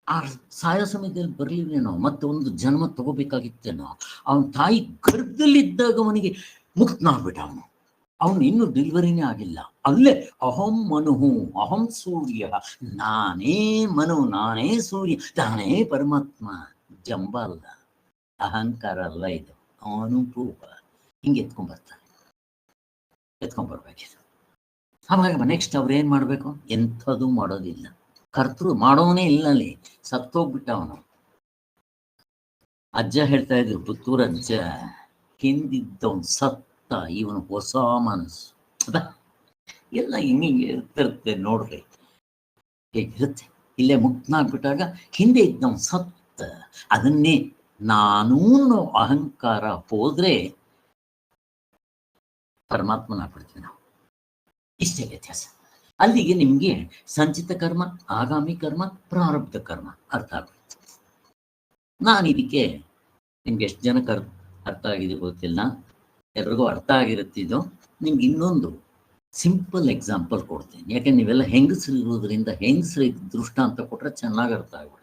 Speaker 1: ಆ ಸಾಯೋ ಸಮಯದಲ್ಲಿ ಬರ್ಲಿಲ್ವೇನೋ, ಮತ್ತೆ ಒಂದು ಜನ್ಮ ತಗೋಬೇಕಾಗಿತ್ತೇನೋ. ಅವನ ತಾಯಿ ಗರ್ಭದಲ್ಲಿದ್ದಾಗ ಅವನಿಗೆ ಮುಕ್ತನಾಗ್ಬಿಟ್ಟ. ಅವನು ಇನ್ನೂ ಡೆಲಿವರಿನೇ ಆಗಿಲ್ಲ. ಅಲ್ಲೇ ಅಹಂ ಮನುಹು ಅಹಂ ಸೂರ್ಯ, ನಾನೇ ಮನು ನಾನೇ ಸೂರ್ಯ ನಾನೇ ಪರಮಾತ್ಮ. ಜಂಬ ಅಲ್ಲ, ಅಹಂಕಾರ ಅಲ್ಲ, ಇದು ಅನುಭವ. ಹಿಂಗೆ ಎತ್ಕೊಂಡ್ಬರ್ಬೇಕಿದು. ಆವಾಗ ನೆಕ್ಸ್ಟ್ ಅವ್ರು ಏನ್ ಮಾಡ್ಬೇಕು? ಎಂಥದ್ದು ಮಾಡೋದಿಲ್ಲ. ಕರ್ತೃ ಮಾಡೋನೇ ಇಲ್ಲ. ಅಲ್ಲಿ ಸತ್ತೋಗ್ಬಿಟ್ಟ ಅವನು. ಅಜ್ಜ ಹೇಳ್ತಾ ಇದ್ರು, ಪುತ್ತೂರ ಅಜ್ಜ, ಹಿಂದಿದ್ದವನ್ ಸತ್ತ, ಇವನು ಹೊಸ ಮನಸ್ಸು. ಅದ ಎಲ್ಲ ಹಿಂಗೆ ಇರ್ತಿರುತ್ತೆ ನೋಡ್ರಿ, ಹೇಗಿರುತ್ತೆ. ಇಲ್ಲೇ ಮುಕ್ತನಾಗ್ಬಿಟ್ಟಾಗ ಹಿಂದೆ ಇದ್ದವನ್ ಸತ್ತ, ಅದನ್ನೇ ನಾನೂ ಅಹಂಕಾರ ಹೋದ್ರೆ ಪರಮಾತ್ಮನಾಗ್ಬಿಡ್ತೀವಿ ನಾವು. ಇಷ್ಟೇ ವ್ಯತ್ಯಾಸ. ಅಲ್ಲಿಗೆ ನಿಮ್ಗೆ ಸಂಚಿತ ಕರ್ಮ, ಆಗಾಮಿ ಕರ್ಮ, ಪ್ರಾರಬ್ಧ ಕರ್ಮ ಅರ್ಥ ಆಗುತ್ತೆ. ನಾನು ಇದಕ್ಕೆ ನಿಮ್ಗೆ ಎಷ್ಟು ಜನಕ್ಕೆ ಅರ್ಥ ಆಗಿದೆ ಗೊತ್ತಿಲ್ಲ, ಎಲ್ರಿಗೂ ಅರ್ಥ ಆಗಿರುತ್ತಿದ್ದು. ನಿಮ್ಗೆ ಇನ್ನೊಂದು ಸಿಂಪಲ್ ಎಕ್ಸಾಂಪಲ್ ಕೊಡ್ತೀನಿ. ಯಾಕೆಂದ್ರೆ ನೀವೆಲ್ಲ ಹೆಂಗಸರು ಇರೋದ್ರಿಂದ ಹೆಂಗಸರಿಗೆ ದೃಷ್ಟಾಂತ ಕೊಟ್ರೆ ಚೆನ್ನಾಗಿ ಅರ್ಥ ಆಗ್ಬಿಡುತ್ತೆ.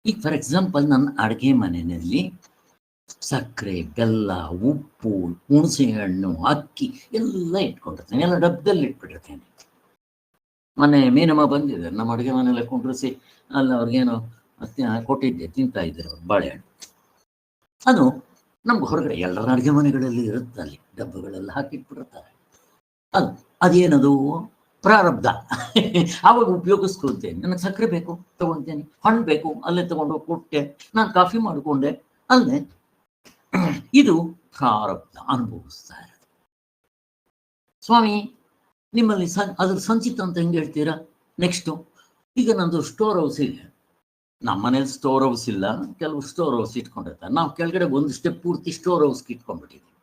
Speaker 1: ಈಗ ಫಾರ್ ಎಕ್ಸಾಂಪಲ್, ನನ್ನ ಅಡುಗೆ ಮನೆಯಲ್ಲಿ ಸಕ್ಕರೆ, ಬೆಲ್ಲ, ಉಪ್ಪು, ಹುಣಸೆ ಹಣ್ಣು, ಅಕ್ಕಿ ಎಲ್ಲ ಇಟ್ಕೊಂಡಿರ್ತೇನೆ. ಎಲ್ಲ ಡಬ್ಬದಲ್ಲಿ ಇಟ್ಬಿಟ್ಟಿರ್ತೇನೆ. ಮೊನ್ನೆ ಮೀನಮ್ಮ ಬಂದಿದ್ದಾರೆ ನಮ್ಮ ಅಡುಗೆ ಮನೆಯಲ್ಲ ಕುಂಡ್ರಿಸಿ, ಅಲ್ಲಿ ಅವ್ರಿಗೇನೋ ಕೊಟ್ಟಿದ್ದೆ, ತಿಂತಾ ಇದ್ರು ಬಾಳೆಹಣ್ಣು. ಅದು ನಮ್ಗೆ ಹೊರಗಡೆ ಎಲ್ಲರ ಅಡುಗೆ ಮನೆಗಳಲ್ಲಿ ಇರುತ್ತೆ, ಅಲ್ಲಿ ಡಬ್ಬಗಳೆಲ್ಲ ಹಾಕಿಟ್ಬಿಟ್ಟಿರ್ತಾರೆ. ಅದೇನದು ಪ್ರಾರಬ್ಧ. ಆವಾಗ ಉಪಯೋಗಿಸ್ಕೊಳ್ತೇನೆ. ನನಗೆ ಸಕ್ಕರೆ ಬೇಕು ತಗೊಳ್ತೇನೆ, ಹಣ್ಣು ಬೇಕು ಅಲ್ಲೇ ತಗೊಂಡು ಕೊಟ್ಟೆ, ನಾನು ಕಾಫಿ ಮಾಡಿಕೊಂಡೆ ಅಲ್ಲೇ. ಇದು ಪ್ರಾರಬ್ಧ ಅನುಭವಿಸ್ತಾ ಇರೋದು. ಸ್ವಾಮಿ ನಿಮ್ಮಲ್ಲಿ ಅದ್ರ ಸಂಚಿತ ಅಂತ ಹೆಂಗೆ ಹೇಳ್ತೀರಾ? ನೆಕ್ಸ್ಟು, ಈಗ ನಂದು ಸ್ಟೋರ್ ಹೌಸ್ ಇದೆ. ನಮ್ಮ ಮನೇಲಿ ಸ್ಟೋರ್ ಹೌಸ್ ಇಲ್ಲ, ಕೆಲವು ಸ್ಟೋರ್ ಹೌಸ್ ಇಟ್ಕೊಂಡಿರ್ತಾರೆ. ನಾವು ಕೆಳಗಡೆ ಒಂದು ಸ್ಟೆಪ್ ಪೂರ್ತಿ ಸ್ಟೋರ್ ಹೌಸ್ಗೆ ಇಟ್ಕೊಂಡ್ಬಿಟ್ಟಿದ್ದೀವಿ,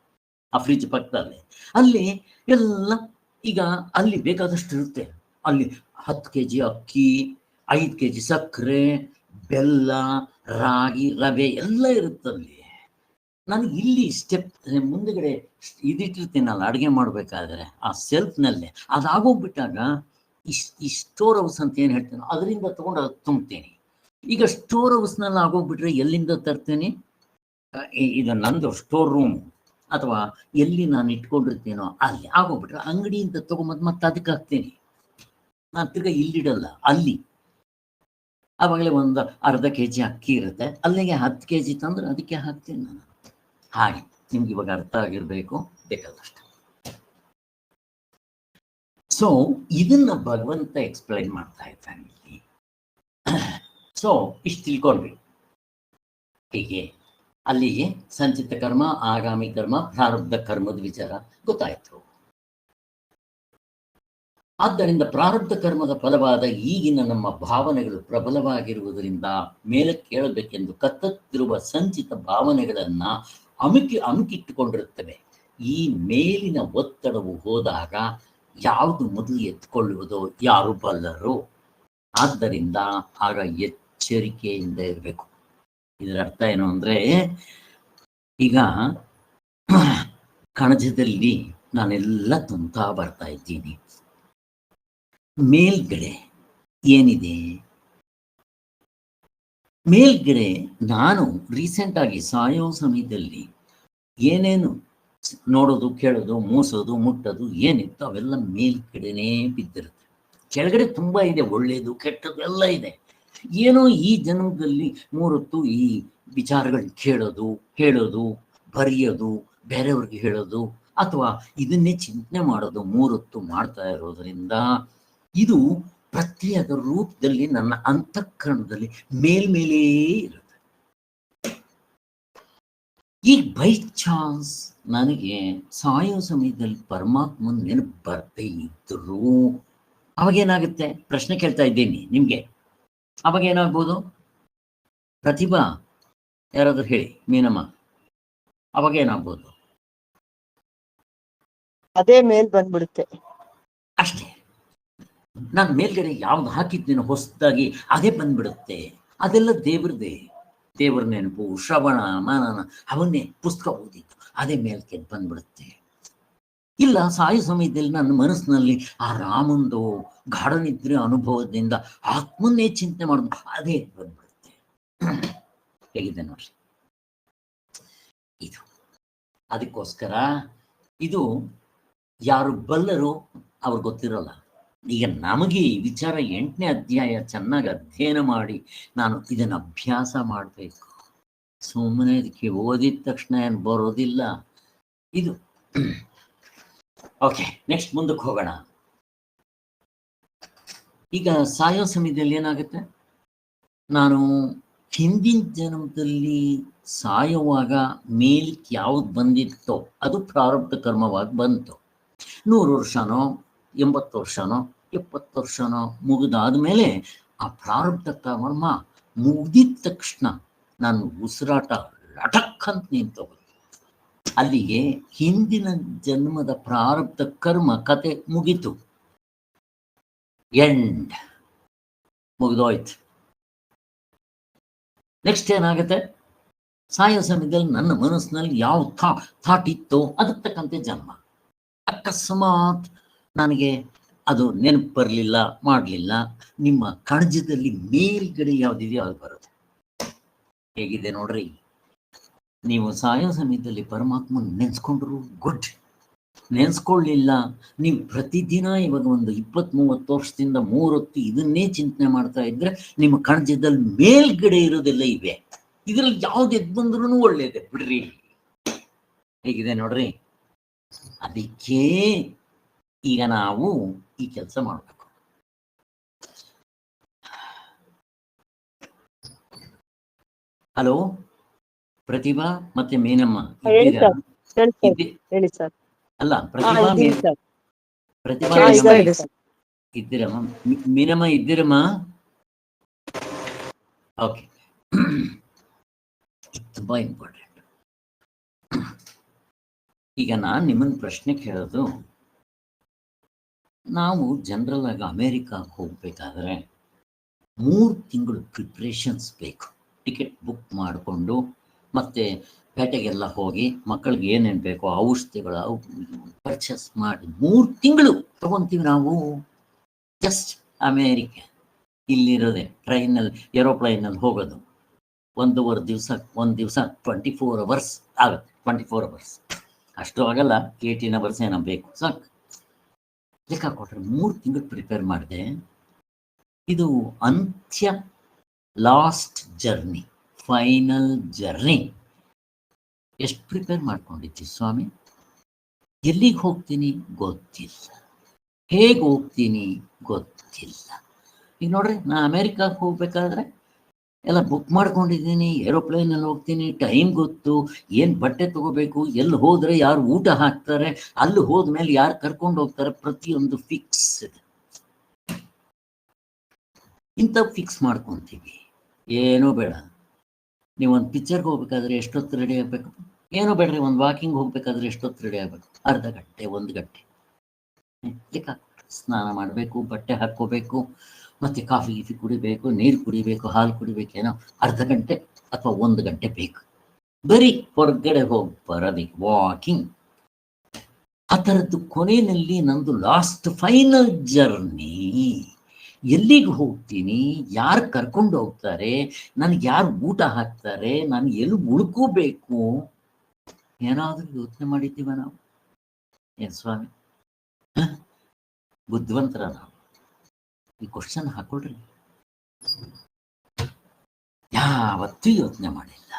Speaker 1: ಆ ಫ್ರಿಜ್ ಪಕ್ಕದಲ್ಲಿ. ಅಲ್ಲಿ ಎಲ್ಲ ಈಗ ಅಲ್ಲಿ ಬೇಕಾದಷ್ಟು ಇರುತ್ತೆ. ಅಲ್ಲಿ 10 kg ಅಕ್ಕಿ, 5 kg ಸಕ್ಕರೆ, ಬೆಲ್ಲ, ರಾಗಿ, ರವೆ ಎಲ್ಲ ಇರುತ್ತಲ್ಲಿ. ನಾನು ಇಲ್ಲಿ ಸ್ಟೆಪ್ ಮುಂದಗಡೆ ಇದಿಟ್ಟಿರ್ತೀನಲ್ಲ ಅಡುಗೆ ಮಾಡಬೇಕಾದ್ರೆ ಆ ಸೆಲ್ಫ್ನಲ್ಲೇ ಅದಾಗೋಗ್ಬಿಟ್ಟಾಗ ಈ ಸ್ಟೋರ್ ಹೌಸ್ ಅಂತ ಏನು ಹೇಳ್ತೀನಿ ಅದರಿಂದ ತೊಗೊಂಡು ಅದು ತುಂಬ್ತೀನಿ. ಈಗ ಸ್ಟೋರ್ ಹೌಸ್ನಲ್ಲಿ ಆಗೋಗ್ಬಿಟ್ರೆ ಎಲ್ಲಿಂದ ತರ್ತೀನಿ? ಇದು ನಂದು ಸ್ಟೋರ್ ರೂಮ್ ಅಥವಾ ಎಲ್ಲಿ ನಾನು ಇಟ್ಕೊಂಡಿರ್ತೀನೋ ಅಲ್ಲಿ ಆಗೋಗ್ಬಿಟ್ರೆ ಅಂಗಡಿಯಿಂದ ತೊಗೊಂಬಂದು ಮತ್ತೆ ಅದಕ್ಕೆ ಹಾಕ್ತೀನಿ. ನಾನು ತಿರ್ಗಾ ಇಲ್ಲಿಡಲ್ಲ, ಅಲ್ಲಿ ಆವಾಗಲೇ ಒಂದು ಅರ್ಧ kg ಅಕ್ಕಿ ಇರುತ್ತೆ, ಅಲ್ಲಿಗೆ 10 kg ತಂದ್ರೆ ಅದಕ್ಕೆ ಹಾಕ್ತೀನಿ ನಾನು. ಹಾಗೆ ನಿಮ್ಗೆ ಇವಾಗ ಅರ್ಥ ಆಗಿರಬೇಕು ಬೇಕಾದಷ್ಟು. ಸೊ ಇದನ್ನ ಭಗವಂತ ಎಕ್ಸ್ಪ್ಲೈನ್ ಮಾಡ್ತಾ ಇದ್ದಾನೆ ಇಲ್ಲಿ. ಸೊ ಇಷ್ಟು ತಿಳ್ಕೊಂಡ್ವಿ. ಹೀಗೆ ಅಲ್ಲಿಗೆ ಸಂಚಿತ ಕರ್ಮ, ಆಗಾಮಿ ಕರ್ಮ, ಪ್ರಾರಬ್ಧ ಕರ್ಮದ ವಿಚಾರ ಗೊತ್ತಾಯ್ತು. ಆದ್ದರಿಂದ ಪ್ರಾರಬ್ಧ ಕರ್ಮದ ಫಲವಾದ ಈಗಿನ ನಮ್ಮ ಭಾವನೆಗಳು ಪ್ರಬಲವಾಗಿರುವುದರಿಂದ ಮೇಲಕ್ಕೆ ಕೇಳಬೇಕೆಂದು ಕತ್ತತ್ತಿರುವ ಸಂಚಿತ ಭಾವನೆಗಳನ್ನ ಅಮುಕಿಟ್ಟುಕೊಂಡಿರುತ್ತವೆ. ಈ ಮೇಲಿನ ಒತ್ತಡವು ಹೋದಾಗ ಯಾವುದು ಮೊದಲು ಎತ್ಕೊಳ್ಳುವುದೋ ಯಾರು ಬಲ್ಲರು. ಆದ್ದರಿಂದ ಆಗ ಎಚ್ಚರಿಕೆಯಿಂದ ಇರಬೇಕು. ಇದರ ಅರ್ಥ ಏನು ಅಂದ್ರೆ, ಈಗ ಕಣಜದಲ್ಲಿ ನಾನೆಲ್ಲ ತುಂಬ್ತಾ ಬರ್ತಾ ಇದ್ದೀನಿ. ಮೇಲ್ಗಡೆ ಏನಿದೆ? ಮೇಲ್ಗಡೆ ನಾನು ರೀಸೆಂಟ್ ಆಗಿ ಸಾಯೋ ಸಮಯದಲ್ಲಿ ಏನೇನು ನೋಡೋದು, ಕೇಳೋದು, ಮೂಸೋದು, ಮುಟ್ಟೋದು ಏನಿತ್ತು ಅವೆಲ್ಲ ಮೇಲ್ಗಡೆನೇ ಬಿದ್ದಿರುತ್ತೆ. ಕೆಳಗಡೆ ತುಂಬಾ ಇದೆ, ಒಳ್ಳೇದು ಕೆಟ್ಟದ್ದು ಎಲ್ಲ ಇದೆ. ಏನೋ ಈ ಜನ್ಮದಲ್ಲಿ 3 ಹೊತ್ತು ಈ ವಿಚಾರಗಳು ಕೇಳೋದು, ಹೇಳೋದು, ಬರೆಯೋದು, ಬೇರೆಯವ್ರಿಗೆ ಹೇಳೋದು ಅಥವಾ ಇದನ್ನೇ ಚಿಂತನೆ ಮಾಡೋದು 3 ಹೊತ್ತು ಮಾಡ್ತಾ ಇರೋದ್ರಿಂದ ಇದು ಪ್ರತ್ಯೇಕ ರೂಪದಲ್ಲಿ ನನ್ನ ಅಂತಃಕರಣದಲ್ಲಿ ಮೇಲ್ಮೇಲೇ ಇರುತ್ತೆ. ಈಗ ಬೈ ಚಾನ್ಸ್ ನನಗೆ ಸಾಯೋ ಸಮಯದಲ್ಲಿ ಪರಮಾತ್ಮನ ನೆನಪು ಬರ್ದೇ ಇದ್ರು ಅವಾಗೇನಾಗುತ್ತೆ? ಪ್ರಶ್ನೆ ಕೇಳ್ತಾ ಇದ್ದೀನಿ ನಿಮ್ಗೆ. ಅವಾಗ ಏನಾಗ್ಬೋದು? ಪ್ರತಿಭಾ ಯಾರಾದ್ರೂ ಹೇಳಿ, ಮೀನಮ್ಮ, ಅವಾಗ ಏನಾಗ್ಬೋದು?
Speaker 2: ಅದೇ ಮೇಲ್ ಬಂದ್ಬಿಡುತ್ತೆ
Speaker 1: ಅಷ್ಟೇ. ನಾನು ಮೇಲ್ಗಡೆ ಯಾವ್ದು ಹಾಕಿದ್ದೀನೋ ಹೊಸದಾಗಿ ಅದೇ ಬಂದ್ಬಿಡುತ್ತೆ. ಅದೆಲ್ಲ ದೇವ್ರದೇ. ದೇವ್ರ ನೆನಪು, ಶ್ರವಣ, ಮನನ, ಅವನ್ನೇ ಪುಸ್ತಕ ಓದಿದ್ದು ಅದೇ ಮೇಲ್ಕೆ ಬಂದ್ಬಿಡುತ್ತೆ. ಇಲ್ಲ, ಸಾಯೋ ಸಮಯದಲ್ಲಿ ನನ್ನ ಮನಸ್ಸಿನಲ್ಲಿ ಆ ರಾಮಂದು ಗಾಢ ನಿದ್ರೆ ಅನುಭವದಿಂದ ಆತ್ಮನ್ನೇ ಚಿಂತನೆ ಮಾಡೋದು ಅದೇ ಬಂದ್ಬಿಡುತ್ತೆ. ಹೇಗಿದೆ ನೋಡ್ರಿ ಇದು. ಅದಕ್ಕೋಸ್ಕರ ಇದು ಯಾರು ಬಲ್ಲರು ಅವ್ರು ಗೊತ್ತಿರೋಲ್ಲ. ಈಗ ನಮಗೆ ಈ ವಿಚಾರ 8ನೇ ಅಧ್ಯಾಯ ಚೆನ್ನಾಗಿ ಅಧ್ಯಯನ ಮಾಡಿ ನಾನು ಇದನ್ನು ಅಭ್ಯಾಸ ಮಾಡಬೇಕು. ಸುಮ್ಮನೆ ಇದಕ್ಕೆ ಓದಿದ ತಕ್ಷಣ ಏನು ಬರೋದಿಲ್ಲ ಇದು. ಓಕೆ, ನೆಕ್ಸ್ಟ್ ಮುಂದಕ್ಕೆ ಹೋಗೋಣ. ಈಗ ಸಾಯೋ ಸಮಯದಲ್ಲಿ ಏನಾಗುತ್ತೆ? ನಾನು ಹಿಂದಿನ ಜನ್ಮದಲ್ಲಿ ಸಾಯುವಾಗ ಮೇಲಕ್ಕೆ ಯಾವ್ದು ಬಂದಿತ್ತೋ ಅದು ಪ್ರಾರಬ್ಧ ಕರ್ಮವಾಗಿ ಬಂತು. 100 ವರ್ಷನೋ 80 ವರ್ಷನೋ 70 ವರ್ಷನೋ ಮುಗಿದಾದ್ಮೇಲೆ ಆ ಪ್ರಾರಬ್ಧ ಕರ್ಮ ಮುಗಿದಿದ ತಕ್ಷಣ ನಾನು ಉಸಿರಾಟ ಲಟಕ್ ಅಂತ ನಿಂತೋಗುತ್ತೆ. ಅಲ್ಲಿಗೆ ಹಿಂದಿನ ಜನ್ಮದ ಪ್ರಾರಬ್ಧ ಕರ್ಮ ಕತೆ ಮುಗೀತು, ಎಂಡ್, ಮುಗಿದೋಯ್ತು. ನೆಕ್ಸ್ಟ್ ಏನಾಗುತ್ತೆ? ಸಾಯೋ ಸಮಯದಲ್ಲಿ ನನ್ನ ಮನಸ್ಸಿನಲ್ಲಿ ಯಾವ ಥಾಟ್ ಇತ್ತೋ ಅದಕ್ಕೆ ತಕ್ಕಂತೆ ಜನ್ಮ. ಅಕಸ್ಮಾತ್ ನನಗೆ ಅದು ನೆನಪು ಬರಲಿಲ್ಲ, ಮಾಡಲಿಲ್ಲ, ನಿಮ್ಮ ಕಣಜದಲ್ಲಿ ಮೇಲ್ಗಡೆ ಯಾವುದಿದೆಯೋ ಅದು ಬರುತ್ತೆ. ಹೇಗಿದೆ ನೋಡ್ರಿ. ನೀವು ಸಾಯೋ ಸಮಯದಲ್ಲಿ ಪರಮಾತ್ಮನ ನೆನೆಸ್ಕೊಂಡ್ರು ಗುಡ್, ನೆನೆಸ್ಕೊಳ್ಳಿಲ್ಲ, ನೀವು ಪ್ರತಿದಿನ ಇವಾಗ ಒಂದು 20-30 ವರ್ಷದಿಂದ 3 ಹೊತ್ತು ಇದನ್ನೇ ಚಿಂತನೆ ಮಾಡ್ತಾ ಇದ್ರೆ ನಿಮ್ಮ ಕಣಜದಲ್ಲಿ ಮೇಲ್ಗಡೆ ಇರೋದೆಲ್ಲ ಇವೆ. ಇದ್ರಲ್ಲಿ ಯಾವ್ದು ಎದ್ದು ಬಂದ್ರೂ ಒಳ್ಳೇದೆ ಬಿಡ್ರಿ. ಹೇಗಿದೆ ನೋಡ್ರಿ. ಅದಕ್ಕೆ ಈಗ ನಾವು ಈ ಕೆಲಸ ಮಾಡಬೇಕು. ಹಲೋ ಪ್ರತಿಭಾ ಮತ್ತೆ ಮೀನಮ್ಮ ಇದ್ದೀರಾ?
Speaker 2: ಹೇಳಿ ಸರ್.
Speaker 1: ಅಲ್ಲ ಪ್ರತಿಭಾ
Speaker 2: ಇದ್ದೀನಿ ಸರ್.
Speaker 1: ಪ್ರತಿಭಾ
Speaker 3: ಕೇಳಿಸ್ತಾ ಇದೆ
Speaker 1: ಇದ್ದೀರಮ್ಮ, ಮೀನಮ್ಮ ಇದ್ದೀರಮ್ಮ? ಓಕೆ, ತುಂಬಾ ಇಂಪಾರ್ಟೆಂಟ್. ಈಗ ನಾನು ನಿಮ್ಮನ್ನ ಪ್ರಶ್ನೆ ಕೇಳೋದು, ನಾವು ಜನರಲ್ ಆಗಿ ಅಮೇರಿಕಾಗೆ ಹೋಗ್ಬೇಕಾದ್ರೆ 3 ತಿಂಗಳು ಪ್ರಿಪ್ರೇಷನ್ಸ್ ಬೇಕು. ಟಿಕೆಟ್ ಬುಕ್ ಮಾಡಿಕೊಂಡು ಮತ್ತೆ ಪೇಟೆಗೆಲ್ಲ ಹೋಗಿ ಮಕ್ಕಳಿಗೆ ಏನೇನು ಬೇಕೋ ಔಷಧಿಗಳು ಪರ್ಚೇಸ್ ಮಾಡಿ 3 ತಿಂಗಳು ತಗೊಂತೀವಿ ನಾವು. ಜಸ್ಟ್ ಅಮೇರಿಕ ಇಲ್ಲಿರೋದೆ ಟ್ರೈನಲ್ಲಿ ಏರೋಪ್ಲೈನಲ್ಲಿ ಹೋಗೋದು 1 ದಿವಸ 24 ಅವರ್ಸ್ ಆಗುತ್ತೆ. 24 ಅವರ್ಸ್ ಅಷ್ಟು ಆಗಲ್ಲ, 18 ಅವರ್ಸ್ ಏನೋ ಬೇಕು. ಸಾಕು ಲೆಕ್ಕ ಕೊಟ್ಟರೆ 3 ತಿಂಗಳು ಪ್ರಿಪೇರ್ ಮಾಡಿದೆ. ಇದು ಅಂತ್ಯ, ಲಾಸ್ಟ್ ಜರ್ನಿ, ಫೈನಲ್ ಜರ್ನಿ. ಎಷ್ಟು ಪ್ರಿಪೇರ್ ಮಾಡ್ಕೊಂಡಿದ್ವಿ ಸ್ವಾಮಿ? ಎಲ್ಲಿಗೆ ಹೋಗ್ತೀನಿ ಗೊತ್ತಿಲ್ಲ, ಹೇಗೆ ಹೋಗ್ತೀನಿ ಗೊತ್ತಿಲ್ಲ. ಈಗ ನೋಡ್ರಿ, ನಾ ಅಮೇರಿಕಾಗೆ ಹೋಗ್ಬೇಕಾದ್ರೆ ಎಲ್ಲ ಬುಕ್ ಮಾಡ್ಕೊಂಡಿದ್ದೀನಿ, ಏರೋಪ್ಲೇನಲ್ಲಿ ಹೋಗ್ತೀನಿ, ಟೈಮ್ ಗೊತ್ತು, ಏನು ಬಟ್ಟೆ ತಗೋಬೇಕು, ಎಲ್ಲಿ ಹೋದರೆ ಯಾರು ಊಟ ಹಾಕ್ತಾರೆ, ಅಲ್ಲಿ ಹೋದ್ಮೇಲೆ ಯಾರು ಕರ್ಕೊಂಡು ಹೋಗ್ತಾರೆ, ಪ್ರತಿಯೊಂದು ಫಿಕ್ಸ್ ಇದೆ. ಇಂಥ ಫಿಕ್ಸ್ ಮಾಡ್ಕೊತೀವಿ. ಏನೂ ಬೇಡ. ನೀವು ಒಂದು ಪಿಕ್ಚರ್ಗೆ ಹೋಗ್ಬೇಕಾದ್ರೆ ಎಷ್ಟೊತ್ತು ರೆಡಿ ಆಗಬೇಕು? ಏನೂ ಬೇಡ್ರಿ, ಒಂದು ವಾಕಿಂಗ್ ಹೋಗ್ಬೇಕಾದ್ರೆ ಎಷ್ಟೊತ್ತು ರೆಡಿ ಆಗಬೇಕು? ಅರ್ಧ ಗಂಟೆ, 1 ಗಂಟೆ. ಲೆಕ್ಕ ಸ್ನಾನ ಮಾಡಬೇಕು, ಬಟ್ಟೆ ಹಾಕ್ಕೋಬೇಕು, ಮತ್ತು ಕಾಫಿ ಗೀಫಿ ಕುಡಿಬೇಕು, ನೀರು ಕುಡಿಬೇಕು, ಹಾಲು ಕುಡಿಬೇಕು, ಏನೋ ಅರ್ಧ ಗಂಟೆ ಅಥವಾ 1 ಗಂಟೆ ಬೇಕು. ಬರೀ ಹೊರಗಡೆ ಹೋಗಿ ಬರೋದಿಕ್ಕೆ ವಾಕಿಂಗ್. ಆ ಥರದ್ದು ಕೊನೆಯಲ್ಲಿ ನಂದು ಲಾಸ್ಟ್ ಫೈನಲ್ ಜರ್ನಿ. ಎಲ್ಲಿಗೆ ಹೋಗ್ತೀನಿ, ಯಾರು ಕರ್ಕೊಂಡು ಹೋಗ್ತಾರೆ, ನನಗೆ ಯಾರು ಊಟ ಹಾಕ್ತಾರೆ, ನಾನು ಎಲ್ಲಿ ಉಳ್ಕೋಬೇಕು, ಏನಾದರೂ ಯೋಚನೆ ಮಾಡಿದ್ದೀವ ನಾವು? ಏನು ಸ್ವಾಮಿ ಬುದ್ಧಿವಂತರ ನಾವು? ಈ ಕ್ವಶನ್ ಹಾಕೊಳ್ರಿ. ಯಾವತ್ತೂ ಯೋಚನೆ ಮಾಡಿಲ್ಲ.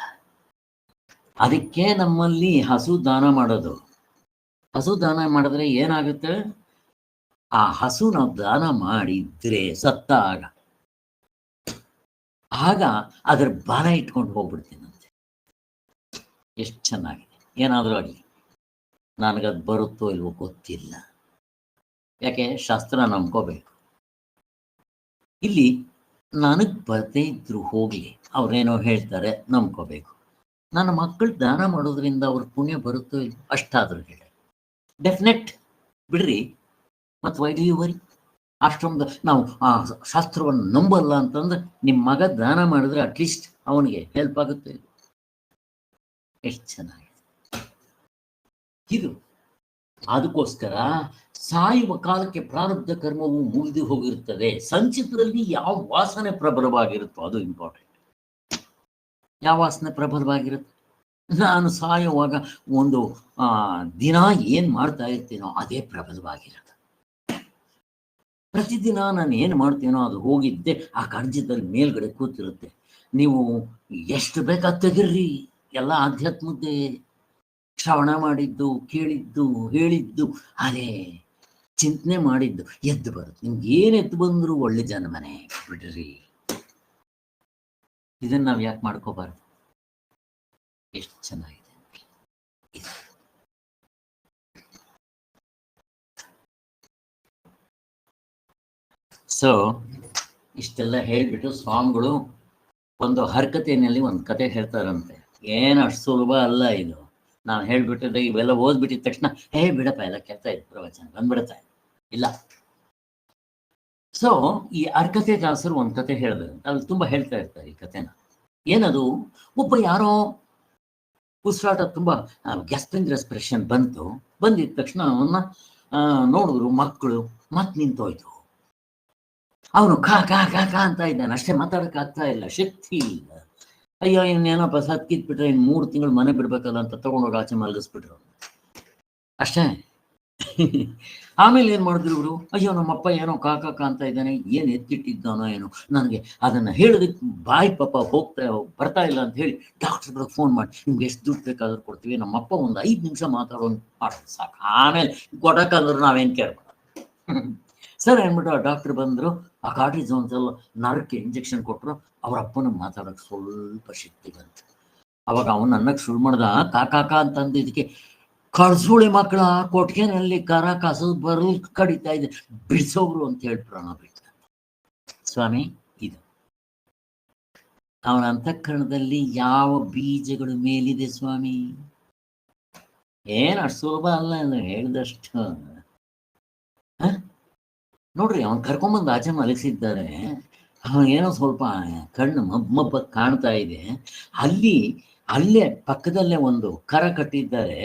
Speaker 1: ಅದಕ್ಕೆ ನಮ್ಮಲ್ಲಿ ಹಸು ದಾನ ಮಾಡೋದು. ಹಸು ದಾನ ಮಾಡಿದ್ರೆ ಏನಾಗುತ್ತೆ? ಆ ಹಸು ನಾವು ದಾನ ಮಾಡಿದ್ರೆ ಸತ್ತಾಗ ಆಗ ಅದರ ಬಾಲ ಇಟ್ಕೊಂಡು ಹೋಗ್ಬಿಡ್ತೀನಂತೆ. ಎಷ್ಟು ಚೆನ್ನಾಗಿದೆ. ಏನಾದರೂ ಆಗಲಿ, ನನಗದು ಬರುತ್ತೋ ಇಲ್ವೋ ಗೊತ್ತಿಲ್ಲ. ಯಾಕೆ? ಶಾಸ್ತ್ರ ನಂಬ್ಕೋಬೇಕು. ಇಲ್ಲಿ ನನಗೆ ಬರದೇ ಇದ್ರು ಹೋಗಲಿ, ಅವ್ರೇನೋ ಹೇಳ್ತಾರೆ, ನಂಬ್ಕೋಬೇಕು. ನನ್ನ ಮಕ್ಕಳು ದಾನ ಮಾಡೋದ್ರಿಂದ ಅವ್ರ ಪುಣ್ಯ ಬರುತ್ತೋ ಇಲ್ವೋ ಅಷ್ಟಾದರೂ ಹೇಳಿ. ಡೆಫಿನೆಟ್ ಬಿಡ್ರಿ. ಮತ್ತು ವೈದ್ಯವರಿ ಆಶ್ರಮದ ನಾವು ಆ ಶಾಸ್ತ್ರವನ್ನು ನಂಬಲ್ಲ ಅಂತಂದ್ರೆ ನಿಮ್ಮ ಮಗ ದಾನ ಮಾಡಿದ್ರೆ ಅಟ್ಲೀಸ್ಟ್ ಅವನಿಗೆ ಹೆಲ್ಪ್ ಆಗುತ್ತೆ. ಎಷ್ಟು ಚೆನ್ನಾಗಿದೆ ಇದು. ಅದಕ್ಕೋಸ್ಕರ ಸಾಯುವ ಕಾಲಕ್ಕೆ ಪ್ರಾರಬ್ಧ ಕರ್ಮವು ಮುಗಿದು ಹೋಗಿರುತ್ತದೆ. ಸಂಚಿತದಲ್ಲಿ ಯಾವ ವಾಸನೆ ಪ್ರಬಲವಾಗಿರುತ್ತೋ ಅದು ಇಂಪಾರ್ಟೆಂಟ್. ಯಾವ ವಾಸನೆ ಪ್ರಬಲವಾಗಿರುತ್ತೆ? ನಾನು ಸಾಯುವಾಗ ಒಂದು ದಿನ ಏನು ಮಾಡ್ತಾ ಇರ್ತೀನೋ ಅದೇ ಪ್ರಬಲವಾಗಿರುತ್ತೆ. ಪ್ರತಿದಿನ ನಾನು ಏನು ಮಾಡ್ತೀನೋ ಅದು ಹೋಗಿದ್ದೆ ಆ ಕಣಜದಲ್ಲಿ ಮೇಲ್ಗಡೆ ಕೂತಿರುತ್ತೆ. ನೀವು ಎಷ್ಟು ಬೇಕಾದ ತೆಗಿರ್ರಿ, ಎಲ್ಲ ಆಧ್ಯಾತ್ಮದ್ದೇ. ಶ್ರವಣ ಮಾಡಿದ್ದು, ಕೇಳಿದ್ದು, ಹೇಳಿದ್ದು, ಅದೇ ಚಿಂತನೆ ಮಾಡಿದ್ದು ಎದ್ದು ಬರುತ್ತೆ. ನಿಮ್ಗೆ ಏನು ಎದ್ದು ಬಂದರೂ ಒಳ್ಳೆ ಜನ್ಮನೆ ಬಿಡ್ರಿ. ಇದನ್ನ ನಾವು ಯಾಕೆ ಮಾಡ್ಕೋಬಾರ್ದು? ಎಷ್ಟು ಚೆನ್ನಾಗಿದೆ. ಸೊ ಇಷ್ಟೆಲ್ಲ ಹೇಳ್ಬಿಟ್ಟು ಸ್ವಾಮಿಗಳು ಒಂದು ಹರಕತೆಯಲ್ಲಿ ಒಂದು ಕತೆ ಹೇಳ್ತಾರಂತೆ. ಏನು ಅಷ್ಟು ಸುಲಭ ಅಲ್ಲ ಇದು. ನಾನು ಹೇಳ್ಬಿಟ್ಟಿದ್ದೆ ಇವೆಲ್ಲ ಓದ್ಬಿಟ್ಟಿದ ತಕ್ಷಣ ಬಿಡಪ್ಪ ಎಲ್ಲ ಕೆಲ್ತಾ ಇದ್ದು ಪ್ರವಚನ ಬಂದ್ಬಿಡುತ್ತೆ. ಇಲ್ಲ. ಸೊ ಈ ಹರಕತೆ ದಾಸರು ಒಂದು ಕತೆ ಹೇಳಿದ್ರು. ಅಲ್ಲಿ ತುಂಬ ಹೇಳ್ತಾ ಇರ್ತಾರೆ ಈ ಕತೆನ. ಏನದು? ಒಬ್ಬ ಯಾರೋ ಉಸಿರಾಟ ತುಂಬ ಗ್ಯಾಸ್ಟ್ರಿಕ್ ರೆಸ್ಪಿರೇಷನ್ ಬಂದಿದ ತಕ್ಷಣ ಅವನ್ನ ನೋಡಿದ್ರು ಮಕ್ಕಳು. ನಿಂತೋಯ್ತು. ಅವನು ಕಾ ಕಾ ಕಾ ಕಾ ಅಂತ ಇದ್ದಾನೆ, ಅಷ್ಟೇ ಮಾತಾಡಕ್ಕೆ ಆಗ್ತಾ ಇಲ್ಲ, ಶಕ್ತಿ ಇಲ್ಲ. ಅಯ್ಯೋ ಇನ್ನೇನಪ್ಪ ಸತ್ಕಿತ್ಬಿಟ್ರೆ ಇನ್ನು 3 ತಿಂಗಳು ಮನೆ ಬಿಡ್ಬೇಕಲ್ಲ ಅಂತ ತಗೊಂಡೋಗಿ ಆಚೆ ಮಲಗಿಸ್ಬಿಟ್ರು ಅಷ್ಟೇ. ಆಮೇಲೆ ಏನು ಮಾಡಿದ್ರು ಇವರು? ಅಯ್ಯೋ ನಮ್ಮಪ್ಪ ಏನೋ ಕಾಕ ಅಂತ ಇದ್ದಾನೆ, ಏನು ಎತ್ತಿಟ್ಟಿದ್ದಾನೋ ಏನೋ, ನನಗೆ ಅದನ್ನು ಹೇಳೋದಕ್ಕೆ ಬಾಯಿ ಪಾಪ ಬರ್ತಾ ಇಲ್ಲ ಅಂತ ಹೇಳಿ ಡಾಕ್ಟರ್ಗಳಿಗೆ ಫೋನ್ ಮಾಡಿ ನಿಮ್ಗೆ ಎಷ್ಟು ದುಡ್ಡು ಬೇಕಾದ್ರೂ ಕೊಡ್ತೀವಿ, ನಮ್ಮಪ್ಪ ಒಂದು 5 ನಿಮಿಷ ಮಾಡೋದು ಸಾಕು, ಆಮೇಲೆ ಕೊಡೋಕ್ಕಾದ್ರೂ ನಾವೇನು ಕೇಳ್ಬಾರ್ದು. ಸರ್ ಅಂದ್ಬಿಟ್ಟು ಆ ಡಾಕ್ಟರ್ ಬಂದರು. ಆ ಕಾರ್ಟಿಸೋನ್ಸೆಲ್ಲ ನರಕ್ಕೆ ಇಂಜೆಕ್ಷನ್ ಕೊಟ್ಟರು. ಅವ್ರ ಅಪ್ಪನ ಮಾತಾಡೋಕ್ಕೆ ಸ್ವಲ್ಪ ಶಕ್ತಿ ಬಂತು. ಅವಾಗ ಅವನು ಅನ್ನಕ್ಕೆ ಶುರು ಮಾಡ್ದ. ಕಾಕಾಕ ಅಂತಂದು ಇದಕ್ಕೆ ಕಳ್ಸುಳಿ ಮಕ್ಕಳ ಕೊಟ್ಟಿಗೆನಲ್ಲಿ ಕರ ಕಸದ ಬರಲ್ ಕಡಿತಾ ಇದೆ, ಬಿಡಿಸೋಗ್ರು ಅಂತ ಹೇಳಿ ಪ್ರಾಣ ಬಿಟ್ಟ. ಸ್ವಾಮಿ, ಇದು ಅವನ ಅಂತಃಕರಣದಲ್ಲಿ ಯಾವ ಬೀಜಗಳು ಮೇಲಿದೆ ಸ್ವಾಮಿ? ಏನ್ ಅಷ್ಟು ಸುಲಭ ಅಲ್ಲ ಹೇಳಿದಷ್ಟು. ನೋಡ್ರಿ, ಅವನ್ ಕರ್ಕೊಂಬಂದು ಆಚೆ ಮಲಗಿಸಿದ್ದಾರೆ. ಏನೋ ಸ್ವಲ್ಪ ಕಣ್ಣು ಮಬ್ಬ ಕಾಣ್ತಾ ಇದೆ. ಅಲ್ಲೇ ಪಕ್ಕದಲ್ಲೇ ಒಂದು ಕರ ಕಟ್ಟಿದ್ದಾರೆ,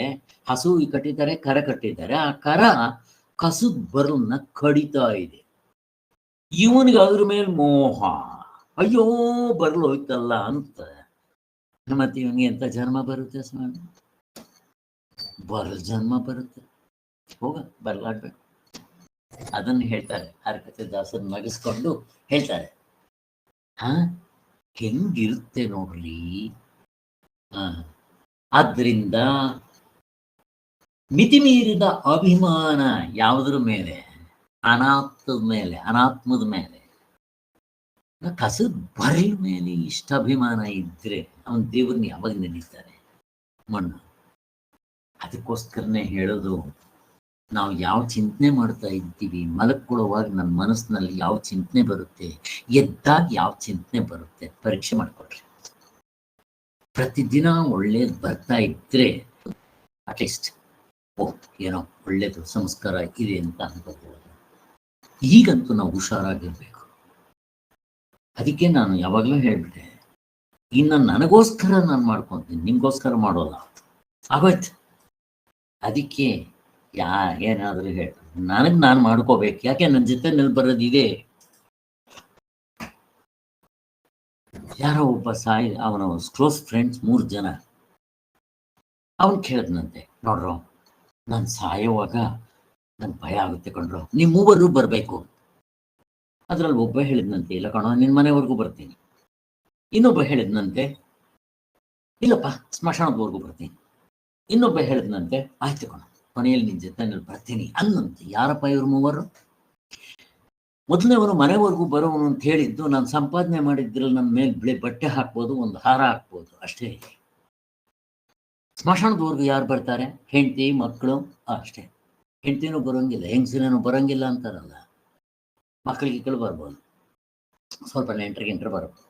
Speaker 1: ಹಸು ಕಟ್ಟಿದ್ದಾರೆ, ಕರ ಕಟ್ಟಿದ್ದಾರೆ. ಆ ಕರ ಕಸದ ಬರಲ್ನ ಕಡಿತಾ ಇದೆ. ಇವನಿಗೆ ಅದ್ರ ಮೇಲೆ ಮೋಹ, ಅಯ್ಯೋ ಬರ್ಲು ಹೋಯ್ತಲ್ಲ ಅಂತ. ಮತ್ತೆ ಇವನಿಗೆ ಎಂತ ಜನ್ಮ ಬರುತ್ತೆ ಸ್ವಾಮಿ? ಬರಲ್ ಜನ್ಮ ಬರುತ್ತೆ. ಹೋಗ ಬರ್ಲಾಡ್ಬೇಕು. ಅದನ್ನು ಹೇಳ್ತಾರೆ, ಹರಕತೆ ದಾಸನ್ ನಗಿಸ್ಕೊಂಡು ಹೇಳ್ತಾರೆ, ಹೆಂಗಿರುತ್ತೆ ನೋಡ್ರಿ. ಆದ್ರಿಂದ ಮಿತಿಮೀರಿದ ಅಭಿಮಾನ ಯಾವುದ್ರ ಮೇಲೆ? ಅನಾತ್ಮದ ಮೇಲೆ, ಕಸದ ಬರಲ್ ಮೇಲೆ ಇಷ್ಟ ಅಭಿಮಾನ ಇದ್ರೆ ಅವನ್ ದೇವ್ರನ್ನ ಯಾವಾಗ ನೆನೀತಾನೆ? ಮಣ್ಣು. ಅದಕ್ಕೋಸ್ಕರನೇ ಹೇಳೋದು, ನಾವು ಯಾವ ಚಿಂತನೆ ಮಾಡ್ತಾ ಇದ್ದೀವಿ, ಮಲಕ್ಕೊಳ್ಳುವಾಗ ನನ್ನ ಮನಸ್ಸಿನಲ್ಲಿ ಯಾವ ಚಿಂತನೆ ಬರುತ್ತೆ, ಎದ್ದಾಗ ಯಾವ ಚಿಂತನೆ ಬರುತ್ತೆ, ಪರೀಕ್ಷೆ ಮಾಡ್ಕೊಳ್ರಿ. ಪ್ರತಿದಿನ ಒಳ್ಳೇದು ಬರ್ತಾ ಇದ್ರೆ ಅಟ್ಲೀಸ್ಟ್ ಏನೋ ಒಳ್ಳೇದು ಸಂಸ್ಕಾರ ಇದೆ ಅಂತ ಅನ್ಕೋಬಹುದು. ಈಗಂತೂ ನಾವು ಹುಷಾರಾಗಿರ್ಬೇಕು. ಅದಕ್ಕೆ ನಾನು ಯಾವಾಗಲೂ ಹೇಳ್ಬಿಟ್ಟೆ, ಇನ್ನು ನನಗೋಸ್ಕರ ನಾನು ಮಾಡ್ಕೊತೀನಿ, ನಿಮ್ಗೋಸ್ಕರ ಮಾಡೋಲ್ಲ. ಆಗೋಯ್ತು. ಅದಕ್ಕೆ ಏನಾದರೂ ಹೇಳಿ ನನಗೆ ನಾನು ಮಾಡ್ಕೋಬೇಕು. ಯಾಕೆ ನನ್ನ ಜೊತೆ ಬರೋದಿದೆ. ಯಾರೋ ಒಬ್ಬ ಅವನ ಕ್ಲೋಸ್ ಫ್ರೆಂಡ್ಸ್ 3 ಜನ. ಅವನು ಕೇಳಿದ್ನಂತೆ, ನೋಡ್ರೋ, ನಾನು ಸಾಯೋವಾಗ ನನ್ಗೆ ಭಯ ಆಗುತ್ತೆ ಕಣ್ರೋ, ನೀವು 3 ಬರಬೇಕು. ಅದ್ರಲ್ಲಿ ಒಬ್ಬ ಹೇಳಿದ್ನಂತೆ, ಇಲ್ಲ ಕಣೋ, ನಿನ್ನ ಮನೆವರೆಗೂ ಬರ್ತೀನಿ. ಇನ್ನೊಬ್ಬ ಹೇಳಿದ್ನಂತೆ, ಇಲ್ಲಪ್ಪ ಸ್ಮಶಾನದವರೆಗೂ ಬರ್ತೀನಿ. ಇನ್ನೊಬ್ಬ ಹೇಳಿದ್ನಂತೆ, ಆಯ್ತು ಕಣೋ, ಕೊನೆಯಲ್ಲಿ ನಿನ್ನ ಜೊತೆ ಬರ್ತೀನಿ ಅನ್ನಂತೆ. ಯಾರಪ್ಪ ಇವ್ರು 3? ಮೊದಲನೇವನು ಮನೆವರೆಗೂ ಬರೋವನು ಅಂತ ಹೇಳಿದ್ದು, ನಾನು ಸಂಪಾದನೆ ಮಾಡಿದ್ರಲ್ಲಿ ನನ್ನ ಮೇಲೆ ಬಟ್ಟೆ ಹಾಕ್ಬೋದು, ಒಂದು ಹಾರ ಹಾಕ್ಬೋದು, ಅಷ್ಟೇ. ಸ್ಮಶಾನದವರೆಗೂ ಯಾರು ಬರ್ತಾರೆ? ಹೆಂಡತಿ, ಮಕ್ಕಳು, ಅಷ್ಟೇ. ಹೆಂಡತಿನೂ ಬರೋಂಗಿಲ್ಲ, ಹೆಂಗಸಿನೂ ಬರೋಂಗಿಲ್ಲ ಅಂತಾರಲ್ಲ. ಮಕ್ಕಳಿಗೆ ಬರ್ಬೋದು, ಸ್ವಲ್ಪ ನೆಂಟರಿಗೆ ಬರ್ಬೋದು.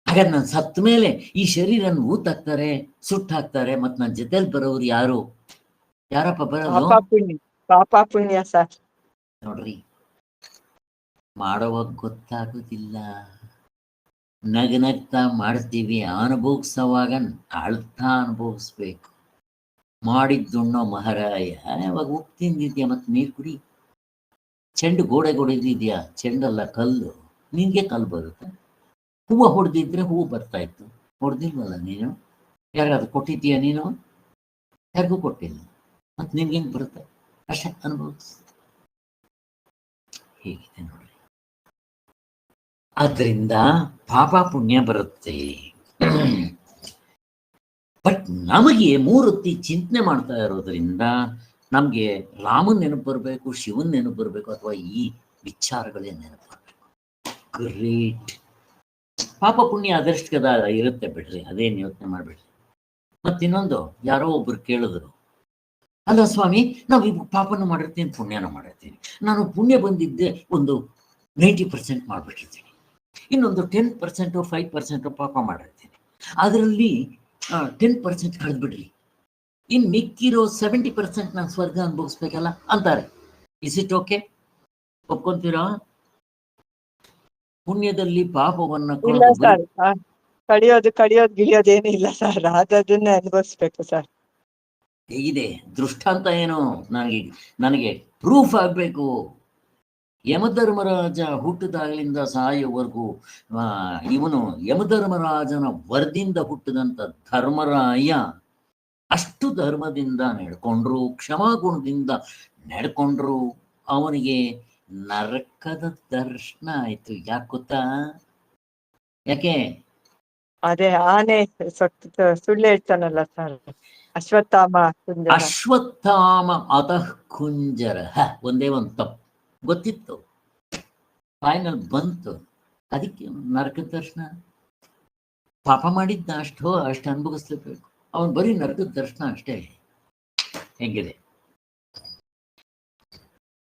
Speaker 1: ಹಾಗಾದ್ರೆ ನಾನು ಸತ್ತ ಮೇಲೆ ಈ ಶರೀರನ ಊತಾಕ್ತಾರೆ, ಸುಟ್ಟಾಕ್ತಾರೆ. ಮತ್ತು ನನ್ನ ಜೊತೆಲಿ ಬರೋರು ಯಾರಪ್ಪ ಬರೋದು?
Speaker 2: ಪಾಪ ಪುಣ್ಯ ಸರ್.
Speaker 1: ನೋಡ್ರಿ, ಮಾಡೋವಾಗ ಗೊತ್ತಾಗೋದಿಲ್ಲ. ನಗ್ನಗ್ತಾ ಮಾಡ್ತೀವಿ, ಅನುಭವಿಸೋವಾಗ ಅಳ್ತಾ ಅನುಭವಿಸ್ಬೇಕು. ಮಾಡಿದ್ದುಣ್ಣೋ ಮಹಾರಾಯ. ಯಾವಾಗ ಉಪ್ಪು ತಿಂದಿದ್ಯಾ ಮತ್ತೆ ನೀರು ಕುಡಿ. ಚೆಂಡು ಗೋಡೆ ಹೊಡೆದಿದ್ಯಾ, ಚೆಂಡಲ್ಲ ಕಲ್ಲು, ನಿನ್ಗೆ ಕಲ್ಲು ಬರುತ್ತೆ. ಹೂವು ಹೊಡೆದಿದ್ರೆ ಹೂವು ಬರ್ತಾ ಇತ್ತು, ಹೊಡೆದಿಲ್ವಲ್ಲ ನೀನು. ಯಾರಿಗಾದ್ರು ಕೊಟ್ಟಿದ್ದೀಯಾ ನೀನು? ಯಾರಿಗೂ ಕೊಟ್ಟಿಲ್ಲ. ಮತ್ತೆ ನಿನ್ಗೆ ಹೆಂಗೆ ಬರುತ್ತೆ? ಅಷ್ಟೇ ಅನುಭವಿಸ್. ಹೇಗಿದೆ ನೋಡ್ರಿ. ಆದ್ರಿಂದ ಪಾಪ ಪುಣ್ಯ ಬರುತ್ತೆ. ಬಟ್ ನಮಗೆ 3 ಹೊತ್ತಿ ಚಿಂತನೆ ಮಾಡ್ತಾ ಇರೋದ್ರಿಂದ ನಮ್ಗೆ ರಾಮನ್ ನೆನಪು ಬರಬೇಕು, ಶಿವನ್ ನೆನಪು ಬರಬೇಕು, ಅಥವಾ ಈ ವಿಚಾರಗಳೇ ನೆನಪು ಬರಬೇಕು. ಗ್ರೇಟ್. ಪಾಪ ಪುಣ್ಯ ಅದಷ್ಟು ಇರುತ್ತೆ ಬಿಡ್ರಿ, ಅದೇನು ಯೋಚನೆ ಮಾಡ್ಬಿಡ್ರಿ. ಮತ್ತಿನ್ನೊಂದು, ಯಾರೋ ಒಬ್ರು ಕೇಳಿದ್ರು, ಅಲ್ಲ ಸ್ವಾಮಿ, ನಾವು ಈಗ ಪಾಪನ ಮಾಡಿರ್ತೀನಿ, ಪುಣ್ಯನ ಮಾಡಿರ್ತೀನಿ. ನಾನು ಪುಣ್ಯ ಬಂದಿದ್ದೆ ಒಂದು 90% ಮಾಡಿಬಿಟ್ಟಿರ್ತೀನಿ, ಇನ್ನೊಂದು 10% 5% ಪಾಪ ಮಾಡಿರ್ತೀನಿ. ಅದರಲ್ಲಿ 10% ಕಳೆದ್ಬಿಡ್ರಿ, ಇನ್ನು ಮಿಕ್ಕಿರೋ 70% ನಾನು ಸ್ವರ್ಗ ಅನುಭವಿಸ್ಬೇಕಲ್ಲ ಅಂತಾರೆ. Is it okay? ಒಪ್ಕೊಂತೀರಾ? ಪುಣ್ಯದಲ್ಲಿ ಪಾಪವನ್ನ
Speaker 2: ಕಡಿಯೋದು ಗಿಳಿಯೋದೇನಿಲ್ಲ ಸರ್, ಅದನ್ನೇ ಅನುಭವಿಸ್ಬೇಕು ಸರ್.
Speaker 1: ಹೇಗಿದೆ ದೃಷ್ಟಾಂತ? ಏನು ನನಗೆ ಪ್ರೂಫ್ ಆಗ್ಬೇಕು. ಯಮಧರ್ಮರಾಜ ಹುಟ್ಟಿದಾಗಲಿಂದ ಸಾಯೋವರೆಗೂ ಇವನು ಯಮಧರ್ಮರಾಜನ ವರದಿಂದ ಹುಟ್ಟಿದಂಥ ಧರ್ಮರಾಯ ಅಷ್ಟು ಧರ್ಮದಿಂದ ನಡ್ಕೊಂಡ್ರು, ಕ್ಷಮಾಗುಣದಿಂದ ನಡ್ಕೊಂಡ್ರು. ಅವನಿಗೆ ನರಕದ ದರ್ಶನ ಆಯ್ತು. ಯಾಕೆ ಗೊತ್ತಾ? ಯಾಕೆ?
Speaker 2: ಅದೇ ಆನೆ ಸುಳ್ಳು ಹೇಳ್ತಾನಲ್ಲ ಸರ್, ಅಶ್ವತ್ಥಾಮ
Speaker 1: ಅತಃ ಕುಂಜರ. ಒಂದೇ ಒಂದು ತಪ್ಪು ಗೊತ್ತಿತ್ತು, ಫೈನಲ್ ಬಂತು. ಅದಕ್ಕೆ ನರಕದ ದರ್ಶನ. ಪಾಪ ಮಾಡಿದ್ದ ಅಷ್ಟು ಅನುಭವಿಸ್ಲೇಬೇಕು. ಅವನು ಬರೀ ನರಕದ ದರ್ಶನ ಅಷ್ಟೇ. ಹೆಂಗಿದೆ.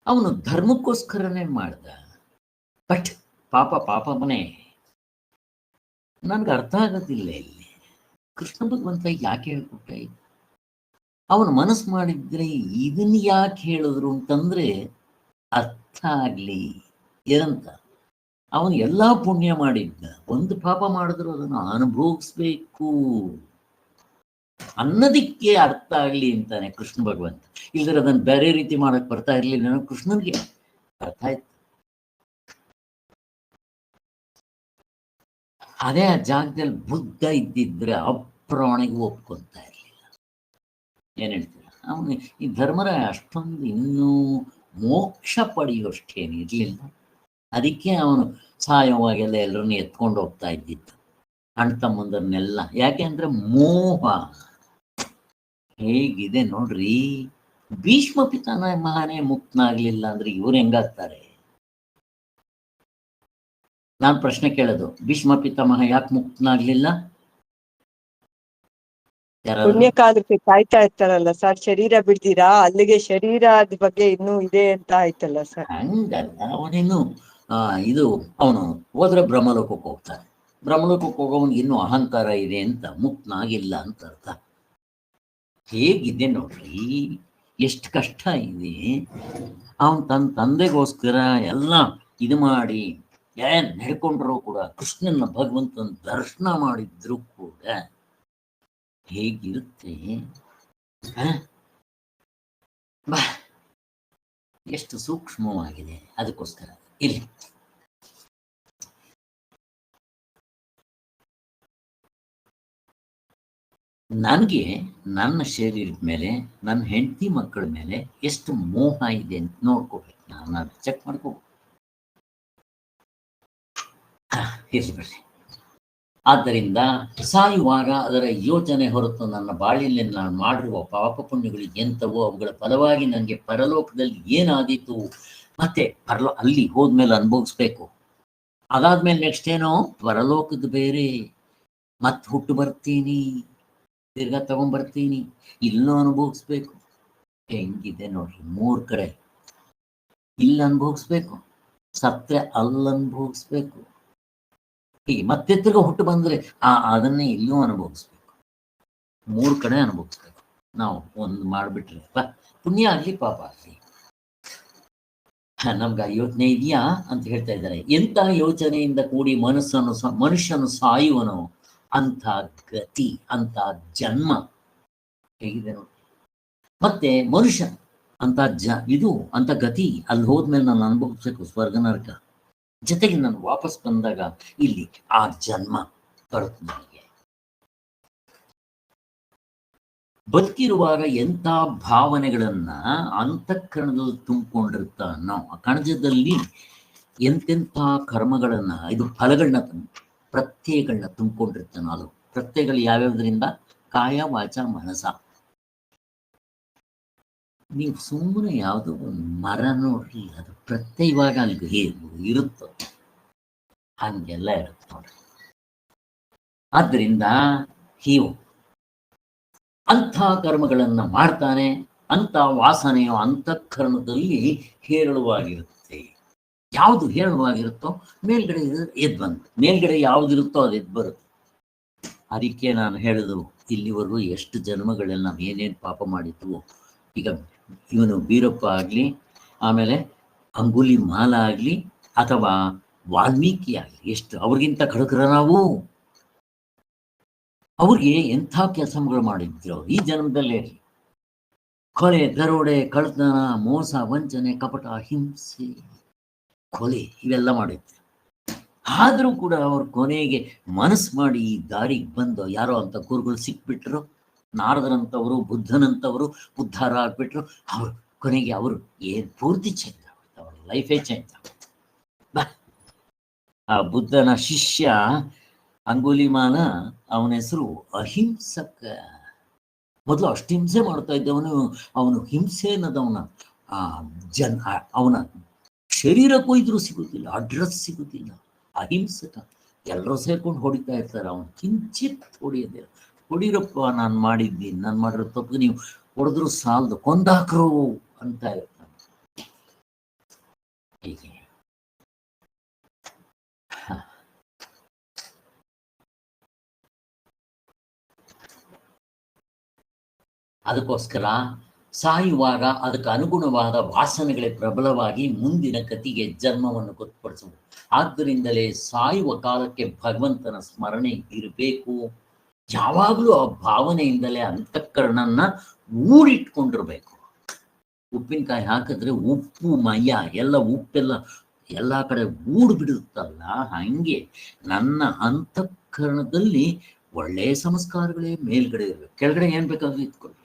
Speaker 1: ಅವನು ಧರ್ಮಕ್ಕೋಸ್ಕರನೇ ಮಾಡ್ದ. ಬಟ್ ಪಾಪ ಮನೆ ನನ್ಗೆ ಅರ್ಥ ಆಗೋದಿಲ್ಲ ಇಲ್ಲಿ ಕೃಷ್ಣ ಭಗವಂತ ಯಾಕೆ ಹೇಳ್ಕೊಟ್ಟ. ಅವನು ಮನಸ್ಸು ಮಾಡಿದ್ರೆ ಇದನ್ನ ಯಾಕೆ ಹೇಳಿದ್ರು ಅಂತಂದ್ರೆ ಅರ್ಥ ಆಗ್ಲಿ ಏನಂತ. ಅವನು ಎಲ್ಲಾ ಪುಣ್ಯ ಮಾಡಿದ್ದ, ಒಂದು ಪಾಪ ಮಾಡಿದ್ರು ಅದನ್ನು ಅನುಭವಿಸ್ಬೇಕು ಅನ್ನೋದಿಕ್ಕೆ ಅರ್ಥ ಆಗ್ಲಿ ಅಂತಾನೆ ಕೃಷ್ಣ ಭಗವಂತ. ಇಲ್ದ್ರೆ ಅದನ್ನ ಬೇರೆ ರೀತಿ ಮಾಡಕ್ ಬರ್ತಾ ಇರ್ಲಿಲ್ಲ ಕೃಷ್ಣನ್ಗೆ. ಅರ್ಥ ಆಯ್ತು. ಅದೇ ಆ ಜಾಗದಲ್ಲಿ ಬುದ್ಧ ಇದ್ದಿದ್ರೆ ಅಪ್ರಾಣಿಗೂ ಒಪ್ಕೊಂತ ಇರ್ಲಿಲ್ಲ. ಏನ್ ಹೇಳ್ತೀರ? ಅವನು ಈ ಧರ್ಮರಾಯ ಅಷ್ಟೊಂದು ಇನ್ನೂ ಮೋಕ್ಷ ಪಡೆಯುವಷ್ಟೇನು ಇರ್ಲಿಲ್ಲ. ಅದಕ್ಕೆ ಅವನು ಸಾಯವಾಗೆಲ್ಲ ಎಲ್ಲರನ್ನು ಎತ್ಕೊಂಡು ಹೋಗ್ತಾ ಇದ್ದಿತ್ತು, ಅಣ್ಣ ತಮ್ಮಂದರ್ನೆಲ್ಲ. ಯಾಕೆ ಅಂದ್ರೆ ಮೋಹ ಹೇಗಿದೆ ನೋಡ್ರಿ. ಭೀಷ್ಮ ಪಿತಾನ ಮಹಾನೇ ಮುಕ್ತನಾಗ್ಲಿಲ್ಲ ಅಂದ್ರೆ ಇವ್ರು ಹೆಂಗಾಗ್ತಾರೆ? ನಾನು ಪ್ರಶ್ನೆ ಕೇಳೋದು, ಭೀಷ್ಮ ಪಿತಾಮಹ ಯಾಕೆ ಮುಕ್ತನಾಗ್ಲಿಲ್ಲ?
Speaker 2: ಪುಣ್ಯಕಾಲಕ್ಕೆ ಕಾಯ್ತಾ ಇರ್ತಾರಲ್ಲ ಸರ್, ಶರೀರ ಬಿಡ್ತೀರಾ ಅಲ್ಲಿಗೆ ಶರೀರದ ಬಗ್ಗೆ ಇನ್ನೂ ಇದೆ ಅಂತ ಆಯ್ತಲ್ಲ ಸರ್.
Speaker 1: ಹಂಗಲ್ಲ, ಅವನೇನು ಇದು ಅವನು ಹೋದ್ರೆ ಬ್ರಹ್ಮಲೋಕಕ್ಕೆ ಹೋಗ್ತಾನೆ. ಬ್ರಹ್ಮಲೋಕಕ್ಕೆ ಹೋಗೋವನ್ಗೆ ಇನ್ನೂ ಅಹಂಕಾರ ಇದೆ ಅಂತ ಮುಕ್ತನಾಗಿಲ್ಲ ಅಂತ ಅರ್ಥ. ಹೇಗಿದೆ ನೋಡ್ರಿ, ಎಷ್ಟು ಕಷ್ಟ ಇದೆ. ಅವನ್ ತನ್ನ ತಂದೆಗೋಸ್ಕರ ಎಲ್ಲ ಇದು ಮಾಡಿ ಏನ್ ನಡ್ಕೊಂಡ್ರು ಕೂಡ, ಕೃಷ್ಣನ ಭಗವಂತನ ದರ್ಶನ ಮಾಡಿದ್ರು ಕೂಡ ಹೇಗಿರುತ್ತೆ. ಬಾ ಎಷ್ಟು ಸೂಕ್ಷ್ಮವಾಗಿದೆ. ಅದಕ್ಕೋಸ್ಕರ ಇಲ್ಲಿ ನನಗೆ ನನ್ನ ಶರೀರದ ಮೇಲೆ, ನನ್ನ ಹೆಂಡತಿ ಮಕ್ಕಳ ಮೇಲೆ ಎಷ್ಟು ಮೋಹ ಇದೆ ಅಂತ ನೋಡ್ಕೋಬೇಕು. ನಾನು ಚೆಕ್ ಮಾಡ್ಕೋಬೇಕು. ಇರ್ಲಿ ಬಿಡ್ರಿ. ಆದ್ದರಿಂದ ಸಾಯುವಾಗ ಅದರ ಯೋಚನೆ ಹೊರತು ನನ್ನ ಬಾಳಿಯಲ್ಲಿ ನಾನು ಮಾಡಿರುವ ಪಾಪ ಪುಣ್ಯಗಳಿಗೆ ಎಂಥವೋ ಅವುಗಳ ಫಲವಾಗಿ ನನಗೆ ಪರಲೋಕದಲ್ಲಿ ಏನಾದೀತು ಮತ್ತೆ ಅಲ್ಲಿ ಹೋದ್ಮೇಲೆ ಅನುಭವಿಸ್ಬೇಕು. ಅದಾದ್ಮೇಲೆ ನೆಕ್ಸ್ಟ್ ಏನೋ ಪರಲೋಕದ ಬೇರೆ, ಮತ್ತೆ ಹುಟ್ಟು ಬರ್ತೀನಿ, ತಿರ್ಗಾ ತಗೊಂಡ್ಬರ್ತೀನಿ, ಇಲ್ಲೂ ಅನುಭವಿಸ್ಬೇಕು. ಹೆಂಗಿದೆ ನೋಡ್ರಿ, 3 ಕಡೆ. ಇಲ್ಲಿ ಅನುಭವಿಸ್ಬೇಕು, ಸತ್ರೆ ಅಲ್ಲಿ ಅನುಭವಿಸ್ಬೇಕು, ಹೀಗೆ ಮತ್ತೆ ತಿರ್ಗಾ ಹುಟ್ಟು ಬಂದ್ರೆ ಅದನ್ನೇ ಇಲ್ಲೂ ಅನುಭವಿಸ್ಬೇಕು. 3 ಕಡೆ ಅನುಭವಿಸ್ಬೇಕು. ನಾವು ಒಂದು ಮಾಡ್ಬಿಟ್ರೆ ಪುಣ್ಯ ಆಗ್ಲಿ ಪಾಪ ಆಗ್ಲಿ. ನಮ್ಗೆ ಯೋಚನೆ ಇದೆಯಾ ಅಂತ ಹೇಳ್ತಾ ಇದ್ದಾರೆ. ಎಂತ ಯೋಚನೆಯಿಂದ ಕೂಡಿ ಮನುಷ್ಯನು ಸಾಯುವನು ಅಂತ ಗತಿ, ಅಂತ ಜನ್ಮ ಹೇಗಿದೆ ನೋಡಿ. ಮತ್ತೆ ಮನುಷ್ಯ ಅಂತ ಅಂತ ಗತಿ ಅಲ್ಲಿ ಹೋದ್ಮೇಲೆ ನಾನು ಅನುಭವಿಸ್ಬೇಕು ಸ್ವರ್ಗ ನರಕ. ಜೊತೆಗೆ ನಾನು ವಾಪಸ್ ಬಂದಾಗ ಇಲ್ಲಿ ಆ ಜನ್ಮ ಬರುತ್ತೆ ನನಗೆ. ಬದುಕಿರುವಾಗ ಎಂಥ ಭಾವನೆಗಳನ್ನ ಅಂತಃಕರಣದಲ್ಲಿ ತುಂಬಿಕೊಂಡಿರ್ತಾನೋ, ಆ ಕಣಜದಲ್ಲಿ ಎಂತೆಂಥ ಕರ್ಮಗಳನ್ನ, ಇದು ಫಲಗಳನ್ನ, ಪ್ರತ್ಯಯಗಳನ್ನ ತುಂಬಿಕೊಂಡಿರ್ತಾನೋ. ಅದು ಪ್ರತ್ಯಯಗಳು ಯಾವ್ಯಾವುದರಿಂದ? ಕಾಯ, ವಾಚ, ಮನಸ. ನೀವು ಸುಮ್ಮನೆ ಯಾವುದೋ ಒಂದು ಮರ ನೋಡ್ರಿ, ಅದು ಪ್ರತ್ಯಯವಾಗ ಅಲ್ಲಿ ಇರುತ್ತೋ ಹಂಗೆಲ್ಲ ಇರುತ್ತೆ ನೋಡ್ರಿ. ಆದ್ದರಿಂದ ಹೀವು ಅಂಥ ಕರ್ಮಗಳನ್ನ ಮಾಡ್ತಾನೆ. ಅಂಥ ವಾಸನೆಯು ಅಂತಃಕರಣದಲ್ಲಿ ಹೇರಳವಾಗಿರುತ್ತೆ. ಯಾವುದು ಹೇರಳವಾಗಿರುತ್ತೋ ಮೇಲ್ಗಡೆ ಎದ್ದು ಬಂತು. ಮೇಲ್ಗಡೆ ಯಾವುದಿರುತ್ತೋ ಅದು ಎದ್ದು ಬರುತ್ತೆ. ಅದಕ್ಕೆ ನಾನು ಹೇಳುದು, ಇಲ್ಲಿವರೆಗೂ ಎಷ್ಟು ಜನ್ಮಗಳಲ್ಲಿ ನಾವು ಏನೇನು ಪಾಪ ಮಾಡಿದ್ವು. ಈಗ ಇವನು ಬೀರಪ್ಪ ಆಗಲಿ, ಆಮೇಲೆ ಅಂಗುಲಿ ಮಾಲ ಆಗಲಿ, ಅಥವಾ ವಾಲ್ಮೀಕಿ ಆಗಲಿ, ಎಷ್ಟು ಅವ್ರಿಗಿಂತ ಕಡಕರ ನಾವು. ಅವ್ರಿಗೆ ಎಂಥ ಕೆಲಸಗಳು ಮಾಡಿದ್ರು ಈ ಜನ್ಮದಲ್ಲೇ. ಕೊಲೆ, ದರೋಡೆ, ಕಳ್ತನ, ಮೋಸ, ವಂಚನೆ, ಕಪಟ, ಹಿಂಸೆ, ಕೊಲೆ ಇವೆಲ್ಲ ಮಾಡಿದ್ರು. ಆದರೂ ಕೂಡ ಅವ್ರ ಕೊನೆಗೆ ಮನಸ್ಸು ಮಾಡಿ ಈ ದಾರಿಗೆ ಬಂದು ಯಾರೋ ಅಂತ ಗುರುಗಳು ಸಿಕ್ಬಿಟ್ರು. ನಾರದರಂಥವರು, ಬುದ್ಧನಂಥವರು ಉದ್ಧಾರ ಆಗ್ಬಿಟ್ರು. ಅವರು ಕೊನೆಗೆ ಅವರು ಪೂರ್ತಿ ಚೇಂಜ್ ಆಗುತ್ತೆ, ಅವ್ರ ಲೈಫೇ ಚೇಂಜ್ ಆಗುತ್ತೆ. ಆ ಬುದ್ಧನ ಶಿಷ್ಯ ಅಂಗುಲಿಮಾಲ, ಅವನ ಹೆಸರು ಅಹಿಂಸಕ. ಮೊದಲು ಅಷ್ಟು ಹಿಂಸೆ ಮಾಡ್ತಾ ಇದ್ದವನು, ಅವನು ಹಿಂಸೆ ಅನ್ನೋದವನ ಅವನ ಶರೀರಕ್ಕೂ ಇದ್ರೂ ಸಿಗುತ್ತಿಲ್ಲ, ಅಡ್ರೆಸ್ ಸಿಗುತ್ತಿಲ್ಲ. ಅಹಿಂಸಕ. ಎಲ್ಲರೂ ಸೇರ್ಕೊಂಡು ಹೊಡಿತಾ ಇರ್ತಾರೆ, ಅವನು ಕಿಂಚಿತ್ ಹೊಡಿಯೋದಿಲ್ಲ. ಹೊಡಿರಪ್ಪ, ನಾನು ಮಾಡಿದ್ದೀನಿ, ನಾನು ಮಾಡಿರೋ ತಪ್ಪು ನೀವು ಹೊಡೆದ್ರು ಸಾಲದು, ಕೊಂದಾಕ್ರು ಅಂತ ಇರ್ತಾನೆ. ಹೀಗೆ ಅದಕ್ಕೋಸ್ಕರ ಸಾಯುವಾಗ ಅದಕ್ಕೆ ಅನುಗುಣವಾದ ವಾಸನೆಗಳೇ ಪ್ರಬಲವಾಗಿ ಮುಂದಿನ ಗತಿಗೆ ಜನ್ಮವನ್ನು ಗೊತ್ತುಪಡಿಸುವುದು. ಆದ್ದರಿಂದಲೇ ಸಾಯುವ ಕಾಲಕ್ಕೆ ಭಗವಂತನ ಸ್ಮರಣೆ ಇರಬೇಕು. ಯಾವಾಗಲೂ ಆ ಭಾವನೆಯಿಂದಲೇ ಅಂತಃಕರಣನ ಊರಿಟ್ಕೊಂಡಿರ್ಬೇಕು. ಉಪ್ಪಿನಕಾಯಿ ಹಾಕಿದ್ರೆ ಉಪ್ಪು ಮಯ್ಯ ಎಲ್ಲ ಉಪ್ಪೆಲ್ಲ ಎಲ್ಲ ಕಡೆ ಊಡ್ಬಿಡುತ್ತಲ್ಲ, ಹಂಗೆ ನನ್ನ ಅಂತಃಕರಣದಲ್ಲಿ ಒಳ್ಳೆಯ ಸಂಸ್ಕಾರಗಳೇ ಮೇಲ್ಗಡೆ ಇರಬೇಕು, ಕೆಳಗಡೆ ಏನ್ ಬೇಕಾದ್ರೂ ಇಟ್ಕೊಳ್ಬೇಕು.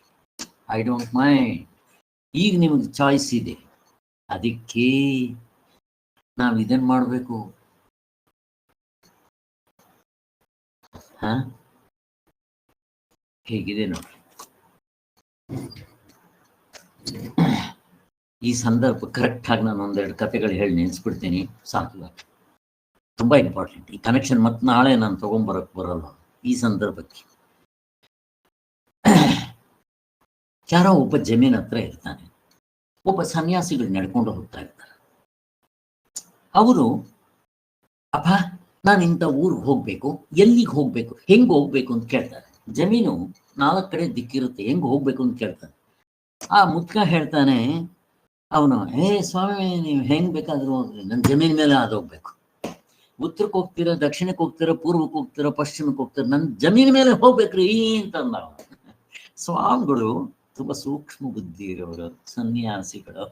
Speaker 1: I don't mind. ಈಗ ನಿಮಗೆ ಚಾಯ್ಸ್ ಇದೆ. ಅದಕ್ಕೆ ನಾವು ಇದನ್ ಮಾಡಬೇಕು. ಹೇಗಿದೆ ನೋಡ್ರಿ ಈ ಸಂದರ್ಭ. ಕರೆಕ್ಟ್ ಆಗಿ ನಾನು ಒಂದೆರಡು ಕಥೆಗಳು ಹೇಳಿ ನೆನೆಸ್ಬಿಡ್ತೀನಿ, ಸಾಕು. ತುಂಬಾ ಇಂಪಾರ್ಟೆಂಟ್ ಈ ಕನೆಕ್ಷನ್. ಮತ್ತೆ ನಾಳೆ ನಾನು ತಗೊಂಡ್ಬರಕ್ ಬರಲ್ಲ ಈ ಸಂದರ್ಭಕ್ಕೆ. ಯಾರೋ ಒಬ್ಬ ಜಮೀನ್ ಹತ್ರ ಇರ್ತಾನೆ. ಒಬ್ಬ ಸನ್ಯಾಸಿಗಳು ನಡ್ಕೊಂಡು ಹೋಗ್ತಾ ಇರ್ತಾರೆ. ಅವರು, ಅಪ್ಪ ನಾನು ಇಂಥ ಊರಿಗೆ ಹೋಗ್ಬೇಕು, ಎಲ್ಲಿಗೆ ಹೋಗ್ಬೇಕು, ಹೆಂಗ್ ಹೋಗ್ಬೇಕು ಅಂತ ಕೇಳ್ತಾರೆ. ಜಮೀನು 4 ಕಡೆ ದಿಕ್ಕಿರುತ್ತೆ, ಹೆಂಗ್ ಹೋಗ್ಬೇಕು ಅಂತ ಕೇಳ್ತಾನೆ. ಆ ಮುತ್ಕ ಹೇಳ್ತಾನೆ ಅವನು, ಸ್ವಾಮಿ ನೀವು ಹೆಂಗ್ ಬೇಕಾದ್ರೂ ಹೋಗ್ರಿ, ನನ್ನ ಜಮೀನ್ ಮೇಲೆ ಹೋಗ್ಬೇಕು. ಉತ್ತರಕ್ಕೆ ಹೋಗ್ತೀರಾ, ದಕ್ಷಿಣಕ್ಕೆ ಹೋಗ್ತೀರಾ, ಪೂರ್ವಕ್ಕೆ ಹೋಗ್ತೀರಾ, ಪಶ್ಚಿಮಕ್ಕೆ ಹೋಗ್ತೀರಾ, ನನ್ನ ಜಮೀನ್ ಮೇಲೆ ಹೋಗ್ಬೇಕ್ರಿ ಅಂತಂದ. ಸ್ವಾಮಿಗಳು ತುಂಬಾ ಸೂಕ್ಷ್ಮ ಬುದ್ಧಿ ಇರೋರು, ಸನ್ಯಾಸಿಗಳು,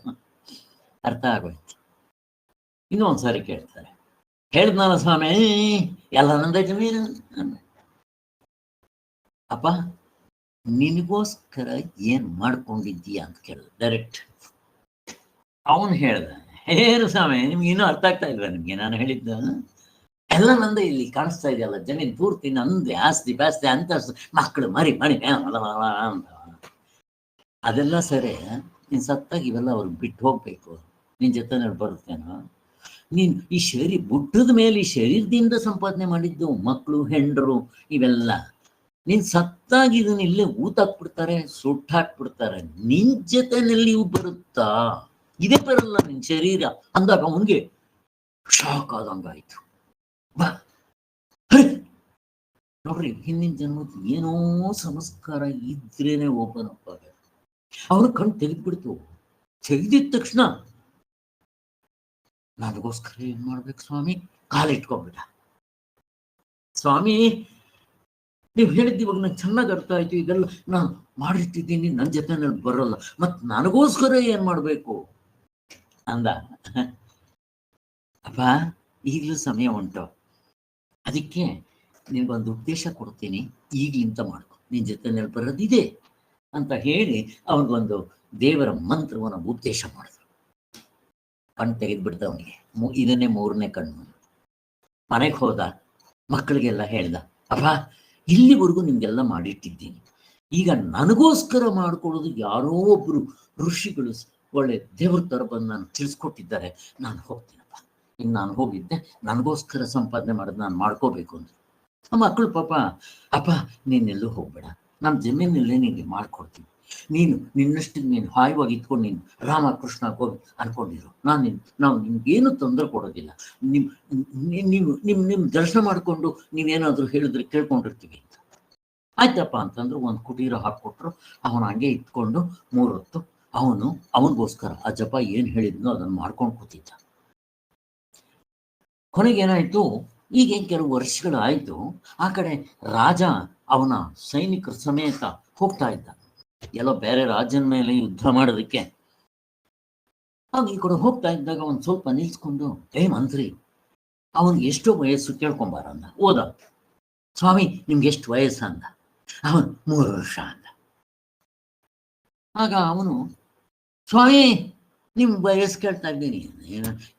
Speaker 1: ಅರ್ಥ ಆಗೋಯ್ತು. ಇನ್ನೊಂದ್ಸಾರಿ ಕೇಳ್ತಾರೆ, ಹೇಳಿದ್ನಲ್ಲ ಸ್ವಾಮಿ ಎಲ್ಲ ನಂದೇ ಜಮೀನು. ಅಪ್ಪ ನಿನಗೋಸ್ಕರ ಏನ್ ಮಾಡ್ಕೊಂಡಿದ್ದೀಯ ಅಂತ ಕೇಳಿದ ಡೈರೆಕ್ಟ್. ಅವನು ಹೇಳ್ದ, ಏನು ಸ್ವಾಮಿ ನಿಮ್ಗೆ ಇನ್ನೂ ಅರ್ಥ ಆಗ್ತಾ ಇಲ್ವಾ ನಿಮ್ಗೆ ನಾನು ಹೇಳಿದ್ದ? ಎಲ್ಲ ನಂದೇ, ಇಲ್ಲಿ ಕಾಣಿಸ್ತಾ ಇದೆಯಲ್ಲ ಜಮೀನ್ ಪೂರ್ತಿ ನಂದೇ, ಆಸ್ತಿ ಪಾಸ್ತಿ ಅಂತ ಮಕ್ಕಳು ಮರಿ ಮರಿ ಅಂತ. ಅದೆಲ್ಲ ಸರಿ, ನೀನ್ ಸತ್ತಾಗ ಇವೆಲ್ಲ ಅವ್ರಿಗೆ ಬಿಟ್ಟು ಹೋಗ್ಬೇಕು, ನಿನ್ ಜೊತೆ ಬರುತ್ತೇನೋ. ನೀನ್ ಈ ಬುಟ್ಟದ ಮೇಲೆ ಈ ಶರೀರದಿಂದ ಸಂಪಾದನೆ ಮಾಡಿದ್ದು ಮಕ್ಕಳು ಹೆಂಡರು ಇವೆಲ್ಲ, ನೀನ್ ಸತ್ತಾಗ ಇದನ್ನ ಇಲ್ಲೇ ಊತಾಕ್ಬಿಡ್ತಾರೆ, ಸುಟ್ಟಾಕ್ಬಿಡ್ತಾರೆ. ನಿನ್ ಜೊತೆನಲ್ಲಿ ಇವು ಬರುತ್ತಾ? ಇದೇ ಬರಲ್ಲ ನಿನ್ ಶರೀರ ಅಂದಾಗ ಅವನ್ಗೆ ಶಾಕ್ ಆದಂಗಾಯ್ತು. ನೋಡ್ರಿ, ಹಿಂದಿನ ಜನ್ಮದ ಏನೋ ಸಂಸ್ಕಾರ ಇದ್ರೇನೆ ಓಪನ್ ಅಪ್ ಆಗ. ಅವ್ರ ಕಣ್ ತೆಗೆದ್ಬಿಡ್ತು. ತೆಗೆದಿದ ತಕ್ಷಣ ನನಗೋಸ್ಕರ ಏನ್ ಮಾಡ್ಬೇಕು ಸ್ವಾಮಿ, ಕಾಲಿಟ್ಕೊಂಡ್ಬಿಟ್ಟ. ಸ್ವಾಮಿ ನೀವು ಹೇಳಿದ್ದು ಇವಾಗ ನಂಗೆ ಚೆನ್ನಾಗಿ ಅರ್ಥ ಆಯ್ತು, ಇದೆಲ್ಲ ನಾನು ಮಾಡಿರ್ತಿದ್ದೀನಿ, ನನ್ನ ಜೊತೆನಲ್ಲಿ ಬರೋಲ್ಲ, ಮತ್ ನನಗೋಸ್ಕರ ಏನ್ ಮಾಡ್ಬೇಕು ಅಂದ. ಅಪ್ಪ ಈಗಲೂ ಸಮಯ ಉಂಟು, ಅದಕ್ಕೆ ನಿನ್ಗೊಂದು ಉದ್ದೇಶ ಕೊಡ್ತೀನಿ, ಈಗ್ಲಿಂತ ಮಾಡ್ಕೊ, ನಿನ್ ಜೊತೆನಲ್ಲಿ ಬರೋದಿದೆ ಅಂತ ಹೇಳಿ ಅವನಿಗೊಂದು ದೇವರ ಮಂತ್ರವನ್ನ ಉದ್ದೇಶ ಮಾಡಿದ್ರು. ಕಣ್ಣು ತೆಗೆದ್ಬಿಡ್ತ ಅವನಿಗೆ. ಇದನ್ನೇ 3ನೇ ಕಣ್ಣು. ಮನೆಗೆ ಹೋದ, ಮಕ್ಕಳಿಗೆಲ್ಲ ಹೇಳ್ದ, ಅಪ್ಪ ಇಲ್ಲಿವರೆಗೂ ನಿಮ್ಗೆಲ್ಲ ಮಾಡಿಟ್ಟಿದ್ದೀನಿ, ಈಗ ನನಗೋಸ್ಕರ ಮಾಡ್ಕೊಳ್ಳೋದು ಯಾರೋ ಒಬ್ರು ಋಷಿಗಳು ಒಳ್ಳೆ ದೇವ್ರ ತರ ಬಂದು ನಾನು ತಿಳಿಸ್ಕೊಟ್ಟಿದ್ದಾರೆ, ನಾನು ಹೋಗ್ತೀನಪ್ಪ. ಈಗ ನಾನು ಹೋಗಿದ್ದೆ, ನನಗೋಸ್ಕರ ಸಂಪಾದನೆ ಮಾಡೋದು ನಾನು ಮಾಡ್ಕೋಬೇಕು ಅಂತ. ಆ ಮಕ್ಕಳು ಪಾಪ, ಅಪ್ಪ ನೀನೆಲ್ಲೂ ಹೋಗ್ಬೇಡ, ನಮ್ಮ ಜಮೀನಲ್ಲೇ ನಿನಗೆ ಮಾಡ್ಕೊಡ್ತೀನಿ, ನೀನು ನಿನ್ನಷ್ಟಿಗೆ ನೀನು ಹಾಯವಾಗಿ ಇಟ್ಕೊಂಡು ನೀನು ರಾಮಕೃಷ್ಣ ಹೋಗಿ ಅನ್ಕೊಂಡಿರು, ನಾವು ನಿಮ್ಗೇನು ತೊಂದರೆ ಕೊಡೋದಿಲ್ಲ, ನಿಮ್ಮ ದರ್ಶನ ಮಾಡಿಕೊಂಡು ನೀವೇನಾದ್ರೂ ಹೇಳಿದ್ರೆ ಕೇಳ್ಕೊಂಡಿರ್ತೀವಿ ಅಂತ. ಆಯ್ತಪ್ಪ ಅಂತಂದ್ರು. ಒಂದು ಕುಟೀರ ಹಾಕ್ಕೊಟ್ರು. ಅವನು ಹಂಗೆ ಇಟ್ಕೊಂಡು 3 ಹೊತ್ತು ಅವನಿಗೋಸ್ಕರ ಆ ಜಪ ಏನ್ ಹೇಳಿದ್ನೋ ಅದನ್ನು ಮಾಡ್ಕೊಂಡು ಕೂತಿದ್ದ. ಕೊನೆಗೇನಾಯ್ತು, ಈಗೇನ್ ಕೆಲವು ವರ್ಷಗಳು ಆಯ್ತು, ಆ ಕಡೆ ರಾಜ ಅವನ ಸೈನಿಕರ ಸಮೇತ ಹೋಗ್ತಾ ಇದ್ದ, ಎಲ್ಲೋ ಬೇರೆ ರಾಜನ ಮೇಲೆ ಯುದ್ಧ ಮಾಡೋದಕ್ಕೆ. ಆಗ ಈ ಕಡೆ ಹೋಗ್ತಾ ಇದ್ದಾಗ ಒಂದ್ ಸ್ವಲ್ಪ ನಿಲ್ಸ್ಕೊಂಡು, ಮಂತ್ರಿ ಅವನ್ಗೆ ಎಷ್ಟೋ ವಯಸ್ಸು ಕೇಳ್ಕೊಂಬಾರ ಅಂದ. ಹೋದ. ಸ್ವಾಮಿ ನಿಮ್ಗೆ ಎಷ್ಟು ವಯಸ್ಸು ಅಂದ. ಅವನು 3 ವರ್ಷ ಅಂದ. ಆಗ ಅವನು, ಸ್ವಾಮಿ ನಿಮ್ ವಯಸ್ಸು ಕೇಳ್ತಾ ಇದ್ದೀನಿ,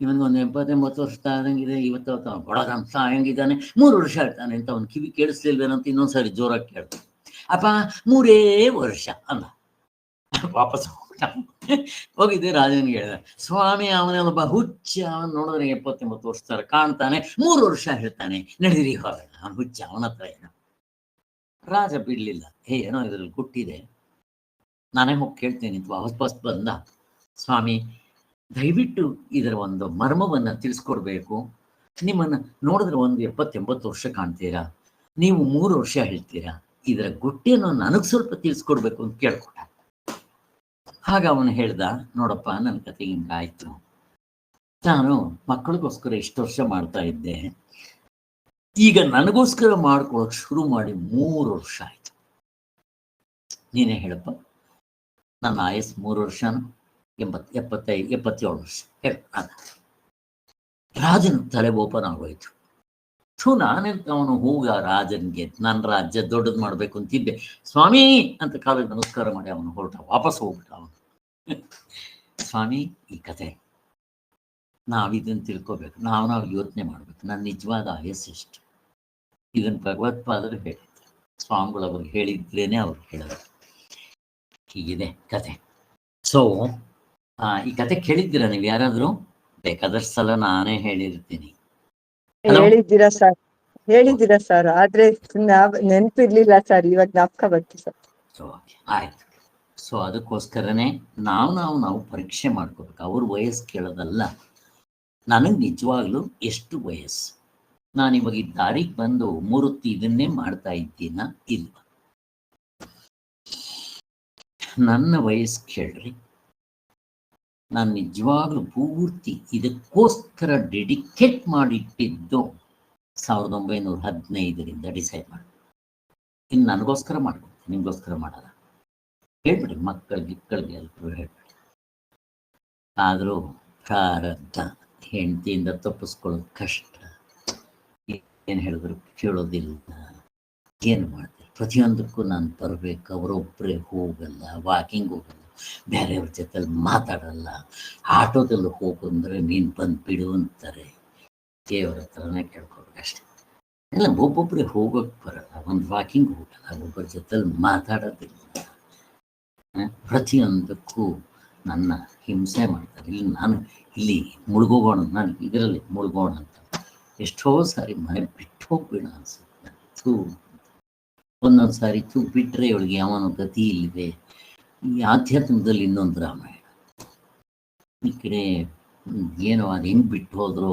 Speaker 1: ಇವನ್ಗೊಂದು 80-80 ವರ್ಷ ಆದಂಗಿದೆ, ಇವತ್ತು ಬಡಗಂಸ ಹೆಂಗಿದ್ದಾನೆ, 3 ವರ್ಷ ಹೇಳ್ತಾನೆ ಅಂತ ಅವ್ನು ಕಿವಿ ಕೇಳಿಸ್ಲಿಲ್ವೇನಂತ ಇನ್ನೊಂದ್ಸರಿ ಜೋರಾಗಿ ಕೇಳ್ತಾನೆ. ಅಪ್ಪ 3 ವರ್ಷ ಅಂದ. ವಾಪಸ್ ಹೋಗಿದ್ದೆ ರಾಜನಿಗೆ ಹೇಳಿದ, ಸ್ವಾಮಿ ಅವನೊಬ್ಬ ಹುಚ್ಚ, ಅವನ್ ನೋಡಿದ್ರೆ 70-80 ವರ್ಷ ತರ ಕಾಣ್ತಾನೆ, 3 ವರ್ಷ ಹೇಳ್ತಾನೆ, ನಡೆದಿರಿ ಹೋಗೋಣ, ಅವನ್ ಹುಚ್ಚ, ಅವನ ಹತ್ರ ಏನೋ. ರಾಜ ಬಿಡ್ಲಿಲ್ಲ. ಏನೋ ಇದ್ರಲ್ಲಿ ಗುಟ್ಟಿದೆ, ನಾನೇ ಹೋಗಿ ಕೇಳ್ತೇನೆ ಅಂತ ವಾಪಸ್ ಬಂದ. ಸ್ವಾಮಿ, ದಯವಿಟ್ಟು ಇದರ ಒಂದು ಮರ್ಮವನ್ನು ತಿಳಿಸ್ಕೊಡ್ಬೇಕು. ನಿಮ್ಮನ್ನು ನೋಡಿದ್ರೆ ಒಂದು 70-80 ವರ್ಷ ಕಾಣ್ತೀರಾ, ನೀವು 3 ವರ್ಷ ಹೇಳ್ತೀರಾ, ಇದರ ಗುಟ್ಟೇನು ನನಗೆ ಸ್ವಲ್ಪ ತಿಳಿಸ್ಕೊಡ್ಬೇಕು ಅಂತ ಕೇಳ್ಕೊಟ್ಟ. ಆಗ ಅವನು ಹೇಳ್ದ, ನೋಡಪ್ಪ, ನನ್ನ ಕತೆ ಹಿಂಗಾಯ್ತು. ನಾನು ಮಕ್ಕಳಿಗೋಸ್ಕರ ಇಷ್ಟು ವರ್ಷ ಮಾಡ್ತಾ ಇದ್ದೆ, ಈಗ ನನಗೋಸ್ಕರ ಮಾಡ್ಕೊಳಕ್ ಶುರು ಮಾಡಿ 3 ವರ್ಷ ಆಯ್ತು. ನೀನೇ ಹೇಳಪ್ಪ, ನನ್ನ ಆಯಸ್ಸು 3 ವರ್ಷನ 77 ವರ್ಷ ಹೇಳು. ರಾಜನ ತಲೆ ಓಪನ್ ಆಗೋಯ್ತು. ನಾನೆಂತ ಅವನು ಹೂಗ ರಾಜನ್ಗೆ ನನ್ನ ರಾಜ್ಯ ದೊಡ್ಡದು ಮಾಡ್ಬೇಕು ಅಂತಿದ್ದೆ. ಸ್ವಾಮಿ ಅಂತ ಕಾಲಿಗೆ ನಮಸ್ಕಾರ ಮಾಡಿ ಅವನು ಹೊರಟ, ವಾಪಸ್ ಹೋಗ್ಬಿಟ್ಟ ಅವನು. ಸ್ವಾಮಿ, ಈ ಕತೆ ನಾವಿದನ್ನು ತಿಳ್ಕೊಬೇಕು, ನಾವು ಯೋಚನೆ ಮಾಡ್ಬೇಕು, ನನ್ನ ನಿಜವಾದ ಆಯಸ್ಸು ಎಷ್ಟು. ಇದನ್ನು ಭಗವತ್ಪಾದರು ಹೇಳಿದ್ರು, ಸ್ವಾಮಿಗಳು ಅವ್ರಿಗೆ ಹೇಳಿದ್ರೇನೆ ಅವ್ರು ಹೇಳೋದು. ಹೀಗಿದೆ ಕತೆ. ಸೊ ಈ ಕತೆ ಕೇಳಿದ್ದೀರಾ ನೀವು ಯಾರಾದರೂ? ಬೇಕಾದಷ್ಟು ಸಲ ನಾನೇ ಹೇಳಿರ್ತೀನಿ.
Speaker 2: ಹೇಳಿದ್ದೀರಾ ಸರ್, ಆದ್ರೆ ನೆನಪಿರ್ಲಿಲ್ಲ ಸರ್, ಇವಾಗ ಜ್ಞಾಪಕ ಬಂತು ಸರ್.
Speaker 1: ಆಯ್ತು. ಸೊ ಅದಕ್ಕೋಸ್ಕರನೇ ನಾವು ಪರೀಕ್ಷೆ ಮಾಡ್ಕೋಬೇಕು. ಅವ್ರ ವಯಸ್ಸು ಕೇಳೋದಲ್ಲ, ನನಗೆ ನಿಜವಾಗ್ಲೂ ಎಷ್ಟು ವಯಸ್ಸು, ನಾನಿವಾಗ ಈ ದಾರಿಗೆ ಬಂದು ಮೂರುತ್ತಿ ಇದನ್ನೇ ಮಾಡ್ತಾ ಇದ್ದೀನ ಇಲ್ವ? ನನ್ನ ವಯಸ್ಸು ಕೇಳ್ರಿ. ನಾನು ನಿಜವಾಗ್ಲೂ ಪೂರ್ತಿ ಇದಕ್ಕೋಸ್ಕರ ಡೆಡಿಕೇಟ್ ಮಾಡಿಟ್ಟಿದ್ದು 1915 ಡಿಸೈಡ್ ಮಾಡಿ. ಇನ್ನು ನನಗೋಸ್ಕರ ಮಾಡ್ಕೊಡ್ತೀನಿ, ನಿಮಗೋಸ್ಕರ ಮಾಡಲ್ಲ. ಹೇಳ್ಬಿಡಿ, ಮಕ್ಕಳಿಗೆ ಎಲ್ಲರೂ ಹೇಳ್ಬಿಡಿ. ಆದರೂ ಪ್ರಾರಬ್ಧ, ಹೆಂಡತಿಯಿಂದ ತಪ್ಪಿಸ್ಕೊಳ್ಳೋದು ಕಷ್ಟ. ಏನು ಹೇಳಿದ್ರು ಕೇಳೋದಿಲ್ಲ, ಏನು ಮಾಡ್ತಾರೆ? ಪ್ರತಿಯೊಂದಕ್ಕೂ ನಾನು ಬರಬೇಕು, ಅವರೊಬ್ಬರೇ ಹೋಗಲ್ಲ, ವಾಕಿಂಗ್ ಹೋಗಲ್ಲ, ಬೇರೆಯವ್ರ ಜೊತೆಲಿ ಮಾತಾಡಲ್ಲ, ಆಟೋದಲ್ಲಿ ಹೋಗು ಅಂದರೆ ನೀನು ಬಂದು ಬಿಡು ಅಂತಾರೆ. ದೇವರ ಹತ್ರನೇ ಕೇಳ್ಕೊಬೇಕು ಅಷ್ಟೆ. ಎಲ್ಲ ಒಬ್ಬೊಬ್ಬರೇ ಹೋಗೋಕ್ಕೆ ಬರಲ್ಲ, ಒಂದು ವಾಕಿಂಗ್ ಹೋಗಲ್ಲ, ಒಬ್ಬರ ಜೊತೆಲಿ ಮಾತಾಡೋದಿಲ್ಲ, ಪ್ರತಿಯೊಂದಕ್ಕೂ ನನ್ನ ಹಿಂಸೆ ಮಾಡ್ತಾರೆ. ಇಲ್ಲಿ ಮುಳುಗೋಗೋಣ, ನಾನು ಇದರಲ್ಲಿ ಮುಳುಗೋಣ ಅಂತ ಎಷ್ಟೋ ಸಾರಿ ಮನೆ ಬಿಟ್ಟು ಹೋಗ್ಬೇಡ ಅನ್ಸುತ್ತೆ. ಒಂದೊಂದು ಸಾರಿ ಬಿಟ್ಟರೆ ಇವಳಿಗೆ ಯಾವನೋ ಗತಿ ಇಲ್ಲಿದೆ. ಈ ಆಧ್ಯಾತ್ಮದಲ್ಲಿ ಇನ್ನೊಂದು ರಾಮಾಯಣ. ಈ ಕಡೆ ಏನೋ ಅದು ಹೆಂಗೆ ಬಿಟ್ಟು ಹೋದ್ರು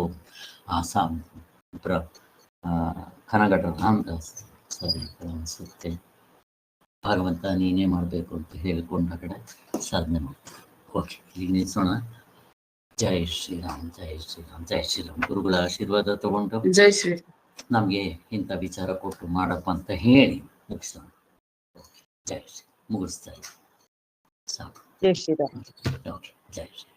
Speaker 1: ಕನಗಡ ರಾಮದಾಸ್ ಸರಿ ಅನಿಸುತ್ತೆ. ಭಗವಂತ ನೀನೇ ಮಾಡಬೇಕು ಅಂತ ಹೇಳಿಕೊಂಡ ಕಡೆ ಸಾಧನೆ ಮಾಡ್ತಾರೆ. ಓಕೆ, ಈಗ ನಿಲ್ಸೋಣ. ಜೈ ಶ್ರೀರಾಮ್, ಜೈ ಶ್ರೀರಾಮ್, ಜೈ ಶ್ರೀರಾಮ್. ಗುರುಗಳ ಆಶೀರ್ವಾದ ತಗೊಂಡು
Speaker 3: ಜೈ ಶ್ರೀ
Speaker 1: ನಮಗೆ ಇಂಥ ವಿಚಾರ ಕೊಟ್ಟು ಮಾಡಪ್ಪ ಅಂತ ಹೇಳಿ ಮುಗಿಸೋಣ. ಜೈ ಶ್ರೀ ಮುಗಿಸ್ತಾ ಇದ್ದೀವಿ ಸಾಕು.
Speaker 2: ಜೈ ಶ್ರೀರಾಮ್.
Speaker 1: ಓಕೆ, ಜೈ ಶ್ರೀ.